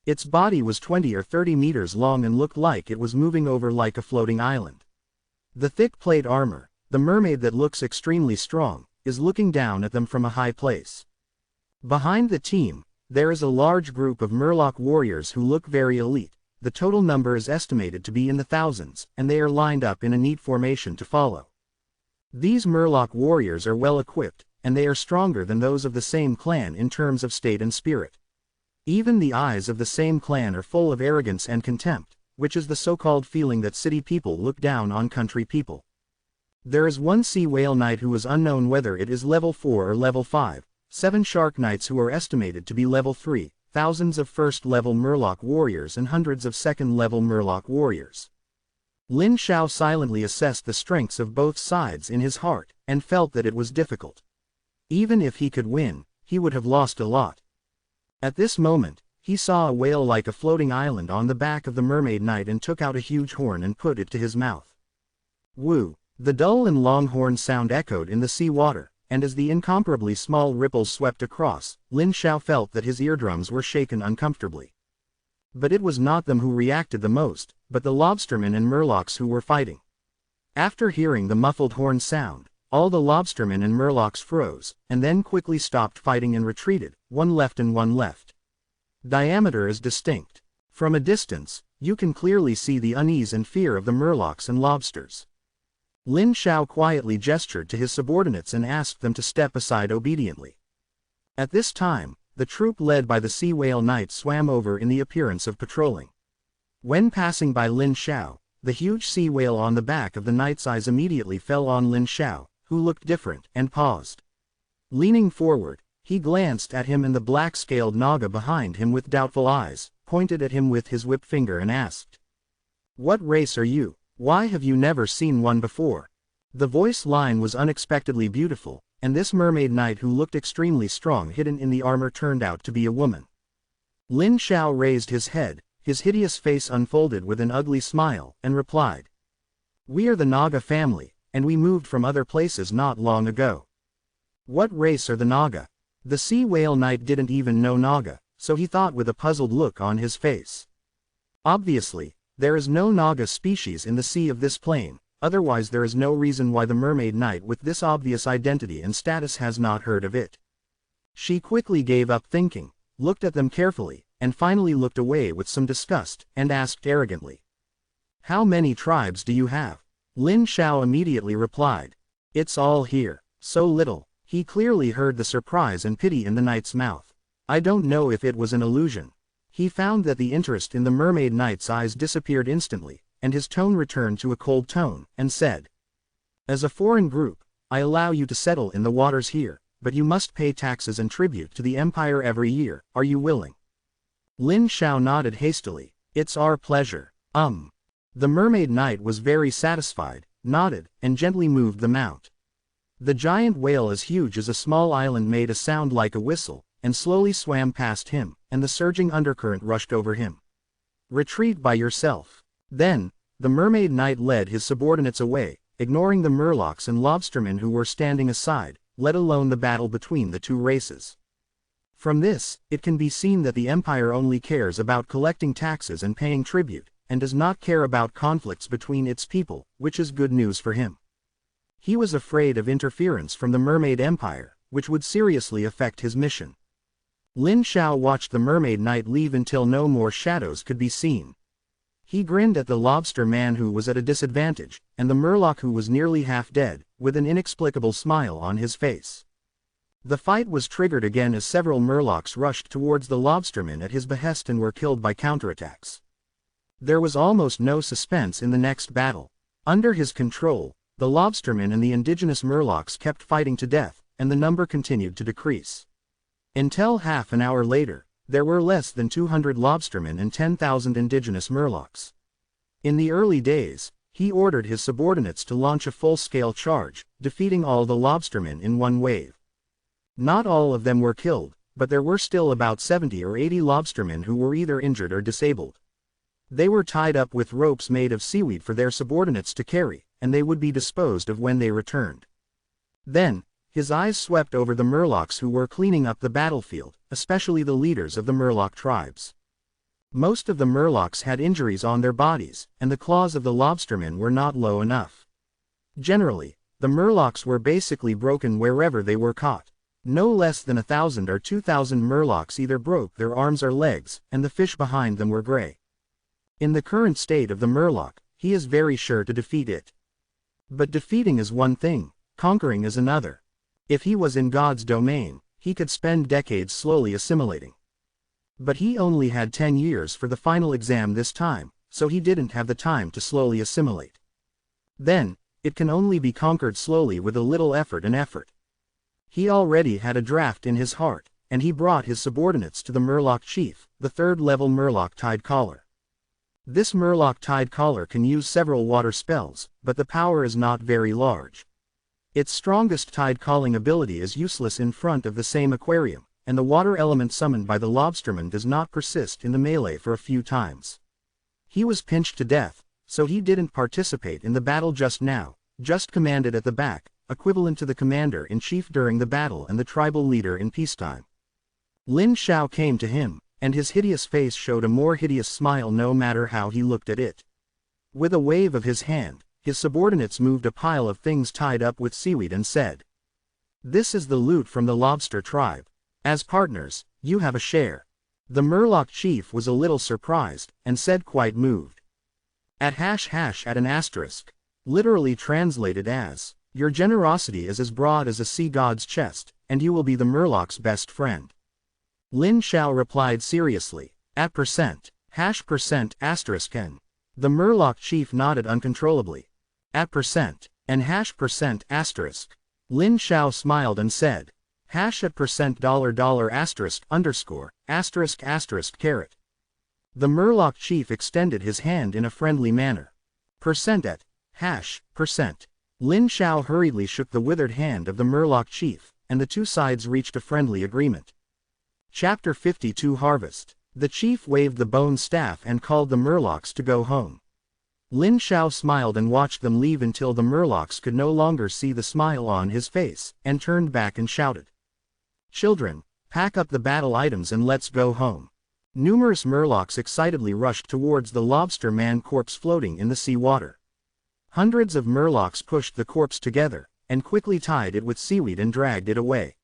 Its body was 20 or 30 meters long and looked like it was moving over like a floating island. The thick plate armor, the mermaid that looks extremely strong, is looking down at them from a high place. Behind the team, there is a large group of Murloc warriors who look very elite. The total number is estimated to be in the thousands, and they are lined up in a neat formation to follow. These Murloc warriors are well equipped, and they are stronger than those of the same clan in terms of state and spirit. Even the eyes of the same clan are full of arrogance and contempt, which is the so-called feeling that city people look down on country people. There is one sea whale knight who is unknown whether it is level 4 or level 5, 7 shark knights who are estimated to be level 3, thousands of first-level Murloc warriors and hundreds of second-level Murloc warriors. Lin Xiao silently assessed the strengths of both sides in his heart, and felt that it was difficult. Even if he could win, he would have lost a lot. At this moment, he saw a whale like a floating island on the back of the mermaid knight and took out a huge horn and put it to his mouth. Woo! The dull and long horn sound echoed in the sea water, and as the incomparably small ripples swept across, Lin Xiao felt that his eardrums were shaken uncomfortably. But it was not them who reacted the most, but the lobstermen and Murlocs who were fighting. After hearing the muffled horn sound, all the lobstermen and Murlocs froze, and then quickly stopped fighting and retreated, one left and one left. Diameter is distinct. From a distance, you can clearly see the unease and fear of the Murlocs and lobsters. Lin Xiao quietly gestured to his subordinates and asked them to step aside obediently. At this time, the troop led by the sea whale knight swam over in the appearance of patrolling. When passing by Lin Xiao, the huge sea whale on the back of the knight's eyes immediately fell on Lin Xiao, who looked different, and paused. Leaning forward, he glanced at him and the black-scaled Naga behind him with doubtful eyes, pointed at him with his whip finger and asked, "What race are you? Why have you never seen one before?" The voice line was unexpectedly beautiful, and this mermaid knight who looked extremely strong hidden in the armor turned out to be a woman. Lin Xiao raised his head, his hideous face unfolded with an ugly smile, and replied, "We are the Naga family, and we moved from other places not long ago." "What race are the Naga?" The sea whale knight didn't even know Naga, so he thought with a puzzled look on his face. Obviously, there is no Naga species in the sea of this plane, otherwise there is no reason why the mermaid knight with this obvious identity and status has not heard of it. She quickly gave up thinking, looked at them carefully, and finally looked away with some disgust, and asked arrogantly, "How many tribes do you have?" Lin Shao immediately replied, "It's all here, so little." He clearly heard the surprise and pity in the knight's mouth. I don't know if it was an illusion. He found that the interest in the mermaid knight's eyes disappeared instantly, and his tone returned to a cold tone, and said, "As a foreign group, I allow you to settle in the waters here, but you must pay taxes and tribute to the empire every year. Are you willing?" Lin Shao nodded hastily. "It's our pleasure." The mermaid knight was very satisfied, nodded, and gently moved the mount. The giant whale as huge as a small island made a sound like a whistle, and slowly swam past him, and the surging undercurrent rushed over him. "Retreat by yourself." Then, the mermaid knight led his subordinates away, ignoring the murlocs and lobstermen who were standing aside, let alone the battle between the two races. From this, it can be seen that the empire only cares about collecting taxes and paying tribute, and does not care about conflicts between its people, which is good news for him. He was afraid of interference from the mermaid empire, which would seriously affect his mission. Lin Shao watched the mermaid knight leave until no more shadows could be seen. He grinned at the lobster man who was at a disadvantage, and the murloc who was nearly half dead, with an inexplicable smile on his face. The fight was triggered again as several murlocs rushed towards the lobsterman at his behest and were killed by counterattacks. There was almost no suspense in the next battle. Under his control, the lobstermen and the indigenous murlocs kept fighting to death, and the number continued to decrease. Until half an hour later, there were less than 200 lobstermen and 10,000 indigenous murlocs. In the early days, he ordered his subordinates to launch a full-scale charge, defeating all the lobstermen in one wave. Not all of them were killed, but there were still about 70 or 80 lobstermen who were either injured or disabled. They were tied up with ropes made of seaweed for their subordinates to carry, and they would be disposed of when they returned. Then, his eyes swept over the murlocs who were cleaning up the battlefield, especially the leaders of the murloc tribes. Most of the murlocs had injuries on their bodies, and the claws of the lobstermen were not low enough. Generally, the murlocs were basically broken wherever they were caught. No less than 1,000 or 2,000 murlocs either broke their arms or legs, and the fish behind them were gray. In the current state of the murloc, he is very sure to defeat it. But defeating is one thing, conquering is another. If he was in God's domain, he could spend decades slowly assimilating. But he only had 10 years for the final exam this time, so he didn't have the time to slowly assimilate. Then, it can only be conquered slowly with a little effort and effort. He already had a draft in his heart, and he brought his subordinates to the Murloc chief, the third-level Murloc Tide Caller. This Murloc Tide Caller can use several water spells, but the power is not very large. Its strongest tide calling ability is useless in front of the same aquarium, and the water element summoned by the lobsterman does not persist in the melee for a few times. He was pinched to death, so he didn't participate in the battle just now, just commanded at the back, equivalent to the commander-in-chief during the battle and the tribal leader in peacetime. Lin Shao came to him, and his hideous face showed a more hideous smile no matter how he looked at it. With a wave of his hand, his subordinates moved a pile of things tied up with seaweed and said, "This is the loot from the lobster tribe. As partners, you have a share." The Murloc chief was a little surprised, and said quite moved. At an asterisk. Literally translated as, "Your generosity is as broad as a sea god's chest, and you will be the Murloc's best friend." Lin Shao replied seriously, "At %n." The Murloc chief nodded uncontrollably. At %. Lin Shao smiled and said, $$$. The Murloc chief extended his hand in a friendly manner. %. Lin Shao hurriedly shook the withered hand of the Murloc chief, and the two sides reached a friendly agreement. Chapter 52 Harvest. The chief waved the bone staff and called the Murlocs to go home. Lin Shao smiled and watched them leave until the Murlocs could no longer see the smile on his face, and turned back and shouted, Children, pack up the battle items and let's go home. Numerous murlocs excitedly rushed towards the lobster man corpse floating in the sea water. Hundreds of murlocs pushed the corpse together, and quickly tied it with seaweed and dragged it away.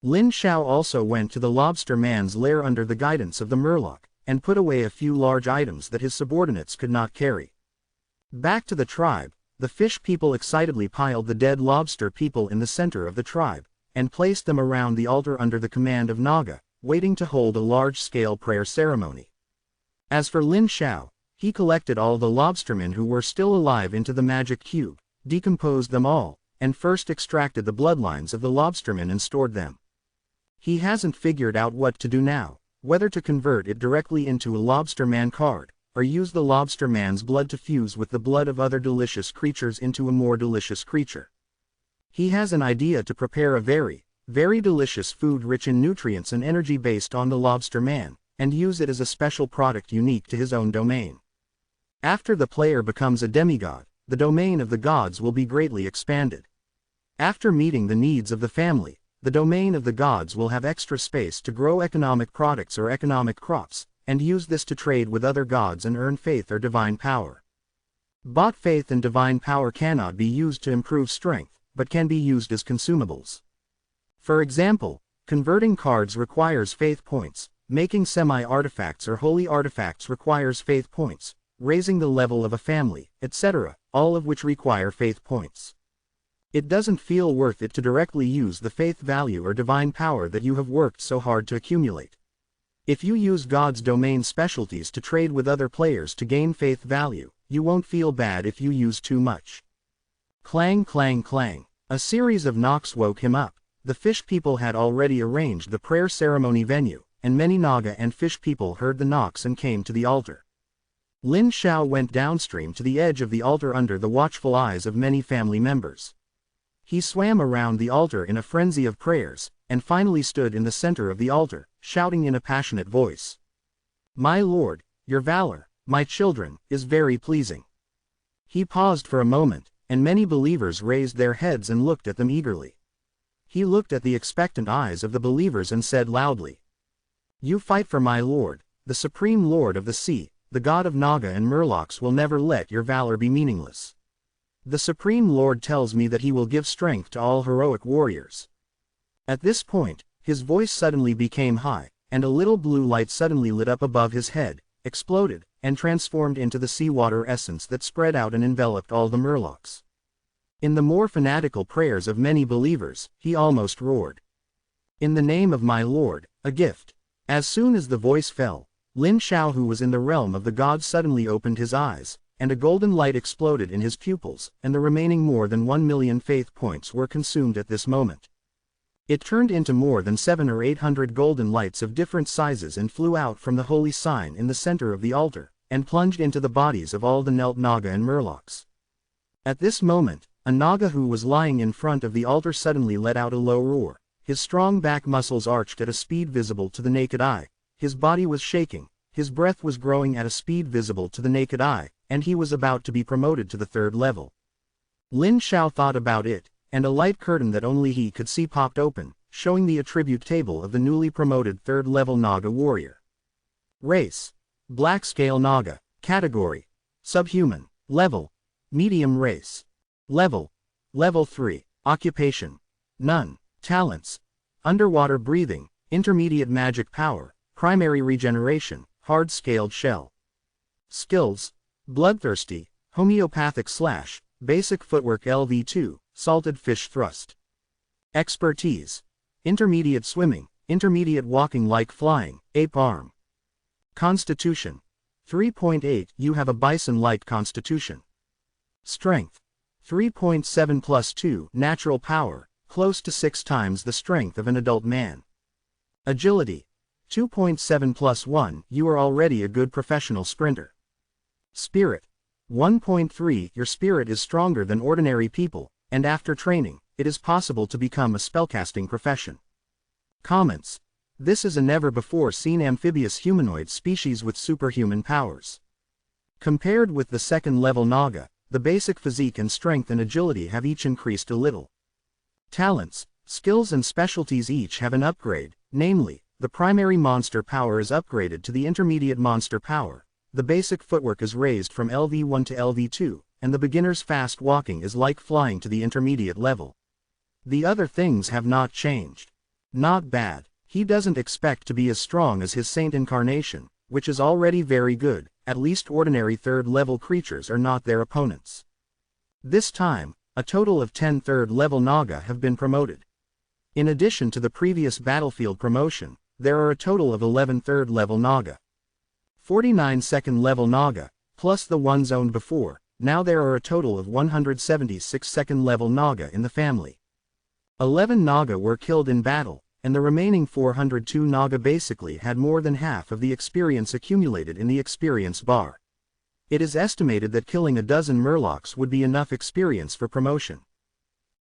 Lin Xiao also went to the lobster man's lair under the guidance of the murloc, and put away a few large items that his subordinates could not carry. Back to the tribe, the fish people excitedly piled the dead lobster people in the center of the tribe, and placed them around the altar under the command of Naga, waiting to hold a large-scale prayer ceremony. As for Lin Xiao, he collected all the lobstermen who were still alive into the magic cube, decomposed them all, and first extracted the bloodlines of the lobstermen and stored them. He hasn't figured out what to do now, whether to convert it directly into a lobster man card, or use the lobster man's blood to fuse with the blood of other delicious creatures into a more delicious creature. He has an idea to prepare a very, very delicious food rich in nutrients and energy based on the lobster man, and use it as a special product unique to his own domain. After the player becomes a demigod, the domain of the gods will be greatly expanded. After meeting the needs of the family, the domain of the gods will have extra space to grow economic products or economic crops, and use this to trade with other gods and earn faith or divine power. Bought faith and divine power cannot be used to improve strength, but can be used as consumables. For example, converting cards requires faith points, making semi-artifacts or holy artifacts requires faith points, raising the level of a family, etc., all of which require faith points. It doesn't feel worth it to directly use the faith value or divine power that you have worked so hard to accumulate. If you use God's domain specialties to trade with other players to gain faith value, you won't feel bad if you use too much. Clang clang clang. A series of knocks woke him up. The fish people had already arranged the prayer ceremony venue, and many Naga and fish people heard the knocks and came to the altar. Lin Xiao went downstream to the edge of the altar under the watchful eyes of many family members. He swam around the altar in a frenzy of prayers, and finally stood in the center of the altar, shouting in a passionate voice. "My lord, your valor, my children, is very pleasing." He paused for a moment, and many believers raised their heads and looked at them eagerly. He looked at the expectant eyes of the believers and said loudly, "You fight for my lord, the supreme lord of the sea, the god of Naga and Murlocs will never let your valor be meaningless. The Supreme Lord tells me that he will give strength to all heroic warriors." At this point, his voice suddenly became high, and a little blue light suddenly lit up above his head, exploded, and transformed into the seawater essence that spread out and enveloped all the Murlocs. In the more fanatical prayers of many believers, he almost roared, "In the name of my lord, a gift." As soon as the voice fell, Lin Xiao, who was in the realm of the gods, suddenly opened his eyes, and a golden light exploded in his pupils, and the remaining more than 1 million faith points were consumed at this moment. It turned into more than 700 or 800 golden lights of different sizes and flew out from the holy sign in the center of the altar, and plunged into the bodies of all the knelt Naga and Murlocs. At this moment, a Naga who was lying in front of the altar suddenly let out a low roar. His strong back muscles arched at a speed visible to the naked eye, his body was shaking, his breath was growing at a speed visible to the naked eye, and he was about to be promoted to the 3rd level. Lin Xiao thought about it, and a light curtain that only he could see popped open, showing the attribute table of the newly promoted 3rd level Naga warrior. Race: Black Scale Naga. Category: Subhuman. Level: Medium race. Level: Level 3. Occupation: None. Talents: Underwater breathing, intermediate magic power, primary regeneration, hard-scaled shell. Skills: Bloodthirsty, homeopathic slash, basic footwork LV2, salted fish thrust. Expertise: Intermediate swimming, intermediate walking like flying, ape arm. Constitution: 3.8. You have a bison-like constitution. Strength: 3.7 plus 2. Natural power, close to 6 times the strength of an adult man. Agility: 2.7 plus 1. You are already a good professional sprinter. Spirit: 1.3. Your spirit is stronger than ordinary people, and after training, it is possible to become a spellcasting profession. Comments: This is a never-before-seen amphibious humanoid species with superhuman powers. Compared with the 2nd level Naga, the basic physique and strength and agility have each increased a little. Talents: Skills and specialties each have an upgrade, namely, the primary monster power is upgraded to the intermediate monster power, the basic footwork is raised from LV1 to LV2, and the beginner's fast walking is like flying to the intermediate level. The other things have not changed. Not bad. He doesn't expect to be as strong as his saint incarnation, which is already very good. At least ordinary third-level creatures are not their opponents. This time, a total of 10 third-level Naga have been promoted. In addition to the previous battlefield promotion, there are a total of 11 third-level Naga. 49 second-level Naga, plus the ones owned before. Now there are a total of 176 second-level Naga in the family. 11 Naga were killed in battle, and the remaining 402 Naga basically had more than half of the experience accumulated in the experience bar. It is estimated that killing a dozen Murlocs would be enough experience for promotion.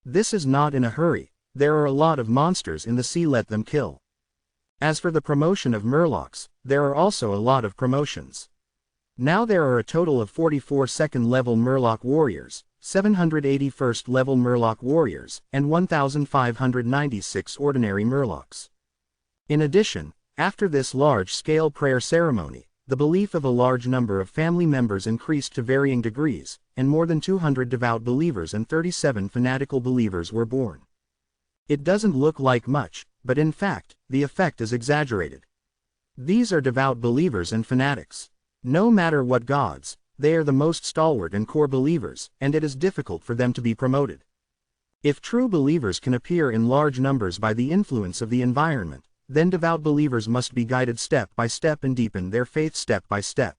This is not in a hurry, there are a lot of monsters in the sea, let them kill. As for the promotion of Murlocs, there are also a lot of promotions. Now there are a total of 44 second-level Murloc warriors, 781st level Murloc warriors, and 1,596 ordinary Murlocs. In addition, after this large-scale prayer ceremony, the belief of a large number of family members increased to varying degrees, and more than 200 devout believers and 37 fanatical believers were born. It doesn't look like much, but in fact, the effect is exaggerated. These are devout believers and fanatics. No matter what gods, they are the most stalwart and core believers, and it is difficult for them to be promoted. If true believers can appear in large numbers by the influence of the environment, then devout believers must be guided step by step and deepen their faith step by step.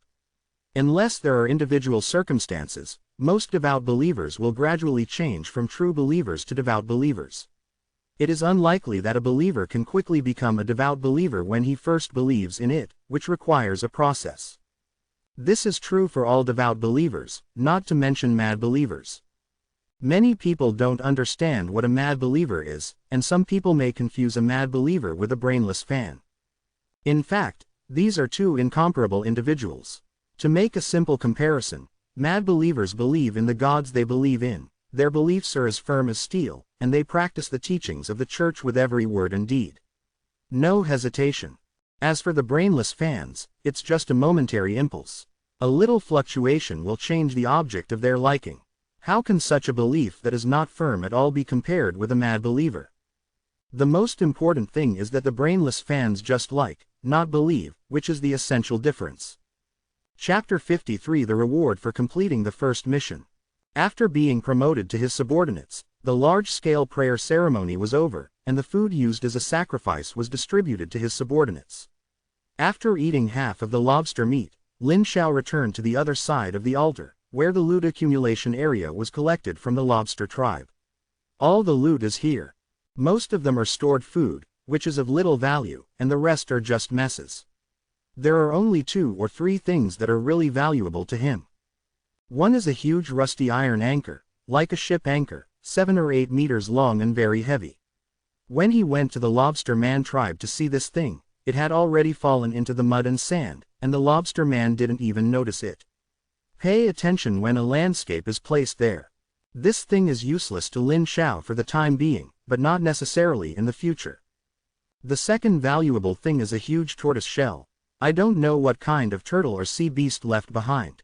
Unless there are individual circumstances, most devout believers will gradually change from true believers to devout believers. It is unlikely that a believer can quickly become a devout believer when he first believes in it, which requires a process. This is true for all devout believers, not to mention mad believers. Many people don't understand what a mad believer is, and some people may confuse a mad believer with a brainless fan. In fact, these are two incomparable individuals. To make a simple comparison, mad believers believe in the gods they believe in, their beliefs are as firm as steel, and they practice the teachings of the church with every word and deed. No hesitation. As for the brainless fans, it's just a momentary impulse. A little fluctuation will change the object of their liking. How can such a belief that is not firm at all be compared with a mad believer? The most important thing is that the brainless fans just like, not believe, which is the essential difference. Chapter 53 The Reward for Completing the First Mission. After being promoted to his subordinates, the large-scale prayer ceremony was over, and the food used as a sacrifice was distributed to his subordinates. After eating half of the lobster meat, Lin Xiao returned to the other side of the altar, where the loot accumulation area was collected from the lobster tribe. All the loot is here. Most of them are stored food, which is of little value, and the rest are just messes. There are only 2 or 3 things that are really valuable to him. One is a huge rusty iron anchor, like a ship anchor, 7 or 8 meters long and very heavy. When he went to the lobster man tribe to see this thing, it had already fallen into the mud and sand, and the lobster man didn't even notice it. Pay attention when a landscape is placed there. This thing is useless to Lin Xiao for the time being, but not necessarily in the future. The second valuable thing is a huge tortoise shell. I don't know what kind of turtle or sea beast left behind.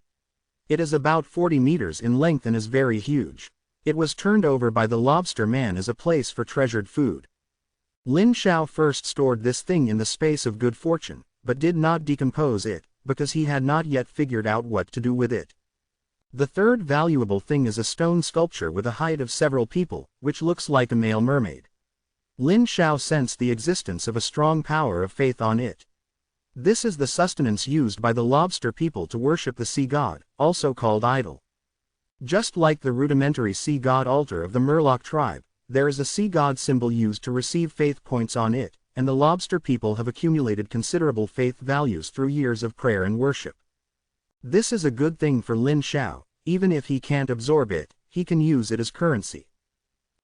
It is about 40 meters in length and is very huge. It was turned over by the lobster man as a place for treasured food. Lin Xiao first stored this thing in the space of good fortune, but did not decompose it, because he had not yet figured out what to do with it. The third valuable thing is a stone sculpture with a height of several people, which looks like a male mermaid. Lin Xiao sensed the existence of a strong power of faith on it. This is the sustenance used by the lobster people to worship the sea god, also called idol. Just like the rudimentary sea god altar of the Murloc tribe, there is a sea god symbol used to receive faith points on it, and the lobster people have accumulated considerable faith values through years of prayer and worship. This is a good thing for Lin Xiao. Even if he can't absorb it, he can use it as currency.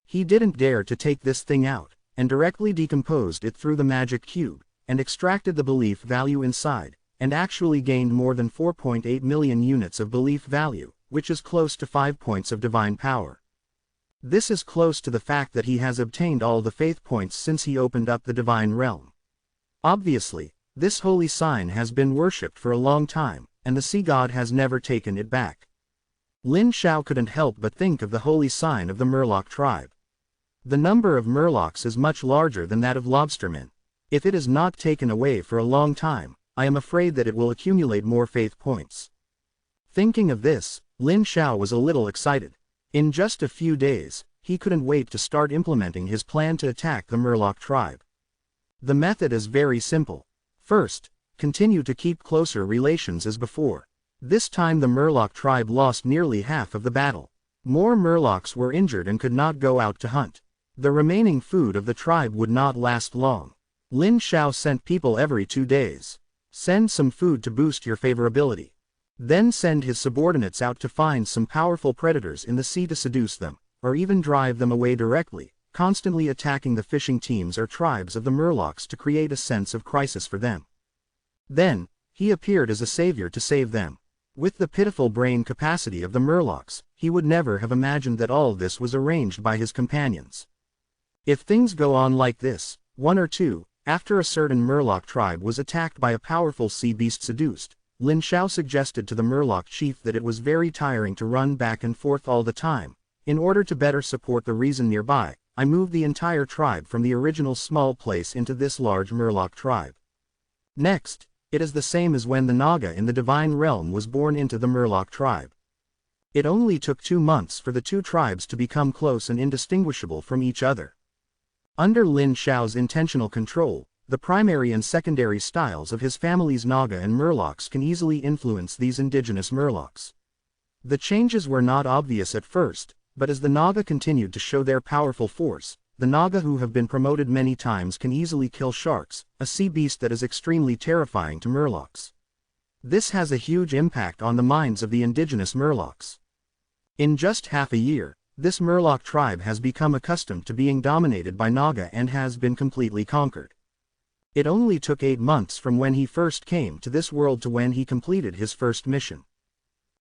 He didn't dare to take this thing out, and directly decomposed it through the magic cube, and extracted the belief value inside, and actually gained more than 4.8 million units of belief value, which is close to 5 points of divine power. This is close to the fact that he has obtained all the faith points since he opened up the divine realm. Obviously, this holy sign has been worshipped for a long time, and the sea god has never taken it back. Lin Xiao couldn't help but think of the holy sign of the Murloc tribe. The number of Murlocs is much larger than that of lobstermen. If it is not taken away for a long time, I am afraid that it will accumulate more faith points. Thinking of this, Lin Xiao was a little excited. In just a few days, he couldn't wait to start implementing his plan to attack the Murloc tribe. The method is very simple. First, continue to keep closer relations as before. This time the Murloc tribe lost nearly half of the battle. More Murlocs were injured and could not go out to hunt. The remaining food of the tribe would not last long. Lin Xiao sent people every 2 days. Send some food to boost your favorability. Then send his subordinates out to find some powerful predators in the sea to seduce them, or even drive them away directly, constantly attacking the fishing teams or tribes of the Murlocs to create a sense of crisis for them. Then, he appeared as a savior to save them. With the pitiful brain capacity of the Murlocs, he would never have imagined that all this was arranged by his companions. If things go on like this, 1 or 2, after a certain Murloc tribe was attacked by a powerful sea beast seduced, Lin Xiao suggested to the Murloc chief that it was very tiring to run back and forth all the time. In order to better support the reason nearby, I moved the entire tribe from the original small place into this large Murloc tribe. Next, it is the same as when the Naga in the divine realm was born into the Murloc tribe. It only took 2 months for the 2 tribes to become close and indistinguishable from each other. Under Lin Xiao's intentional control, the primary and secondary styles of his family's Naga and Murlocs can easily influence these indigenous Murlocs. The changes were not obvious at first, but as the Naga continued to show their powerful force, the Naga who have been promoted many times can easily kill sharks, a sea beast that is extremely terrifying to Murlocs. This has a huge impact on the minds of the indigenous Murlocs. In just half a year, this Murloc tribe has become accustomed to being dominated by Naga and has been completely conquered. It only took 8 months from when he first came to this world to when he completed his first mission.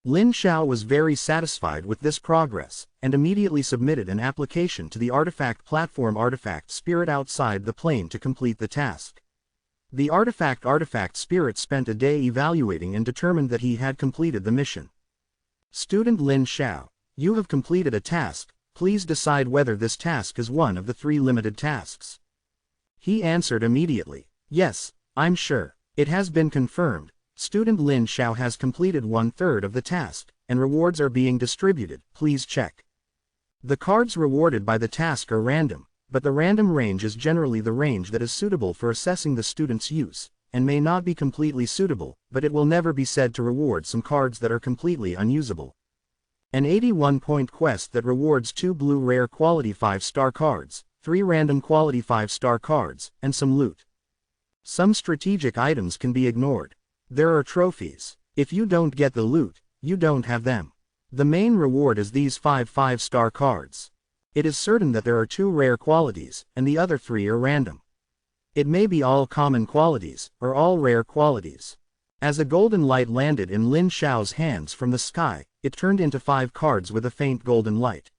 Lin Xiao was very satisfied with this progress, and immediately submitted an application to the artifact platform Artifact Spirit outside the plane to complete the task. The Artifact Spirit spent a day evaluating and determined that he had completed the mission. Student Lin Xiao, you have completed a task, please decide whether this task is one of the 3 limited tasks. He answered immediately, yes, I'm sure. It has been confirmed. Student Lin Xiao has completed 1/3 of the task, and rewards are being distributed, please check. The cards rewarded by the task are random, but the random range is generally the range that is suitable for assessing the student's use, and may not be completely suitable, but it will never be said to reward some cards that are completely unusable. An 81-point quest that rewards 2 blue rare quality 5-star cards, 3 random quality 5-star cards, and some loot. Some strategic items can be ignored. There are trophies. If you don't get the loot, you don't have them. The main reward is these 5 5-star cards. It is certain that there are 2 rare qualities, and the other 3 are random. It may be all common qualities, or all rare qualities. As a golden light landed in Lin Xiao's hands from the sky, it turned into 5 cards with a faint golden light.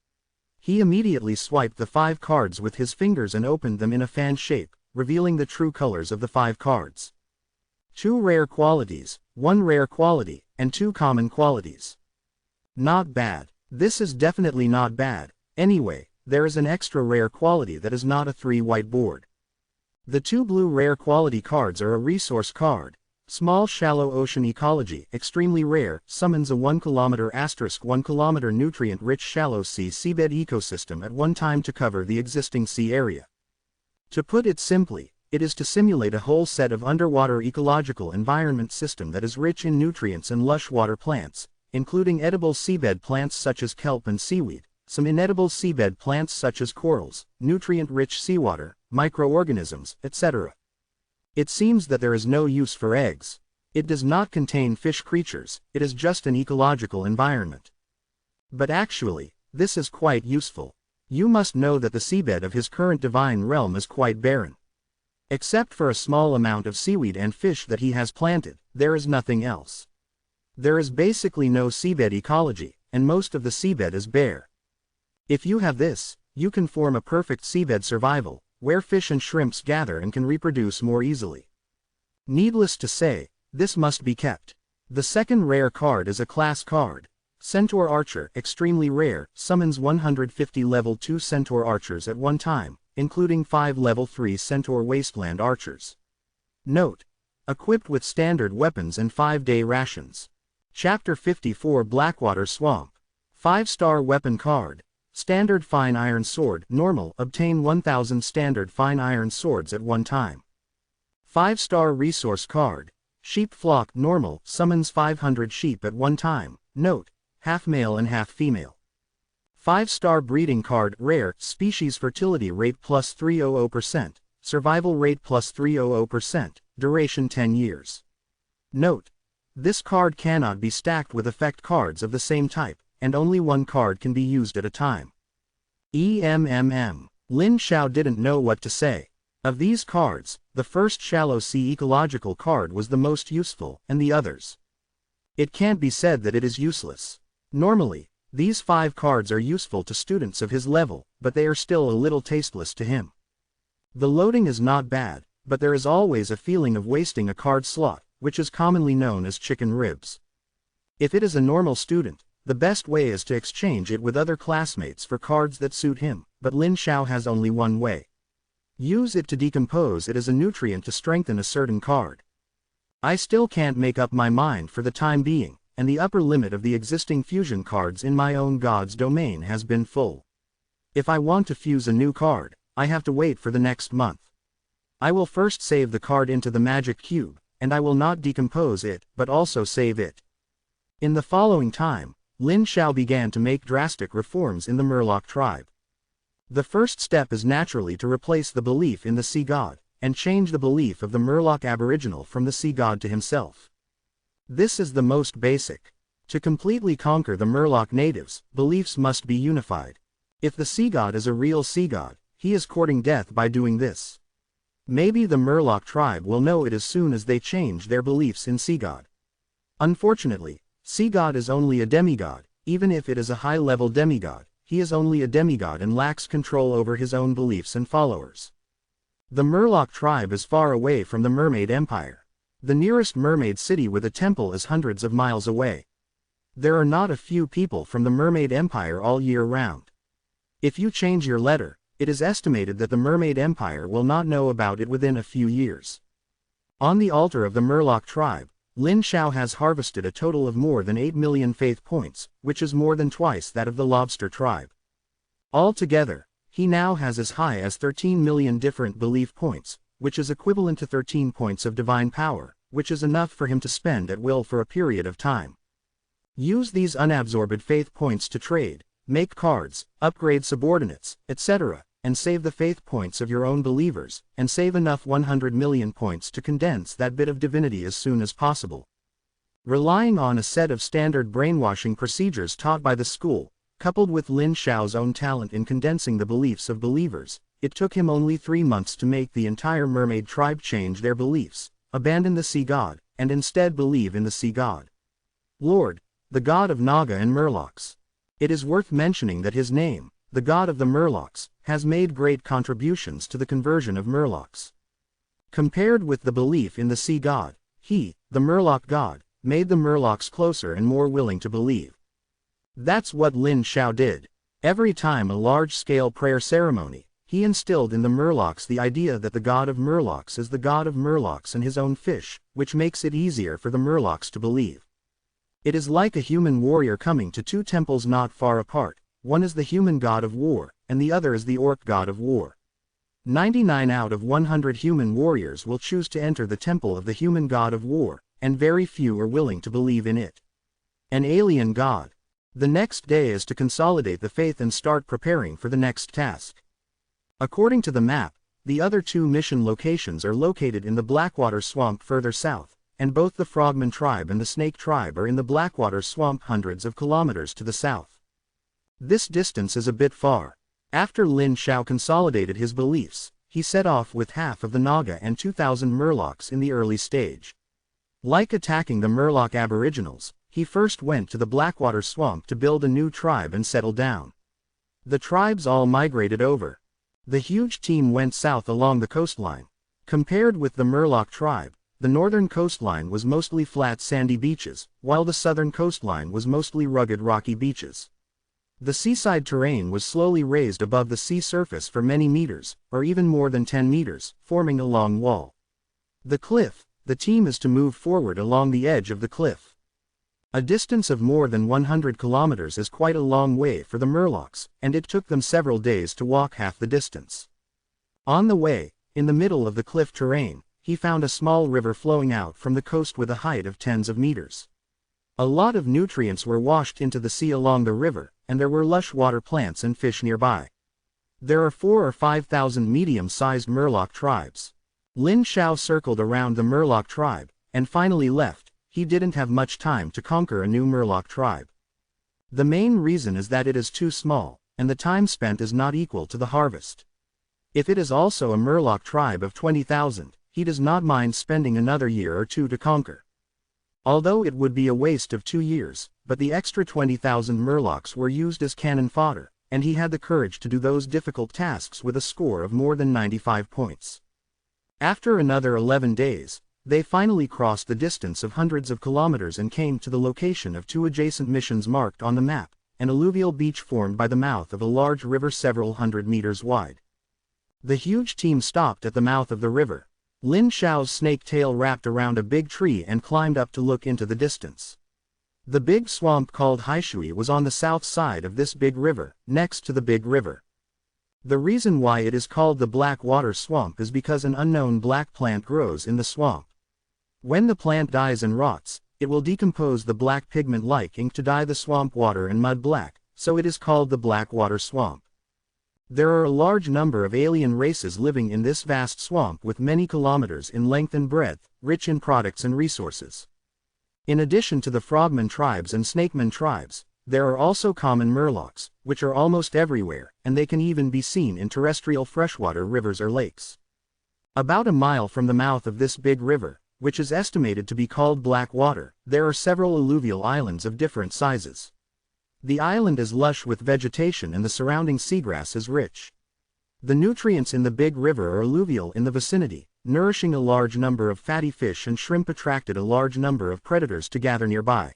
He immediately swiped the 5 cards with his fingers and opened them in a fan shape, revealing the true colors of the 5 cards. 2 rare qualities, 1 rare quality, and 2 common qualities. Not bad. This is definitely not bad. Anyway, there is an extra rare quality that is not a 3 white board. The 2 blue rare quality cards are a resource card. Small shallow ocean ecology, extremely rare, summons a 1 km * 1 km nutrient-rich shallow seabed ecosystem at one time to cover the existing sea area. To put it simply, it is to simulate a whole set of underwater ecological environment system that is rich in nutrients and lush water plants, including edible seabed plants such as kelp and seaweed, some inedible seabed plants such as corals, nutrient-rich seawater, microorganisms, etc. It seems that there is no use for eggs. It does not contain fish creatures, it is just an ecological environment. But actually, this is quite useful. You must know that the seabed of his current divine realm is quite barren. Except for a small amount of seaweed and fish that he has planted, there is nothing else. There is basically no seabed ecology, and most of the seabed is bare. If you have this, you can form a perfect seabed survival, where fish and shrimps gather and can reproduce more easily. Needless to say, this must be kept. The second rare card is a class card. Centaur Archer, extremely rare, summons 150 level 2 Centaur Archers at one time, including 5 level 3 Centaur Wasteland Archers. Note: equipped with standard weapons and 5-day rations. Chapter 54 Blackwater Swamp. 5-star weapon card. Standard Fine Iron Sword, normal, obtain 1000 standard Fine Iron Swords at one time. 5-star resource card. Sheep Flock, normal, summons 500 sheep at one time. Note: half male and half female. 5-star breeding card, rare, species fertility rate plus 300%, survival rate plus 300%, duration 10 years. Note: this card cannot be stacked with effect cards of the same type, and only one card can be used at a time. Lin Xiao didn't know what to say. Of these cards, the first Shallow Sea Ecological card was the most useful, and the others. It can't be said that it is useless. Normally, these 5 cards are useful to students of his level, but they are still a little tasteless to him. The loading is not bad, but there is always a feeling of wasting a card slot, which is commonly known as chicken ribs. If it is a normal student, the best way is to exchange it with other classmates for cards that suit him, but Lin Xiao has only one way. Use it to decompose it as a nutrient to strengthen a certain card. I still can't make up my mind for the time being, and the upper limit of the existing fusion cards in my own god's domain has been full. If I want to fuse a new card, I have to wait for the next month. I will first save the card into the magic cube, and I will not decompose it, but also save it. In the following time, Lin Xiao began to make drastic reforms in the Murloc tribe. The first step is naturally to replace the belief in the sea god, and change the belief of the Murloc aboriginal from the sea god to himself. This is the most basic. To completely conquer the Murloc natives, beliefs must be unified. If the sea god is a real sea god, he is courting death by doing this. Maybe the Murloc tribe will know it as soon as they change their beliefs in sea god. Unfortunately, sea god is only a demigod. Even if it is a high-level demigod, he is only a demigod and lacks control over his own beliefs and followers. The Murloc tribe is far away from the Mermaid Empire. The nearest mermaid city with a temple is hundreds of miles away. There are not a few people from the Mermaid Empire all year round. If you change your letter, it is estimated that the Mermaid Empire will not know about it within a few years. On the altar of the Murloc tribe, Lin Xiao has harvested a total of more than 8 million faith points, which is more than twice that of the Lobster tribe. Altogether, he now has as high as 13 million different belief points, which is equivalent to 13 points of divine power, which is enough for him to spend at will for a period of time. Use these unabsorbed faith points to trade, make cards, upgrade subordinates, etc., and save the faith points of your own believers, and save enough 100 million points to condense that bit of divinity as soon as possible. Relying on a set of standard brainwashing procedures taught by the school, coupled with Lin Xiao's own talent in condensing the beliefs of believers, it took him only 3 months to make the entire mermaid tribe change their beliefs, abandon the sea god, and instead believe in the sea god. Lord, the god of Naga and Murlocs. It is worth mentioning that his name, the god of the Murlocs, has made great contributions to the conversion of Murlocs. Compared with the belief in the sea god, he, the Murloc god, made the Murlocs closer and more willing to believe. That's what Lin Xiao did. Every time a large-scale prayer ceremony, he instilled in the Murlocs the idea that the god of Murlocs is the god of Murlocs and his own fish, which makes it easier for the Murlocs to believe. It is like a human warrior coming to 2 temples not far apart. One is the human god of war, and the other is the orc god of war. 99 out of 100 human warriors will choose to enter the temple of the human god of war, and very few are willing to believe in it. An alien god. The next day is to consolidate the faith and start preparing for the next task. According to the map, the other 2 mission locations are located in the Blackwater Swamp further south, and both the Frogman tribe and the Snake tribe are in the Blackwater Swamp hundreds of kilometers to the south. This distance is a bit far. After Lin Xiao consolidated his beliefs, he set off with half of the Naga and 2,000 Murlocs in the early stage. Like attacking the Murloc aboriginals, he first went to the Blackwater Swamp to build a new tribe and settle down. The tribes all migrated over. The huge team went south along the coastline. Compared with the Murloc tribe, the northern coastline was mostly flat sandy beaches, while the southern coastline was mostly rugged rocky beaches. The seaside terrain was slowly raised above the sea surface for many meters, or even more than 10 meters, forming a long wall. The cliff. The team is to move forward along the edge of the cliff. A distance of more than 100 kilometers is quite a long way for the Murlocs, and it took them several days to walk half the distance. On the way, in the middle of the cliff terrain, he found a small river flowing out from the coast with a height of tens of meters. A lot of nutrients were washed into the sea along the river, and there were lush water plants and fish nearby. There are 4,000 or 5,000 medium-sized Murloc tribes. Lin Xiao circled around the Murloc tribe, and finally left. He didn't have much time to conquer a new Murloc tribe. The main reason is that it is too small, and the time spent is not equal to the harvest. If it is also a Murloc tribe of 20,000, he does not mind spending another year or two to conquer. Although it would be a waste of 2 years, but the extra 20,000 Murlocs were used as cannon fodder, and he had the courage to do those difficult tasks with a score of more than 95 points. After another 11 days, they finally crossed the distance of hundreds of kilometers and came to the location of 2 adjacent missions marked on the map, an alluvial beach formed by the mouth of a large river several hundred meters wide. The huge team stopped at the mouth of the river. Lin Xiao's snake tail wrapped around a big tree and climbed up to look into the distance. The big swamp called Haishui was on the south side of this big river, next to the big river. The reason why it is called the Black Water Swamp is because an unknown black plant grows in the swamp. When the plant dies and rots, it will decompose the black pigment like ink to dye the swamp water and mud black, so it is called the Black Water Swamp. There are a large number of alien races living in this vast swamp with many kilometers in length and breadth, rich in products and resources. In addition to the frogman tribes and snakeman tribes, there are also common Murlocs, which are almost everywhere, and they can even be seen in terrestrial freshwater rivers or lakes. About a mile from the mouth of this big river, which is estimated to be called Black Water, there are several alluvial islands of different sizes. The island is lush with vegetation and the surrounding seagrass is rich. The nutrients in the big river are alluvial in the vicinity, nourishing a large number of fatty fish and shrimp attracted a large number of predators to gather nearby.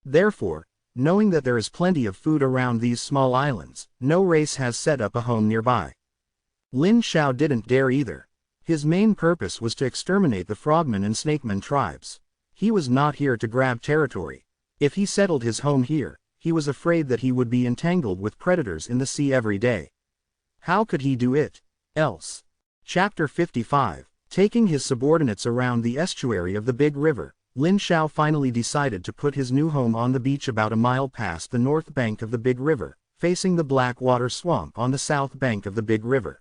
Therefore, knowing that there is plenty of food around these small islands, no race has set up a home nearby. Lin Xiao didn't dare either. His main purpose was to exterminate the frogman and snakeman tribes. He was not here to grab territory. If he settled his home here, he was afraid that he would be entangled with predators in the sea every day. How could he do it else? Chapter 55. Taking his subordinates around the estuary of the big river, Lin Xiao finally decided to put his new home on the beach about a mile past the north bank of the big river, facing the Black Water Swamp on the south bank of the big river.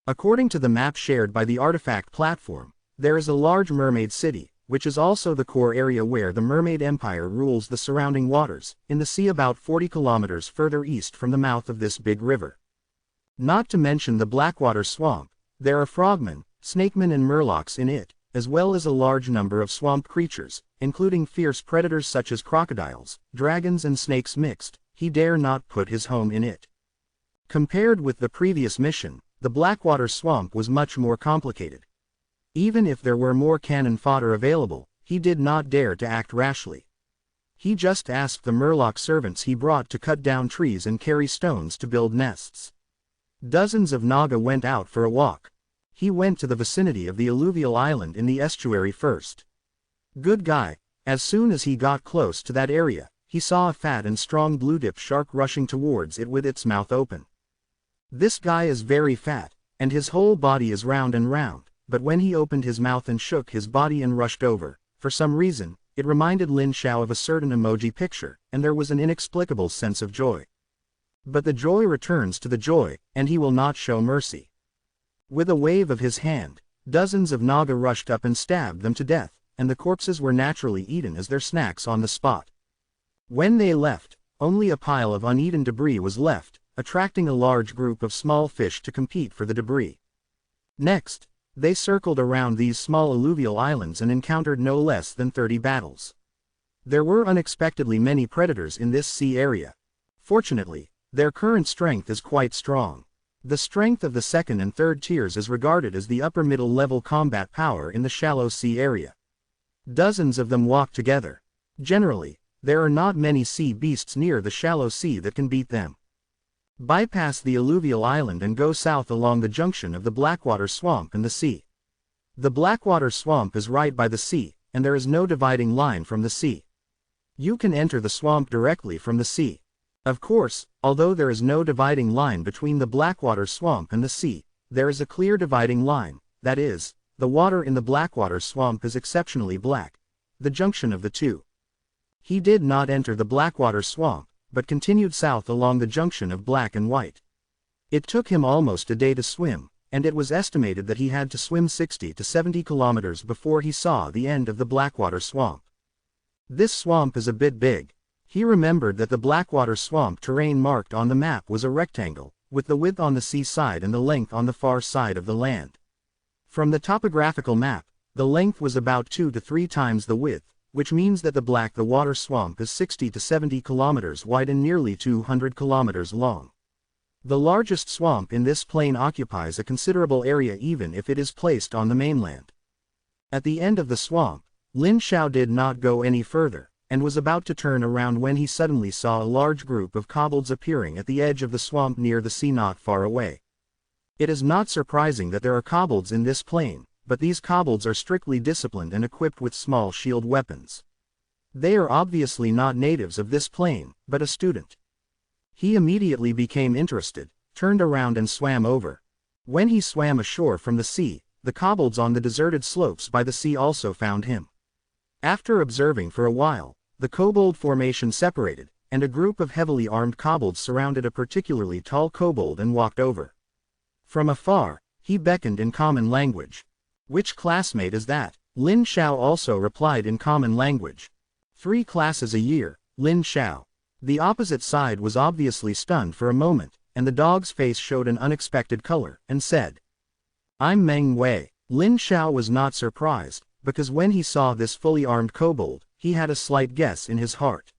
According to the map shared by the artifact platform, there is a large mermaid city, which is also the core area where the Mermaid Empire rules the surrounding waters, in the sea about 40 kilometers further east from the mouth of this big river. Not to mention the Blackwater Swamp, there are frogmen, snakemen and murlocs in it, as well as a large number of swamp creatures, including fierce predators such as crocodiles, dragons and snakes mixed. He dare not put his home in it. Compared with the previous mission, the Blackwater Swamp was much more complicated. Even if there were more cannon fodder available, he did not dare to act rashly. He just asked the Murloc servants he brought to cut down trees and carry stones to build nests. Dozens of Naga went out for a walk. He went to the vicinity of the alluvial island in the estuary first. Good guy. As soon as he got close to that area, he saw a fat and strong blue-dip shark rushing towards it with its mouth open. This guy is very fat, and his whole body is round and round, but when he opened his mouth and shook his body and rushed over, for some reason, it reminded Lin Xiao of a certain emoji picture, and there was an inexplicable sense of joy. But the joy returns to the joy, and he will not show mercy. With a wave of his hand, dozens of Naga rushed up and stabbed them to death, and the corpses were naturally eaten as their snacks on the spot. When they left, only a pile of uneaten debris was left, attracting a large group of small fish to compete for the debris. Next, they circled around these small alluvial islands and encountered no less than 30 battles. There were unexpectedly many predators in this sea area. Fortunately, Their current strength is quite strong. The strength of the second and third tiers is regarded as the upper middle level combat power in the shallow sea area. Dozens of them walk together. Generally, there are not many sea beasts near the shallow sea that can beat them. Bypass the alluvial island and go south along the junction of the Blackwater Swamp and the sea. The Blackwater Swamp is right by the sea, and there is no dividing line from the sea. You can enter the swamp directly from the sea. Of course, although there is no dividing line between the Blackwater Swamp and the sea, there is a clear dividing line, that is, the water in the Blackwater Swamp is exceptionally black, the junction of the two. He did not enter the Blackwater Swamp, but continued south along the junction of black and white. It took him almost a day to swim, and it was estimated that he had to swim 60 to 70 kilometers before he saw the end of the Blackwater Swamp. This swamp is a bit big. He remembered that the Blackwater Swamp terrain marked on the map was a rectangle, with the width on the sea side and the length on the far side of the land. From the topographical map, the length was about 2 to 3 times the width, which means that the Blackwater Swamp is 60 to 70 kilometers wide and nearly 200 kilometers long. The largest swamp in this plain occupies a considerable area even if it is placed on the mainland. At the end of the swamp, Lin Xiao did not go any further, and was about to turn around when he suddenly saw a large group of kobolds appearing at the edge of the swamp near the sea not far away. It is not surprising that there are kobolds in this plain, but these kobolds are strictly disciplined and equipped with small shield weapons. They are obviously not natives of this plain, but a student. He immediately became interested, turned around and swam over. When he swam ashore from the sea, the kobolds on the deserted slopes by the sea also found him. After observing for a while, the kobold formation separated, and a group of heavily armed kobolds surrounded a particularly tall kobold and walked over. From afar, he beckoned in common language. "Which classmate is that?" Lin Xiao also replied in common language. 3 classes a year, Lin Xiao. The opposite side was obviously stunned for a moment, and the dog's face showed an unexpected color, and said, "I'm Meng Wei." Lin Xiao was not surprised, because when he saw this fully armed kobold, he had a slight guess in his heart.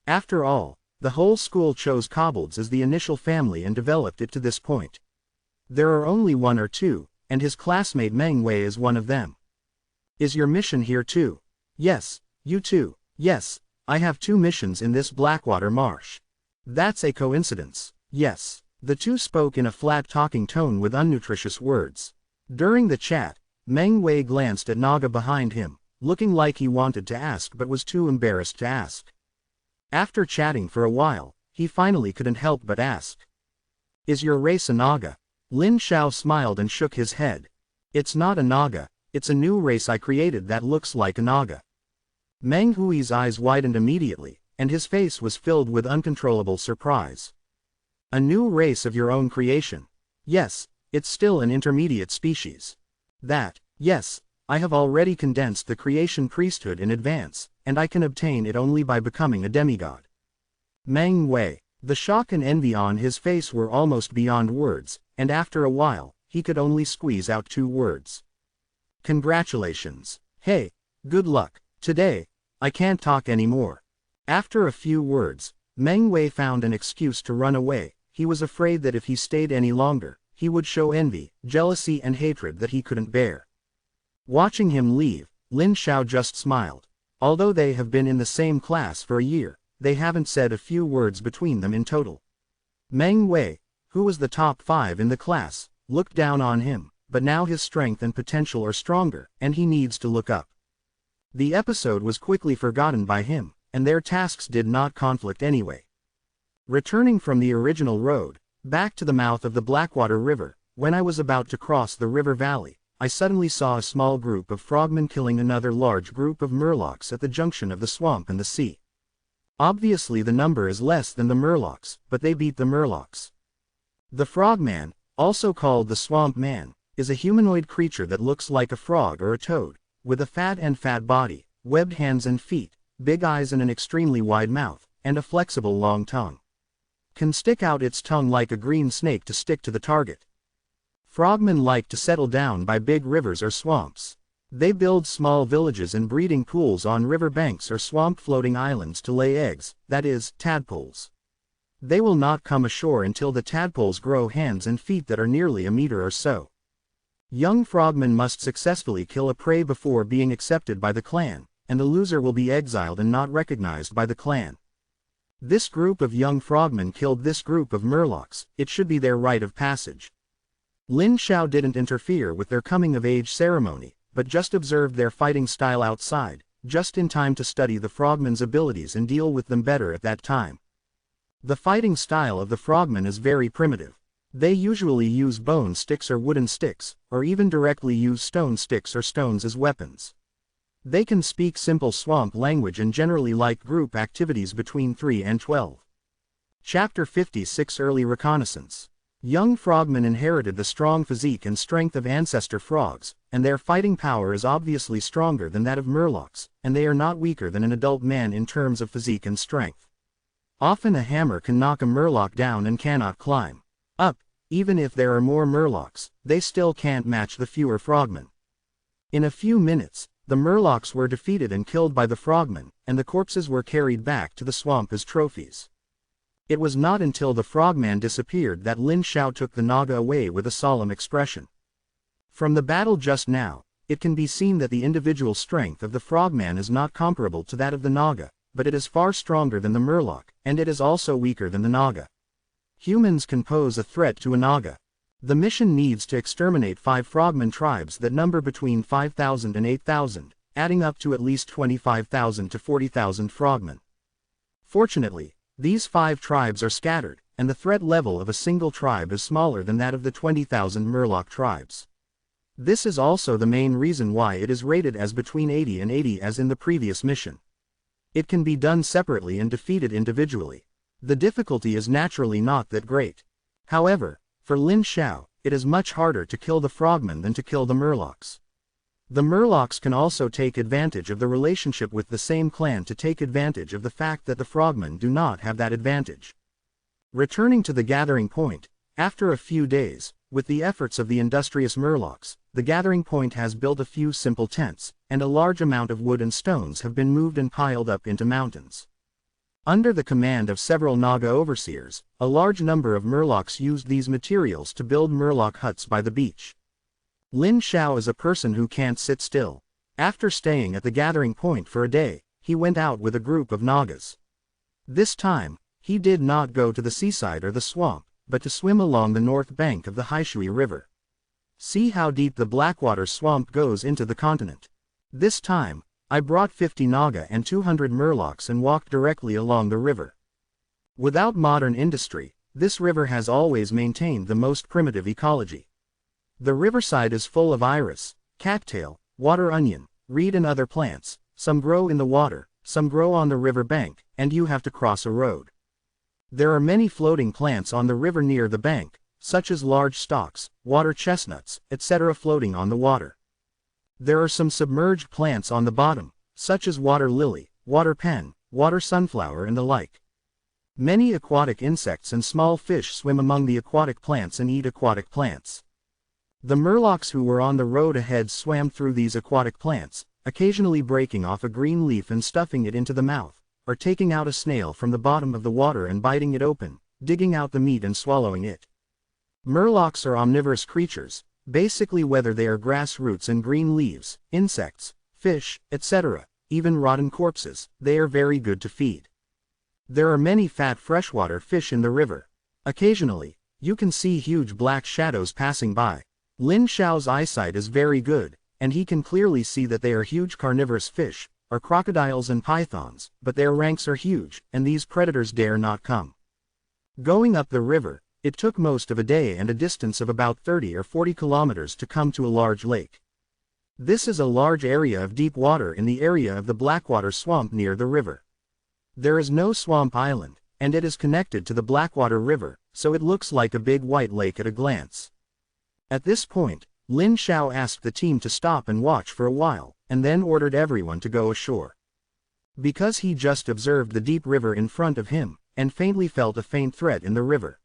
After all, the whole school chose kobolds as the initial family and developed it to this point. There are only 1 or 2, and his classmate Meng Wei is one of them. "Is your mission here too?" "Yes, you too." "Yes, I have 2 missions in this Blackwater marsh." "That's a coincidence." "Yes." The two spoke in a flat talking tone with unnutritious words. During the chat, Meng Wei glanced at Naga behind him, looking like he wanted to ask but was too embarrassed to ask. After chatting for a while, he finally couldn't help but ask, "Is your race a Naga?" Lin Xiao smiled and shook his head. "It's not a Naga, it's a new race I created that looks like a Naga." Meng Hui's eyes widened immediately, and his face was filled with uncontrollable surprise. "A new race of your own creation?" "Yes, it's still an intermediate species." Yes, I have already condensed the creation priesthood in advance, and I can obtain it only by becoming a demigod." Meng Wei, the shock and envy on his face were almost beyond words, and after a while, he could only squeeze out 2 words. "Congratulations. Hey, good luck. Today, I can't talk anymore." After a few words, Meng Wei found an excuse to run away. He was afraid that if he stayed any longer, he would show envy, jealousy and hatred that he couldn't bear. Watching him leave, Lin Xiao just smiled. Although they have been in the same class for a year, they haven't said a few words between them in total. Meng Wei, who was the top 5 in the class, looked down on him, but now his strength and potential are stronger, and he needs to look up. The episode was quickly forgotten by him, and their tasks did not conflict anyway. Returning from the original road, back to the mouth of the Blackwater River, when I was about to cross the river valley, I suddenly saw a small group of frogmen killing another large group of murlocs at the junction of the swamp and the sea. Obviously the number is less than the murlocs, but they beat the murlocs. The frogman, also called the swamp man, is a humanoid creature that looks like a frog or a toad, with a fat body, webbed hands and feet, big eyes and an extremely wide mouth, and a flexible long tongue. Can stick out its tongue like a green snake to stick to the target. Frogmen like to settle down by big rivers or swamps. They build small villages and breeding pools on river banks or swamp floating islands to lay eggs, that is, tadpoles. They will not come ashore until the tadpoles grow hands and feet that are nearly a meter or so. Young frogmen must successfully kill a prey before being accepted by the clan, and the loser will be exiled and not recognized by the clan. This group of young frogmen killed this group of murlocs. It should be their rite of passage. Lin Xiao didn't interfere with their coming-of-age ceremony, but just observed their fighting style outside, just in time to study the frogmen's abilities and deal with them better at that time. The fighting style of the frogmen is very primitive. They usually use bone sticks or wooden sticks, or even directly use stone sticks or stones as weapons. They can speak simple swamp language and generally like group activities between 3 and 12. Chapter 56 Early Reconnaissance. Young frogmen inherited the strong physique and strength of ancestor frogs, and their fighting power is obviously stronger than that of murlocs, and they are not weaker than an adult man in terms of physique and strength. Often a hammer can knock a murloc down and cannot climb up. Even if there are more murlocs, they still can't match the fewer frogmen. In a few minutes, the murlocs were defeated and killed by the frogmen, and the corpses were carried back to the swamp as trophies. It was not until the frogman disappeared that Lin Xiao took the Naga away with a solemn expression. From the battle just now, it can be seen that the individual strength of the frogman is not comparable to that of the Naga, but it is far stronger than the murloc, and it is also weaker than the Naga. Humans can pose a threat to a Naga. The mission needs to exterminate 5 frogman tribes that number between 5,000 and 8,000, adding up to at least 25,000 to 40,000 frogmen. Fortunately, these 5 tribes are scattered, and the threat level of a single tribe is smaller than that of the 20,000 murloc tribes. This is also the main reason why it is rated as between 80 and 80 as in the previous mission. It can be done separately and defeated individually. The difficulty is naturally not that great. However, for Lin Xiao, it is much harder to kill the frogmen than to kill the murlocs. The murlocs can also take advantage of the relationship with the same clan to take advantage of the fact that the frogmen do not have that advantage. Returning to the gathering point, after a few days, with the efforts of the industrious murlocs, the gathering point has built a few simple tents, and a large amount of wood and stones have been moved and piled up into mountains. Under the command of several Naga overseers, a large number of murlocs used these materials to build murloc huts by the beach. Lin Xiao is a person who can't sit still. After staying at the gathering point for a day, he went out with a group of Nagas. This time, he did not go to the seaside or the swamp, but to swim along the north bank of the Haishui River. See how deep the Blackwater swamp goes into the continent. This time, I brought 50 Naga and 200 murlocs and walked directly along the river. Without modern industry, this river has always maintained the most primitive ecology. The riverside is full of iris, cattail, water onion, reed and other plants. Some grow in the water, some grow on the river bank, and you have to cross a road. There are many floating plants on the river near the bank, such as large stalks, water chestnuts, etc. floating on the water. There are some submerged plants on the bottom, such as water lily, water pen, water sunflower and the like. Many aquatic insects and small fish swim among the aquatic plants and eat aquatic plants. The murlocs who were on the road ahead swam through these aquatic plants, occasionally breaking off a green leaf and stuffing it into the mouth, or taking out a snail from the bottom of the water and biting it open, digging out the meat and swallowing it. Murlocs are omnivorous creatures. Basically, whether they are grass roots and green leaves, insects, fish, etc., even rotten corpses, they are very good to feed. There are many fat freshwater fish in the river. Occasionally, you can see huge black shadows passing by. Lin Xiao's eyesight is very good, and he can clearly see that they are huge carnivorous fish, or crocodiles and pythons, but their ranks are huge, and these predators dare not come. Going up the river, it took most of a day and a distance of about 30 or 40 kilometers to come to a large lake. This is a large area of deep water in the area of the Blackwater swamp near the river. There is no swamp island, and it is connected to the Blackwater River, so it looks like a big white lake at a glance. At this point, Lin Xiao asked the team to stop and watch for a while, and then ordered everyone to go ashore. Because he just observed the deep river in front of him, and faintly felt a faint threat in the river.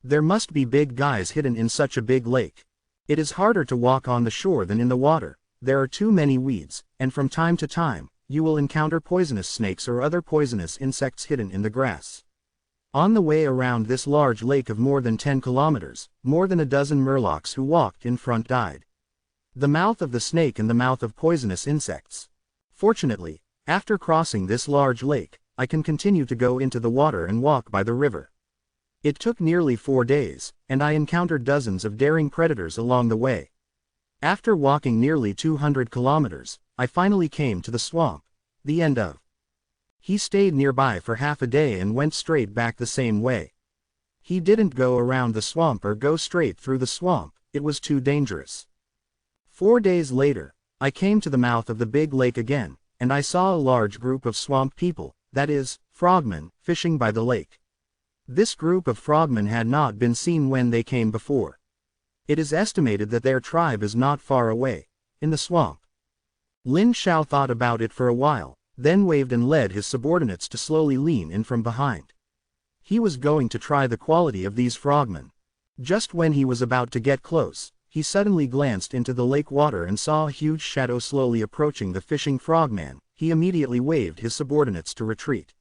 There must be big guys hidden in such a big lake. It is harder to walk on the shore than in the water. There are too many weeds, and from time to time, you will encounter poisonous snakes or other poisonous insects hidden in the grass. On the way around this large lake of more than 10 kilometers, more than a dozen murlocs who walked in front died. The mouth of the snake and the mouth of poisonous insects. Fortunately, after crossing this large lake, I can continue to go into the water and walk by the river. It took nearly 4 days, and I encountered dozens of daring predators along the way. After walking nearly 200 kilometers, I finally came to the swamp, the end of. He stayed nearby for half a day and went straight back the same way. He didn't go around the swamp or go straight through the swamp, it was too dangerous. 4 days later, I came to the mouth of the big lake again, and I saw a large group of swamp people, that is, frogmen, fishing by the lake. This group of frogmen had not been seen when they came before. It is estimated that their tribe is not far away, in the swamp. Lin Xiao thought about it for a while, then waved and led his subordinates to slowly lean in from behind. He was going to try the quality of these frogmen. Just when he was about to get close, he suddenly glanced into the lake water and saw a huge shadow slowly approaching the fishing frogman. He immediately waved his subordinates to retreat.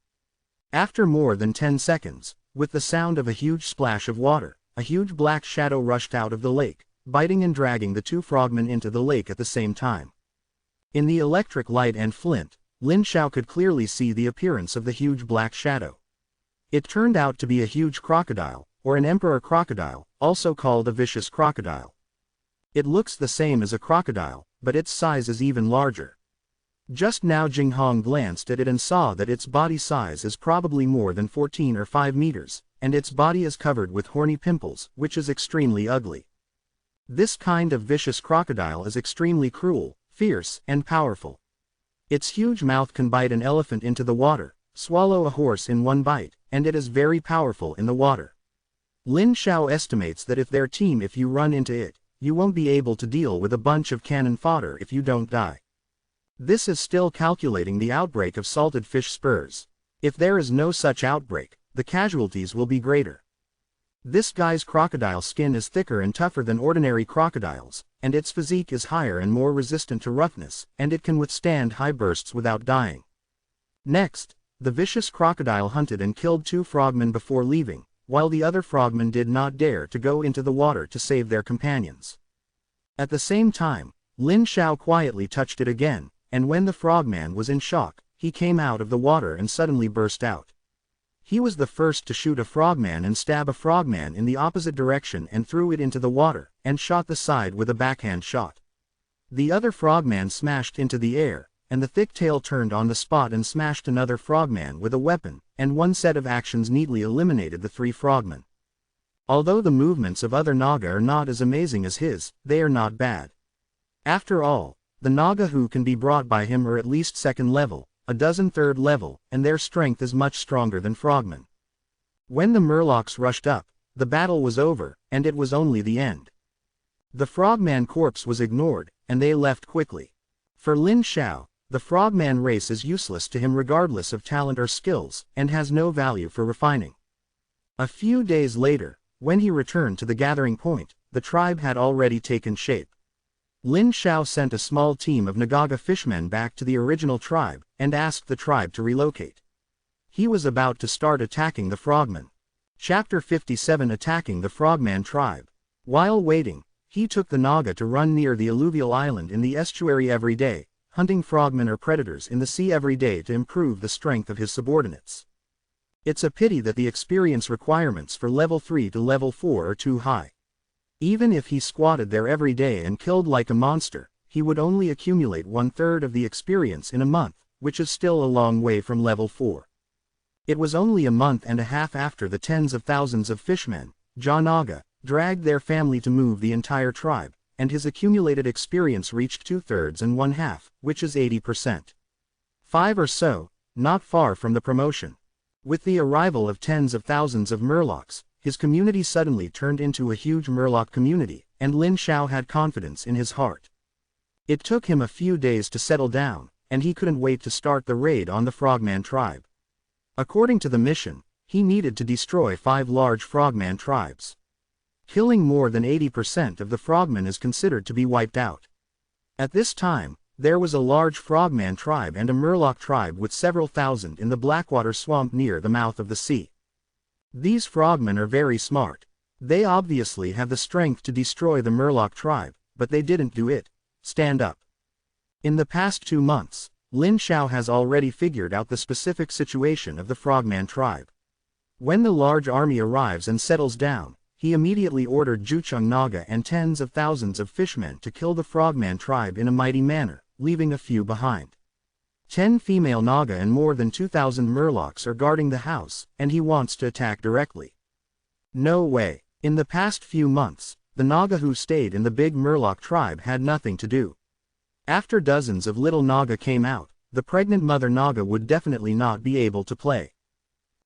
After more than 10 seconds, with the sound of a huge splash of water, a huge black shadow rushed out of the lake, biting and dragging the 2 frogmen into the lake at the same time. In the electric light and flint, Lin Xiao could clearly see the appearance of the huge black shadow. It turned out to be a huge crocodile, or an emperor crocodile, also called a vicious crocodile. It looks the same as a crocodile, but its size is even larger. Just now Jing Hong glanced at it and saw that its body size is probably more than 14 or 5 meters, and its body is covered with horny pimples, which is extremely ugly. This kind of vicious crocodile is extremely cruel, fierce, and powerful. Its huge mouth can bite an elephant into the water, swallow a horse in one bite, and it is very powerful in the water. Lin Xiao estimates that if you run into it, you won't be able to deal with a bunch of cannon fodder if you don't die. This is still calculating the outbreak of salted fish spurs. If there is no such outbreak, the casualties will be greater. This guy's crocodile skin is thicker and tougher than ordinary crocodiles, and its physique is higher and more resistant to roughness, and it can withstand high bursts without dying. Next, the vicious crocodile hunted and killed 2 frogmen before leaving, while the other frogmen did not dare to go into the water to save their companions. At the same time, Lin Xiao quietly touched it again, and when the frogman was in shock, he came out of the water and suddenly burst out. He was the first to shoot a frogman and stab a frogman in the opposite direction and threw it into the water, and shot the side with a backhand shot. The other frogman smashed into the air, and the thick tail turned on the spot and smashed another frogman with a weapon, and one set of actions neatly eliminated the 3 frogmen. Although the movements of other Naga are not as amazing as his, they are not bad. After all, the Naga who can be brought by him are at least 2nd level, a dozen 3rd level, and their strength is much stronger than frogmen. When the murlocs rushed up, the battle was over, and it was only the end. The frogman corpse was ignored, and they left quickly. For Lin Xiao, the frogman race is useless to him regardless of talent or skills, and has no value for refining. A few days later, when he returned to the gathering point, the tribe had already taken shape. Lin Xiao sent a small team of Nagaga fishmen back to the original tribe, and asked the tribe to relocate. He was about to start attacking the frogmen. Chapter 57 Attacking the Frogman Tribe. While waiting, he took the Naga to run near the alluvial island in the estuary every day, hunting frogmen or predators in the sea every day to improve the strength of his subordinates. It's a pity that the experience requirements for level 3 to level 4 are too high. Even if he squatted there every day and killed like a monster, he would only accumulate 1/3 of the experience in a month, which is still a long way from level 4. It was only a month and a half after the tens of thousands of fishmen, Naga, dragged their family to move the entire tribe, and his accumulated experience reached 2/3 and 1/2, which is 80%. 5 or so, not far from the promotion. With the arrival of tens of thousands of murlocs, his community suddenly turned into a huge murloc community, and Lin Xiao had confidence in his heart. It took him a few days to settle down, and he couldn't wait to start the raid on the frogman tribe. According to the mission, he needed to destroy 5 large frogman tribes. Killing more than 80% of the frogmen is considered to be wiped out. At this time, there was a large frogman tribe and a murloc tribe with several thousand in the Blackwater swamp near the mouth of the sea. These frogmen are very smart. They obviously have the strength to destroy the Murloc tribe, but they didn't do it. Stand up. In the past 2 months, Lin Xiao has already figured out the specific situation of the Frogman tribe. When the large army arrives and settles down, he immediately ordered Jucheng Naga and tens of thousands of fishmen to kill the Frogman tribe in a mighty manner, leaving a few behind. 10 female Naga and more than 2,000 Murlocs are guarding the house, and he wants to attack directly. No way. In the past few months, the Naga who stayed in the big Murloc tribe had nothing to do. After dozens of little Naga came out, the pregnant mother Naga would definitely not be able to play.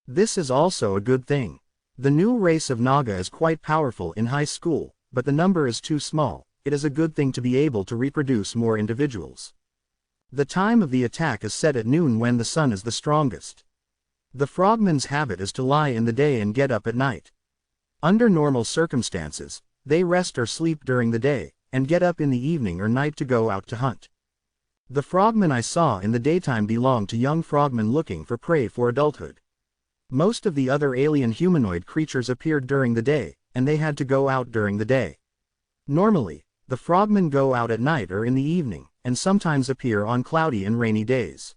This is also a good thing. The new race of Naga is quite powerful in high school, but the number is too small. It is a good thing to be able to reproduce more individuals. The time of the attack is set at noon when the sun is the strongest. The frogman's habit is to lie in the day and get up at night. Under normal circumstances, they rest or sleep during the day, and get up in the evening or night to go out to hunt. The frogmen I saw in the daytime belong to young frogmen looking for prey for adulthood. Most of the other alien humanoid creatures appeared during the day, and they had to go out during the day. Normally, the frogmen go out at night or in the evening, and sometimes appear on cloudy and rainy days.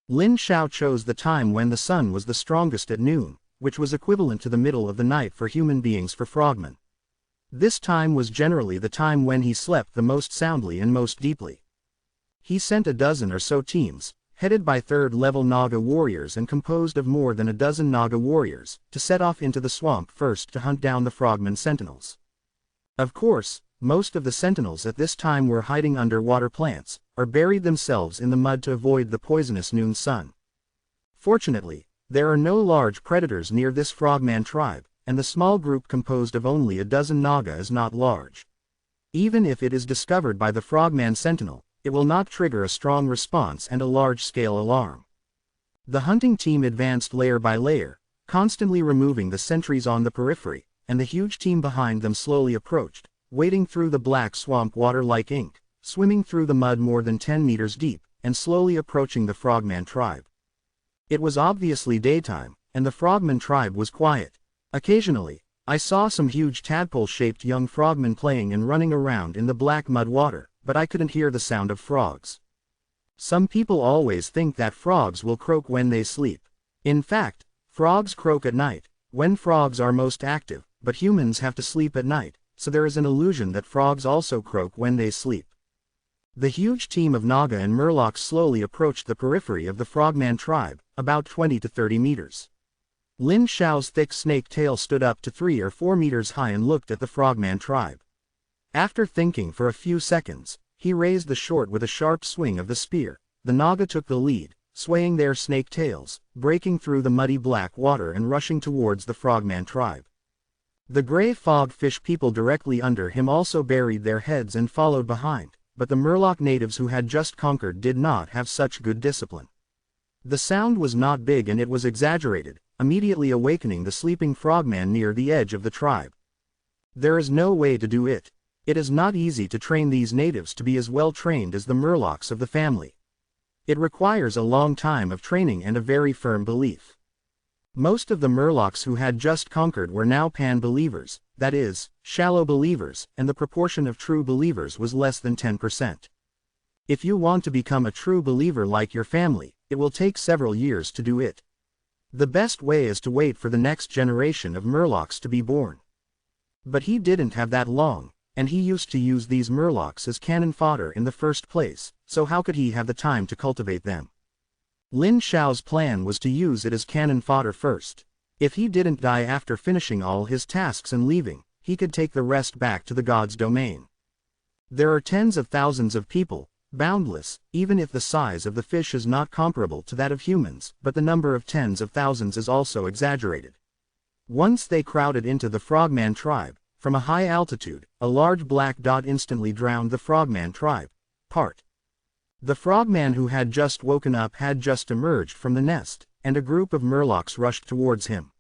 Lin Xiao chose the time when the sun was the strongest at noon, which was equivalent to the middle of the night for human beings for frogmen. This time was generally the time when he slept the most soundly and most deeply. He sent a dozen or so teams, headed by third-level Naga warriors and composed of more than a dozen Naga warriors, to set off into the swamp first to hunt down the frogman sentinels. Of course, most of the sentinels at this time were hiding under water plants, or buried themselves in the mud to avoid the poisonous noon sun. Fortunately, there are no large predators near this frogman tribe, and the small group composed of only a dozen Naga is not large. Even if it is discovered by the frogman sentinel, it will not trigger a strong response and a large-scale alarm. The hunting team advanced layer by layer, constantly removing the sentries on the periphery, and the huge team behind them slowly approached, wading through the black swamp water like ink, swimming through the mud more than 10 meters deep, and slowly approaching the frogman tribe. It was obviously daytime, and the frogman tribe was quiet. Occasionally, I saw some huge tadpole-shaped young frogmen playing and running around in the black mud water, but I couldn't hear the sound of frogs. Some people always think that frogs will croak when they sleep. In fact, frogs croak at night, when frogs are most active, but humans have to sleep at night, so there is an illusion that frogs also croak when they sleep. The huge team of Naga and Murlocs slowly approached the periphery of the frogman tribe, about 20 to 30 meters. Lin Xiao's thick snake tail stood up to 3 or 4 meters high and looked at the frogman tribe. After thinking for a few seconds, he raised the short with a sharp swing of the spear. The Naga took the lead, swaying their snake tails, breaking through the muddy black water and rushing towards the frogman tribe. The gray fog fish people directly under him also buried their heads and followed behind, but the Murloc natives who had just conquered did not have such good discipline. The sound was not big and it was exaggerated, immediately awakening the sleeping frogman near the edge of the tribe. There is no way to do it. It is not easy to train these natives to be as well trained as the Murlocs of the family. It requires a long time of training and a very firm belief. Most of the Murlocs who had just conquered were now pan-believers, that is, shallow believers, and the proportion of true believers was less than 10%. If you want to become a true believer like your family, it will take several years to do it. The best way is to wait for the next generation of Murlocs to be born. But he didn't have that long, and he used to use these Murlocs as cannon fodder in the first place, so how could he have the time to cultivate them? Lin Xiao's plan was to use it as cannon fodder first. If he didn't die after finishing all his tasks and leaving, he could take the rest back to the god's domain. There are tens of thousands of people, boundless, even if the size of the fish is not comparable to that of humans, but the number of tens of thousands is also exaggerated. Once they crowded into the frogman tribe, from a high altitude, a large black dot instantly drowned the frogman tribe. The frogman who had just woken up had just emerged from the nest, and a group of Murlocs rushed towards him.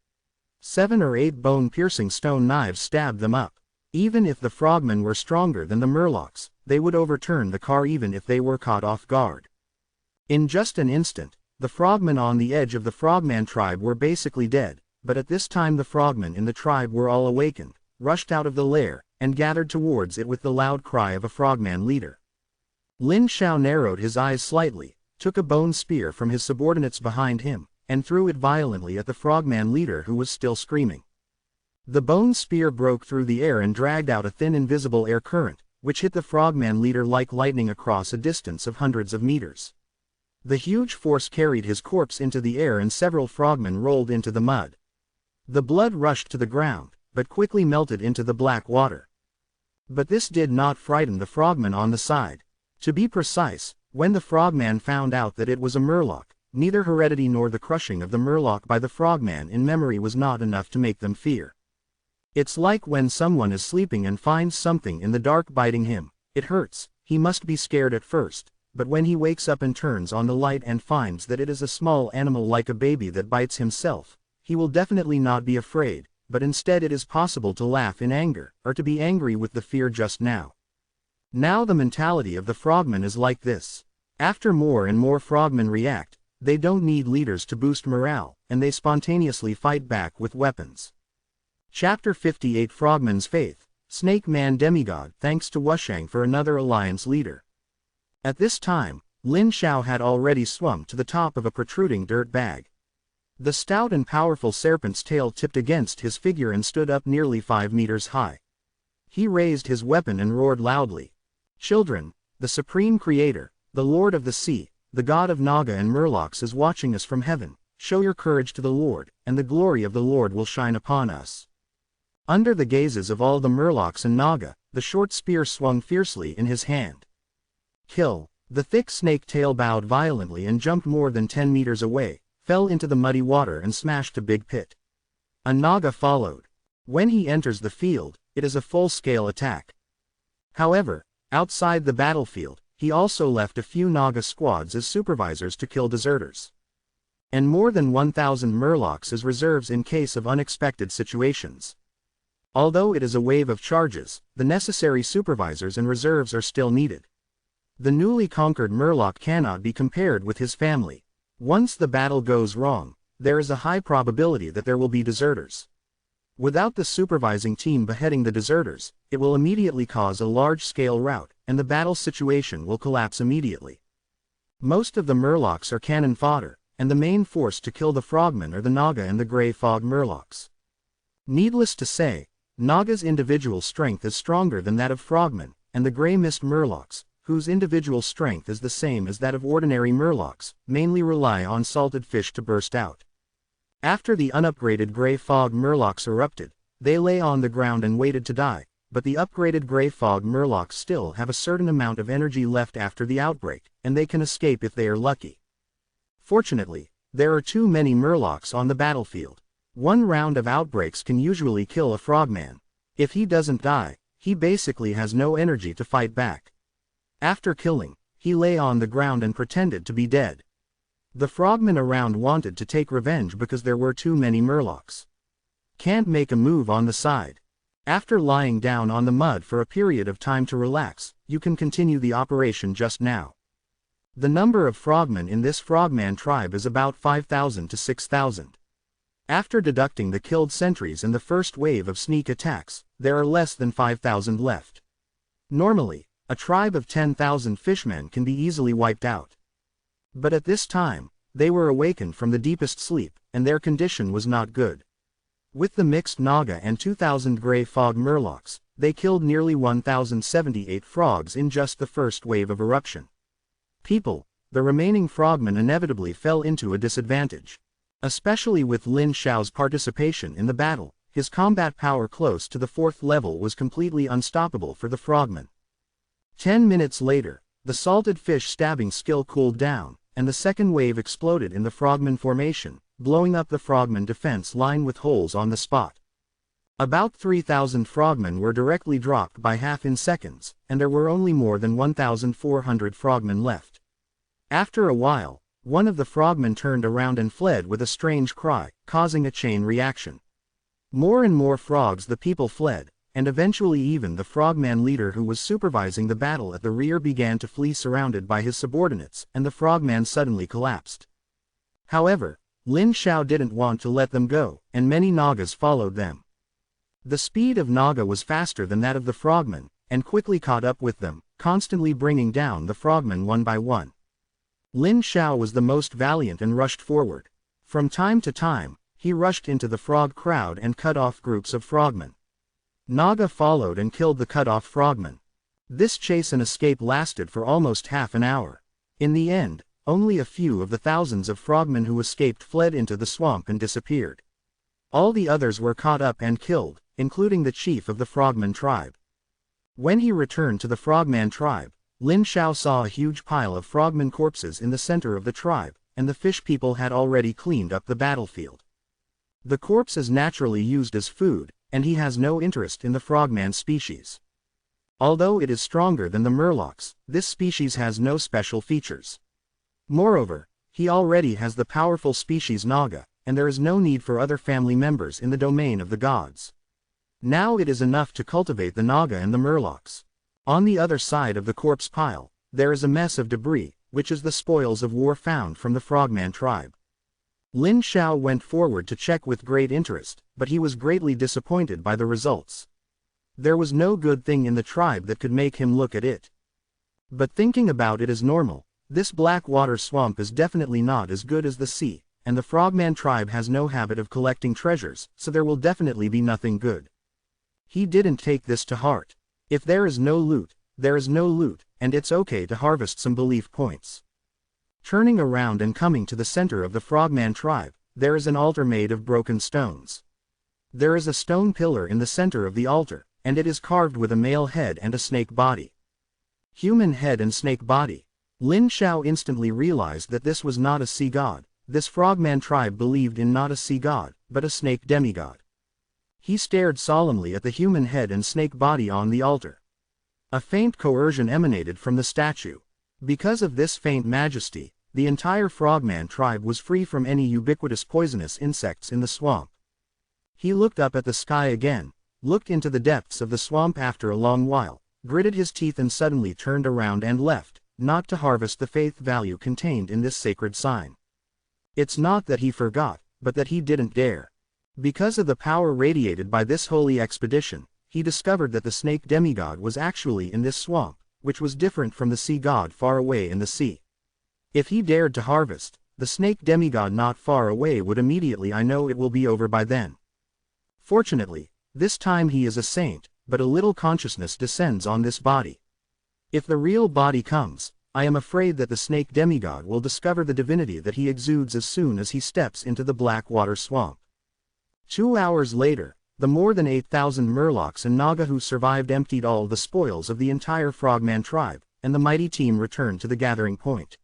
7 or 8 bone-piercing stone knives stabbed them up. Even if the frogmen were stronger than the Murlocs, they would overturn the car even if they were caught off guard. In just an instant, the frogmen on the edge of the frogman tribe were basically dead, but at this time the frogmen in the tribe were all awakened, rushed out of the lair, and gathered towards it with the loud cry of a frogman leader. Lin Xiao narrowed his eyes slightly, took a bone spear from his subordinates behind him, and threw it violently at the frogman leader who was still screaming. The bone spear broke through the air and dragged out a thin invisible air current, which hit the frogman leader like lightning across a distance of hundreds of meters. The huge force carried his corpse into the air and several frogmen rolled into the mud. The blood rushed to the ground, but quickly melted into the black water. But this did not frighten the frogmen on the side. To be precise, when the frogman found out that it was a murloc, neither heredity nor the crushing of the murloc by the frogman in memory was not enough to make them fear. It's like when someone is sleeping and finds something in the dark biting him. It hurts, he must be scared at first, but when he wakes up and turns on the light and finds that it is a small animal like a baby that bites himself, he will definitely not be afraid, but instead it is possible to laugh in anger, or to be angry with the fear just now. Now the mentality of the frogmen is like this. After more and more frogmen react, they don't need leaders to boost morale, and they spontaneously fight back with weapons. Chapter 58 Frogman's Faith, Snake Man Demigod thanks to Wushang for another alliance leader. At this time, Lin Xiao had already swum to the top of a protruding dirt bag. The stout and powerful serpent's tail tipped against his figure and stood up nearly 5 meters high. He raised his weapon and roared loudly. Children, the Supreme Creator, the Lord of the Sea, the God of Naga and Murlocs is watching us from heaven. Show your courage to the Lord, and the glory of the Lord will shine upon us. Under the gazes of all the Murlocs and Naga, the short spear swung fiercely in his hand. Kill! The thick snake tail bowed violently and jumped more than 10 meters away, fell into the muddy water and smashed a big pit. A Naga followed. When he enters the field, it is a full-scale attack. However, outside the battlefield, he also left a few Naga squads as supervisors to kill deserters. And more than 1,000 Murlocs as reserves in case of unexpected situations. Although it is a wave of charges, the necessary supervisors and reserves are still needed. The newly conquered Murloc cannot be compared with his family. Once the battle goes wrong, there is a high probability that there will be deserters. Without the supervising team beheading the deserters, it will immediately cause a large-scale rout, and the battle situation will collapse immediately. Most of the Murlocs are cannon fodder, and the main force to kill the frogmen are the Naga and the Grey Fog Murlocs. Needless to say, Naga's individual strength is stronger than that of frogmen, and the Grey Mist Murlocs, whose individual strength is the same as that of ordinary Murlocs, mainly rely on salted fish to burst out. After the unupgraded Grey Fog Murlocs erupted, they lay on the ground and waited to die, but the upgraded Grey Fog Murlocs still have a certain amount of energy left after the outbreak, and they can escape if they are lucky. Fortunately, there are too many Murlocs on the battlefield. One round of outbreaks can usually kill a frogman. If he doesn't die, he basically has no energy to fight back. After killing, he lay on the ground and pretended to be dead. The frogmen around wanted to take revenge because there were too many Murlocs. Can't make a move on the side. After lying down on the mud for a period of time to relax, you can continue the operation just now. The number of frogmen in this frogman tribe is about 5,000 to 6,000. After deducting the killed sentries and the first wave of sneak attacks, there are less than 5,000 left. Normally, a tribe of 10,000 fishmen can be easily wiped out. But at this time, they were awakened from the deepest sleep, and their condition was not good. With the mixed Naga and 2,000 Grey Fog Murlocs, they killed nearly 1,078 frogs in just the first wave of eruption. People, the remaining frogmen inevitably fell into a disadvantage. Especially with Lin Xiao's participation in the battle, his combat power close to the 4th level was completely unstoppable for the frogmen. 10 minutes later, the salted fish stabbing skill cooled down, and the second wave exploded in the frogman formation, blowing up the frogman defense line with holes on the spot. About 3,000 frogmen were directly dropped by half in seconds, and there were only more than 1,400 frogmen left. After a while, one of the frogmen turned around and fled with a strange cry, causing a chain reaction. More and more frogs the people fled, and eventually even the frogman leader who was supervising the battle at the rear began to flee surrounded by his subordinates, and the frogman suddenly collapsed. However, Lin Xiao didn't want to let them go, and many Nagas followed them. The speed of Naga was faster than that of the frogmen, and quickly caught up with them, constantly bringing down the frogmen one by one. Lin Xiao was the most valiant and rushed forward. From time to time, he rushed into the frog crowd and cut off groups of frogmen. Naga followed and killed the cut-off frogmen. This chase and escape lasted for almost half an hour. In the end, only a few of the thousands of frogmen who escaped fled into the swamp and disappeared. All the others were caught up and killed, including the chief of the frogman tribe. When he returned to the frogman tribe, Lin Xiao saw a huge pile of frogman corpses in the center of the tribe, and the fish people had already cleaned up the battlefield. The corpse is naturally used as food, and he has no interest in the frogman species. Although it is stronger than the murlocs, this species has no special features. Moreover, he already has the powerful species Naga, and there is no need for other family members in the domain of the gods. Now it is enough to cultivate the Naga and the murlocs. On the other side of the corpse pile, there is a mess of debris, which is the spoils of war found from the frogman tribe. Lin Xiao went forward to check with great interest, but he was greatly disappointed by the results. There was no good thing in the tribe that could make him look at it. But thinking about it is normal. This black water swamp is definitely not as good as the sea, and the frogman tribe has no habit of collecting treasures, so there will definitely be nothing good. He didn't take this to heart. If there is no loot, there is no loot, and it's okay to harvest some belief points. Turning around and coming to the center of the frogman tribe, there is an altar made of broken stones. There is a stone pillar in the center of the altar, and it is carved with a male head and a snake body. Human head and snake body. Lin Xiao instantly realized that this was not a sea god. This frogman tribe believed in not a sea god, but a snake demigod. He stared solemnly at the human head and snake body on the altar. A faint coercion emanated from the statue. Because of this faint majesty, the entire frogman tribe was free from any ubiquitous poisonous insects in the swamp. He looked up at the sky again, looked into the depths of the swamp after a long while, gritted his teeth and suddenly turned around and left, not to harvest the faith value contained in this sacred sign. It's not that he forgot, but that he didn't dare. Because of the power radiated by this holy expedition, he discovered that the snake demigod was actually in this swamp, which was different from the sea god far away in the sea. If he dared to harvest, the snake demigod not far away would immediately know it will be over by then. Fortunately, this time he is a saint, but a little consciousness descends on this body. If the real body comes, I am afraid that the snake demigod will discover the divinity that he exudes as soon as he steps into the black water swamp. 2 hours later, the more than 8,000 murlocs and Naga who survived emptied all the spoils of the entire frogman tribe, and the mighty team returned to the gathering point.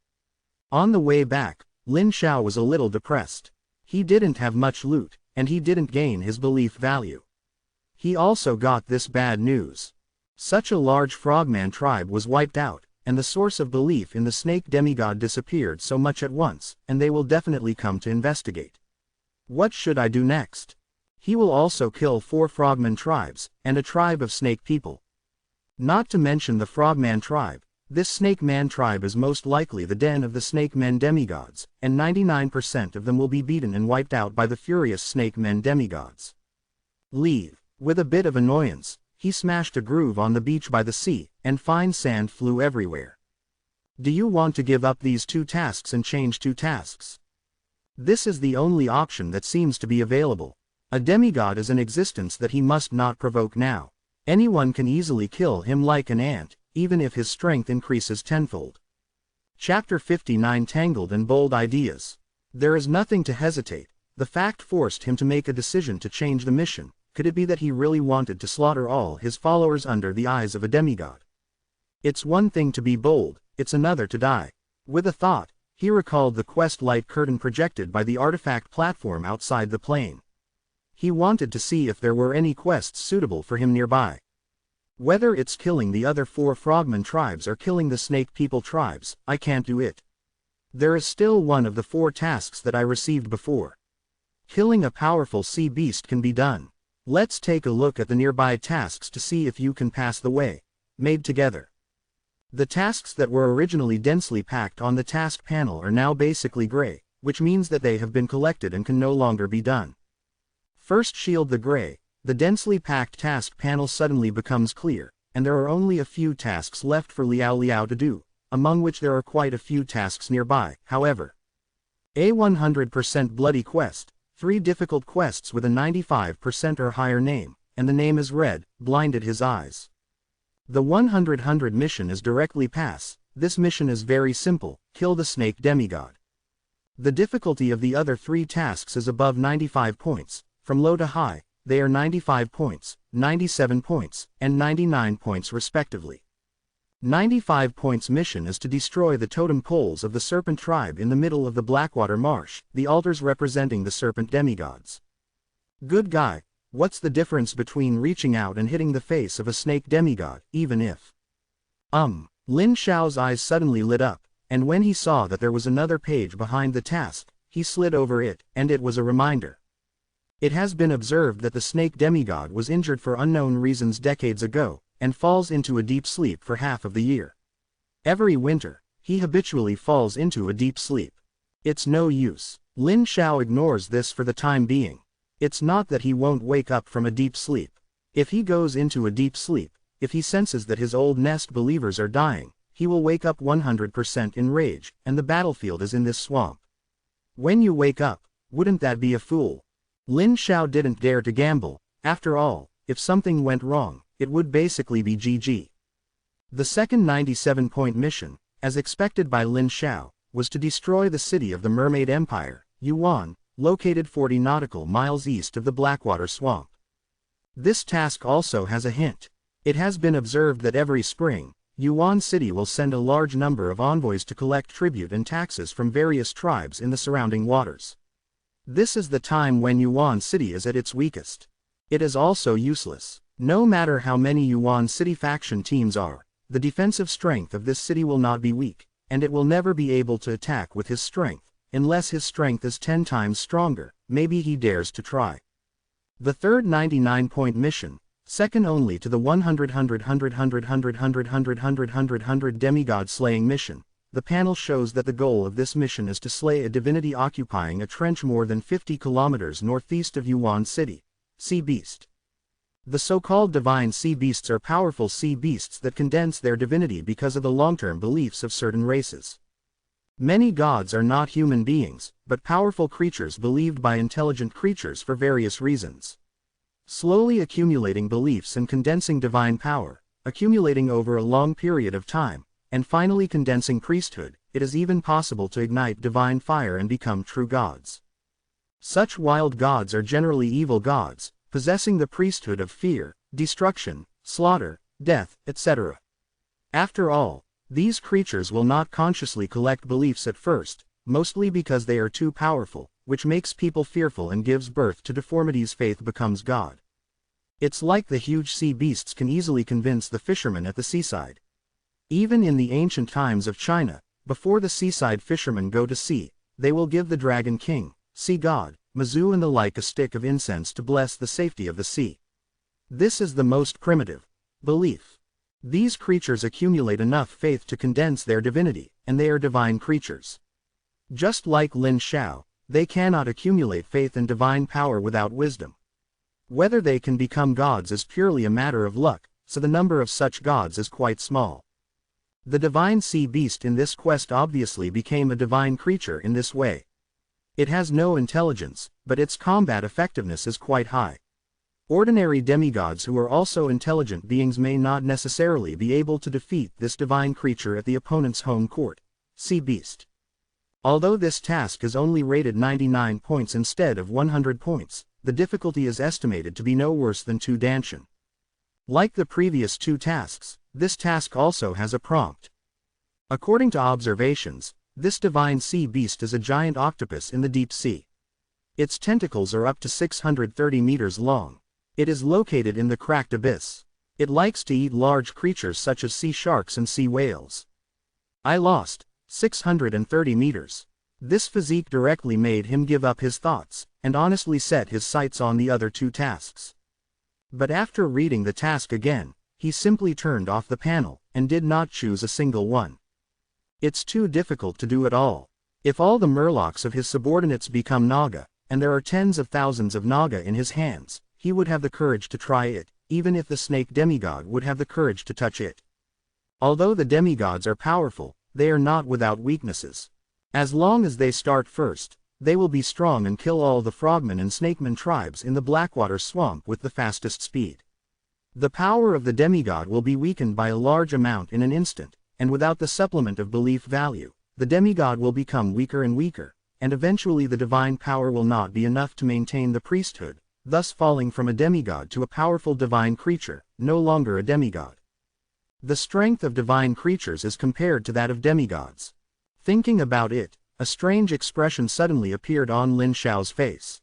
On the way back, Lin Xiao was a little depressed. He didn't have much loot, and he didn't gain his belief value. He also got this bad news. Such a large frogman tribe was wiped out, and the source of belief in the snake demigod disappeared so much at once, and they will definitely come to investigate. What should I do next? He will also kill 4 frogman tribes, and a tribe of snake people. Not to mention the frogman tribe, this snake man tribe is most likely the den of the snake men demigods, and 99% of them will be beaten and wiped out by the furious snake men demigods. Leave. With a bit of annoyance, he smashed a groove on the beach by the sea, and fine sand flew everywhere. Do you want to give up these 2 tasks and change 2 tasks? This is the only option that seems to be available. A demigod is an existence that he must not provoke now. Anyone can easily kill him like an ant, even if his strength increases tenfold. Chapter 59 Tangled and Bold Ideas. There is nothing to hesitate. The fact forced him to make a decision to change the mission. Could it be that he really wanted to slaughter all his followers under the eyes of a demigod? It's one thing to be bold, it's another to die. With a thought, he recalled the quest light curtain projected by the artifact platform outside the plane. He wanted to see if there were any quests suitable for him nearby. Whether it's killing the other 4 frogman tribes or killing the snake people tribes, I can't do it. There is still one of the 4 tasks that I received before. Killing a powerful sea beast can be done. Let's take a look at the nearby tasks to see if you can pass the way. Made together. The tasks that were originally densely packed on the task panel are now basically gray, which means that they have been collected and can no longer be done. First shield the gray. The densely packed task panel suddenly becomes clear, and there are only a few tasks left for Liao Liao to do, among which there are quite a few tasks nearby, however. A 100% bloody quest, 3 difficult quests with a 95% or higher name, and the name is red, blinded his eyes. The 100 mission is directly pass. This mission is very simple, kill the snake demigod. The difficulty of the other 3 tasks is above 95 points, from low to high, they are 95 points, 97 points, and 99 points respectively. 95 points mission is to destroy the totem poles of the serpent tribe in the middle of the Blackwater Marsh, the altars representing the serpent demigods. Good guy, what's the difference between reaching out and hitting the face of a snake demigod, even if... Lin Xiao's eyes suddenly lit up, and when he saw that there was another page behind the task, he slid over it, and it was a reminder. It has been observed that the snake demigod was injured for unknown reasons decades ago, and falls into a deep sleep for half of the year. Every winter, he habitually falls into a deep sleep. It's no use. Lin Xiao ignores this for the time being. It's not that he won't wake up from a deep sleep. If he goes into a deep sleep, if he senses that his old nest believers are dying, he will wake up 100% in rage, and the battlefield is in this swamp. When you wake up, wouldn't that be a fool? Lin Xiao didn't dare to gamble. After all, if something went wrong, it would basically be GG. The second 97-point mission, as expected by Lin Xiao, was to destroy the city of the Mermaid Empire, Yuan, located 40 nautical miles east of the Blackwater Swamp. This task also has a hint. It has been observed that every spring, Yuan City will send a large number of envoys to collect tribute and taxes from various tribes in the surrounding waters. This is the time when Yuan City is at its weakest. It is also useless. No matter how many Yuan City faction teams are, the defensive strength of this city will not be weak, and it will never be able to attack with his strength, unless his strength is 10 times stronger. Maybe he dares to try. The third 99-point mission, second only to the 100 demigod slaying mission, the panel shows that the goal of this mission is to slay a divinity occupying a trench more than 50 kilometers northeast of Yuan City. Sea Beast. The so-called divine sea beasts are powerful sea beasts that condense their divinity because of the long-term beliefs of certain races. Many gods are not human beings, but powerful creatures believed by intelligent creatures for various reasons. Slowly accumulating beliefs and condensing divine power, accumulating over a long period of time, and finally condensing priesthood, it is even possible to ignite divine fire and become true gods. Such wild gods are generally evil gods, possessing the priesthood of fear, destruction, slaughter, death, etc. After all, these creatures will not consciously collect beliefs at first, mostly because they are too powerful, which makes people fearful and gives birth to deformities. Faith becomes God. It's like the huge sea beasts can easily convince the fishermen at the seaside. Even in the ancient times of China, before the seaside fishermen go to sea, they will give the dragon king, sea god, Mazu and the like a stick of incense to bless the safety of the sea. This is the most primitive belief. These creatures accumulate enough faith to condense their divinity, and they are divine creatures. Just like Lin Xiao, they cannot accumulate faith and divine power without wisdom. Whether they can become gods is purely a matter of luck, so the number of such gods is quite small. The divine sea beast in this quest obviously became a divine creature in this way. It has no intelligence, but its combat effectiveness is quite high. Ordinary demigods who are also intelligent beings may not necessarily be able to defeat this divine creature at the opponent's home court. Sea Beast. Although this task is only rated 99 points instead of 100 points, the difficulty is estimated to be no worse than 2 danshan. Like the previous 2 tasks, this task also has a prompt. According to observations, this divine sea beast is a giant octopus in the deep sea. Its tentacles are up to 630 meters long. It is located in the cracked abyss. It likes to eat large creatures such as sea sharks and sea whales. I lost 630 meters. This physique directly made him give up his thoughts, and honestly set his sights on the other 2 tasks. But after reading the task again, he simply turned off the panel, and did not choose a single one. It's too difficult to do it all. If all the murlocs of his subordinates become Naga, and there are tens of thousands of Naga in his hands, he would have the courage to try it, even if the snake demigod would have the courage to touch it. Although the demigods are powerful, they are not without weaknesses. As long as they start first, they will be strong and kill all the frogmen and snakemen tribes in the Blackwater swamp with the fastest speed. The power of the demigod will be weakened by a large amount in an instant, and without the supplement of belief value, the demigod will become weaker and weaker, and eventually the divine power will not be enough to maintain the priesthood, thus falling from a demigod to a powerful divine creature, no longer a demigod. The strength of divine creatures is compared to that of demigods. Thinking about it, a strange expression suddenly appeared on Lin Xiao's face.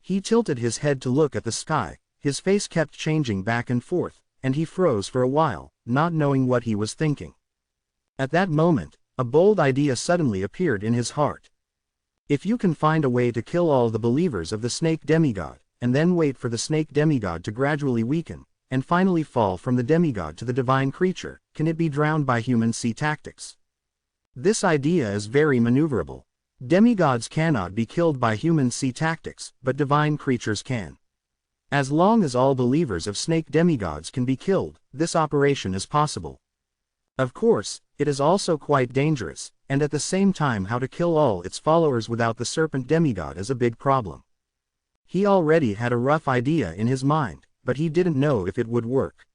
He tilted his head to look at the sky, his face kept changing back and forth, and he froze for a while, not knowing what he was thinking. At that moment, a bold idea suddenly appeared in his heart. If you can find a way to kill all the believers of the snake demigod, and then wait for the snake demigod to gradually weaken, and finally fall from the demigod to the divine creature, can it be drowned by human sea tactics? This idea is very maneuverable. Demigods cannot be killed by human sea tactics, but divine creatures can. As long as all believers of snake demigods can be killed, this operation is possible. Of course, it is also quite dangerous, and at the same time how to kill all its followers without the serpent demigod is a big problem. He already had a rough idea in his mind, but he didn't know if it would work.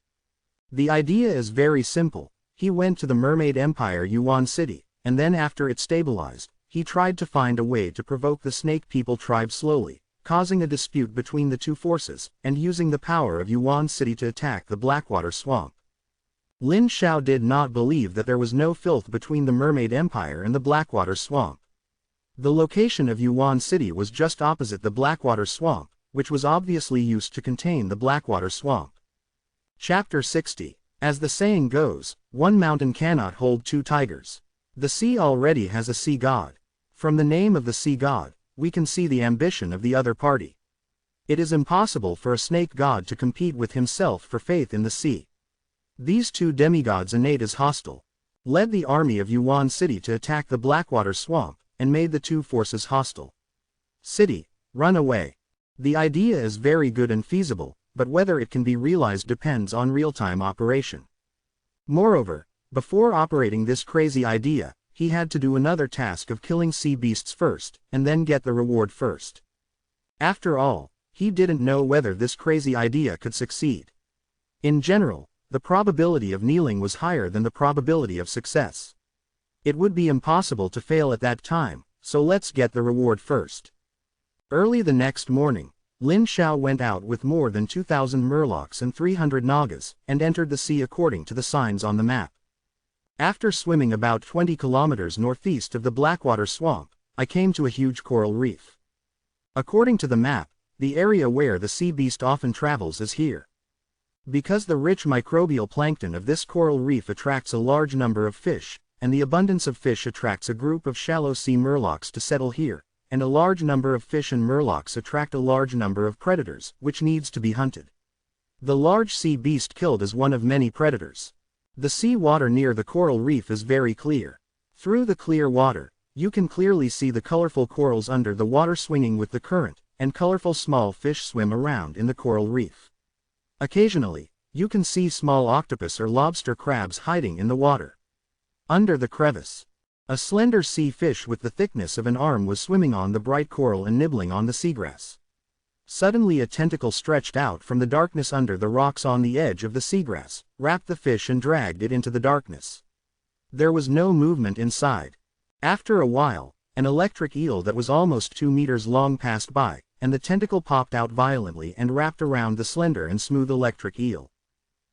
The idea is very simple. He went to the Mermaid Empire Yuan City, and then after it stabilized, he tried to find a way to provoke the Snake People tribe slowly, causing a dispute between the two forces, and using the power of Yuan City to attack the Blackwater swamp. Lin Xiao did not believe that there was no filth between the Mermaid Empire and the Blackwater swamp. The location of Yuan City was just opposite the Blackwater swamp, which was obviously used to contain the Blackwater swamp. Chapter 60. As the saying goes, one mountain cannot hold two tigers. The sea already has a sea god. From the name of the sea god, we can see the ambition of the other party. It is impossible for a snake god to compete with himself for faith in the sea. These two demigods innate as hostile. Led the army of Yuan City to attack the Blackwater swamp, and made the two forces hostile. City, run away. The idea is very good and feasible, but whether it can be realized depends on real-time operation. Moreover, before operating this crazy idea, he had to do another task of killing sea beasts first, and then get the reward first. After all, he didn't know whether this crazy idea could succeed. In general, the probability of kneeling was higher than the probability of success. It would be impossible to fail at that time, so let's get the reward first. Early the next morning, Lin Xiao went out with more than 2,000 murlocs and 300 nagas, and entered the sea according to the signs on the map. After swimming about 20 kilometers northeast of the Blackwater swamp, I came to a huge coral reef. According to the map, the area where the sea beast often travels is here. Because the rich microbial plankton of this coral reef attracts a large number of fish, and the abundance of fish attracts a group of shallow sea murlocs to settle here, and a large number of fish and murlocs attract a large number of predators, which needs to be hunted. The large sea beast killed is one of many predators. The sea water near the coral reef is very clear. Through the clear water, you can clearly see the colorful corals under the water swinging with the current, and colorful small fish swim around in the coral reef. Occasionally, you can see small octopus or lobster crabs hiding in the water. Under the crevice, a slender sea fish with the thickness of an arm was swimming on the bright coral and nibbling on the seagrass. Suddenly a tentacle stretched out from the darkness under the rocks on the edge of the seagrass, wrapped the fish and dragged it into the darkness. There was no movement inside. After a while, an electric eel that was almost 2 meters long passed by, and the tentacle popped out violently and wrapped around the slender and smooth electric eel.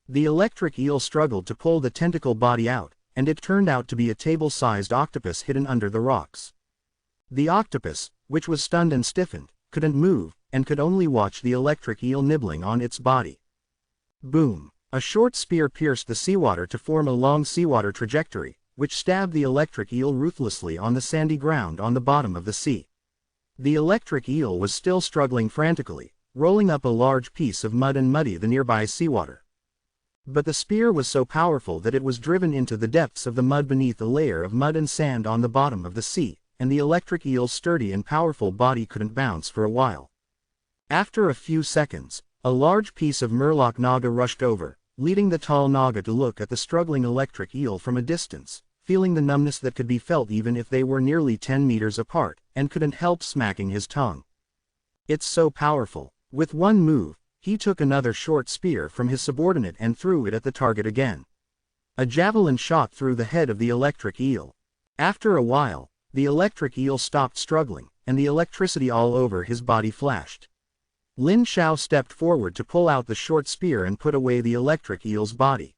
The electric eel struggled to pull the tentacle body out, and it turned out to be a table-sized octopus hidden under the rocks. The octopus, which was stunned and stiffened, couldn't move, and could only watch the electric eel nibbling on its body. Boom! A short spear pierced the seawater to form a long seawater trajectory, which stabbed the electric eel ruthlessly on the sandy ground on the bottom of the sea. The electric eel was still struggling frantically, rolling up a large piece of mud and muddy the nearby seawater. But the spear was so powerful that it was driven into the depths of the mud beneath a layer of mud and sand on the bottom of the sea, and the electric eel's sturdy and powerful body couldn't bounce for a while. After a few seconds, a large piece of Murloc Naga rushed over, leading the tall Naga to look at the struggling electric eel from a distance, feeling the numbness that could be felt even if they were nearly 10 meters apart, and couldn't help smacking his tongue. It's so powerful. With one move, he took another short spear from his subordinate and threw it at the target again. A javelin shot through the head of the electric eel. After a while, the electric eel stopped struggling, and the electricity all over his body flashed. Lin Xiao stepped forward to pull out the short spear and put away the electric eel's body.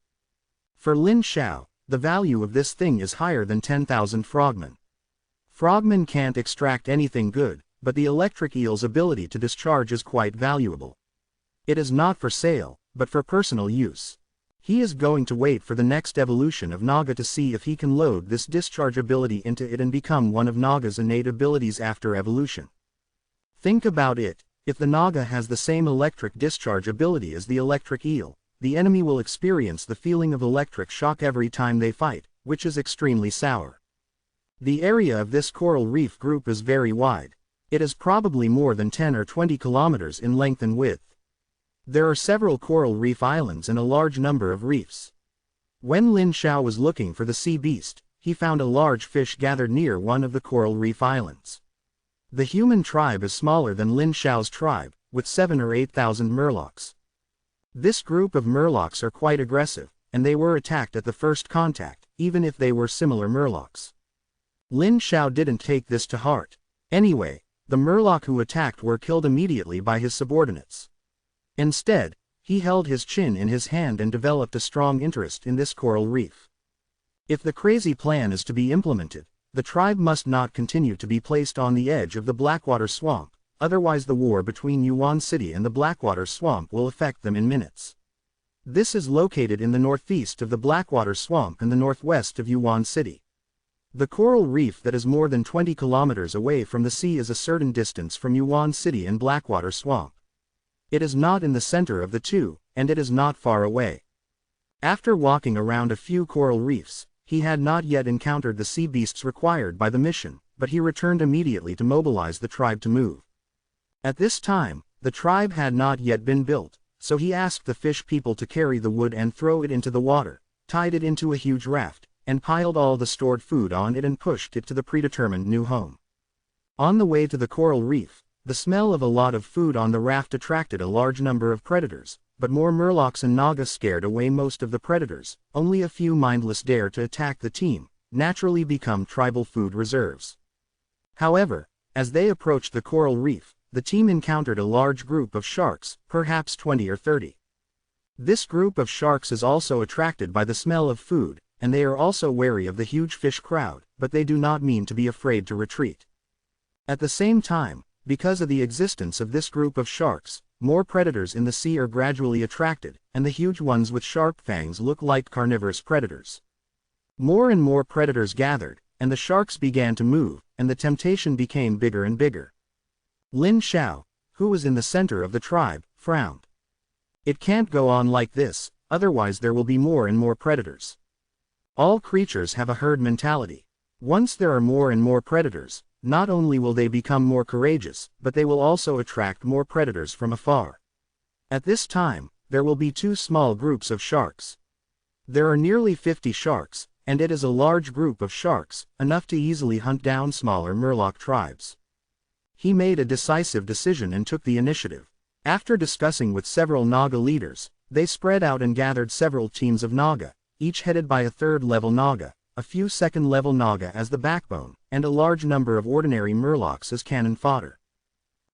For Lin Xiao, the value of this thing is higher than 10,000 frogmen. Frogmen can't extract anything good, but the electric eel's ability to discharge is quite valuable. It is not for sale, but for personal use. He is going to wait for the next evolution of Naga to see if he can load this discharge ability into it and become one of Naga's innate abilities after evolution. Think about it, if the Naga has the same electric discharge ability as the electric eel, the enemy will experience the feeling of electric shock every time they fight, which is extremely sour. The area of this coral reef group is very wide. It is probably more than 10 or 20 kilometers in length and width. There are several coral reef islands and a large number of reefs. When Lin Xiao was looking for the sea beast, he found a large fish gathered near one of the coral reef islands. The human tribe is smaller than Lin Xiao's tribe, with 7 or 8,000 Murlocs. This group of Murlocs are quite aggressive, and they were attacked at the first contact, even if they were similar Murlocs. Lin Xiao didn't take this to heart. Anyway, the Murloc who attacked were killed immediately by his subordinates. Instead, he held his chin in his hand and developed a strong interest in this coral reef. If the crazy plan is to be implemented, the tribe must not continue to be placed on the edge of the Blackwater Swamp, otherwise the war between Yuan City and the Blackwater Swamp will affect them in minutes. This is located in the northeast of the Blackwater Swamp and the northwest of Yuan City. The coral reef that is more than 20 kilometers away from the sea is a certain distance from Yuan City and Blackwater Swamp. It is not in the center of the two, and it is not far away. After walking around a few coral reefs, he had not yet encountered the sea beasts required by the mission, but he returned immediately to mobilize the tribe to move. At this time, the tribe had not yet been built, so he asked the fish people to carry the wood and throw it into the water, tied it into a huge raft, and piled all the stored food on it and pushed it to the predetermined new home. On the way to the coral reef, the smell of a lot of food on the raft attracted a large number of predators, but more Murlocs and Naga scared away most of the predators. Only a few mindless dare to attack the team, naturally become tribal food reserves. However, as they approached the coral reef, the team encountered a large group of sharks, perhaps 20 or 30. This group of sharks is also attracted by the smell of food, and they are also wary of the huge fish crowd, but they do not mean to be afraid to retreat. At the same time, because of the existence of this group of sharks, more predators in the sea are gradually attracted, and the huge ones with sharp fangs look like carnivorous predators. More and more predators gathered, and the sharks began to move, and the temptation became bigger and bigger. Lin Xiao, who was in the center of the tribe, frowned. It can't go on like this, otherwise there will be more and more predators. All creatures have a herd mentality. Once there are more and more predators, not only will they become more courageous, but they will also attract more predators from afar. At this time, there will be two small groups of sharks. There are nearly 50 sharks, and it is a large group of sharks, enough to easily hunt down smaller Murloc tribes. He made a decisive decision and took the initiative. After discussing with several Naga leaders, they spread out and gathered several teams of Naga, each headed by a third-level Naga, a few second-level Naga as the backbone, and a large number of ordinary Murlocs as cannon fodder.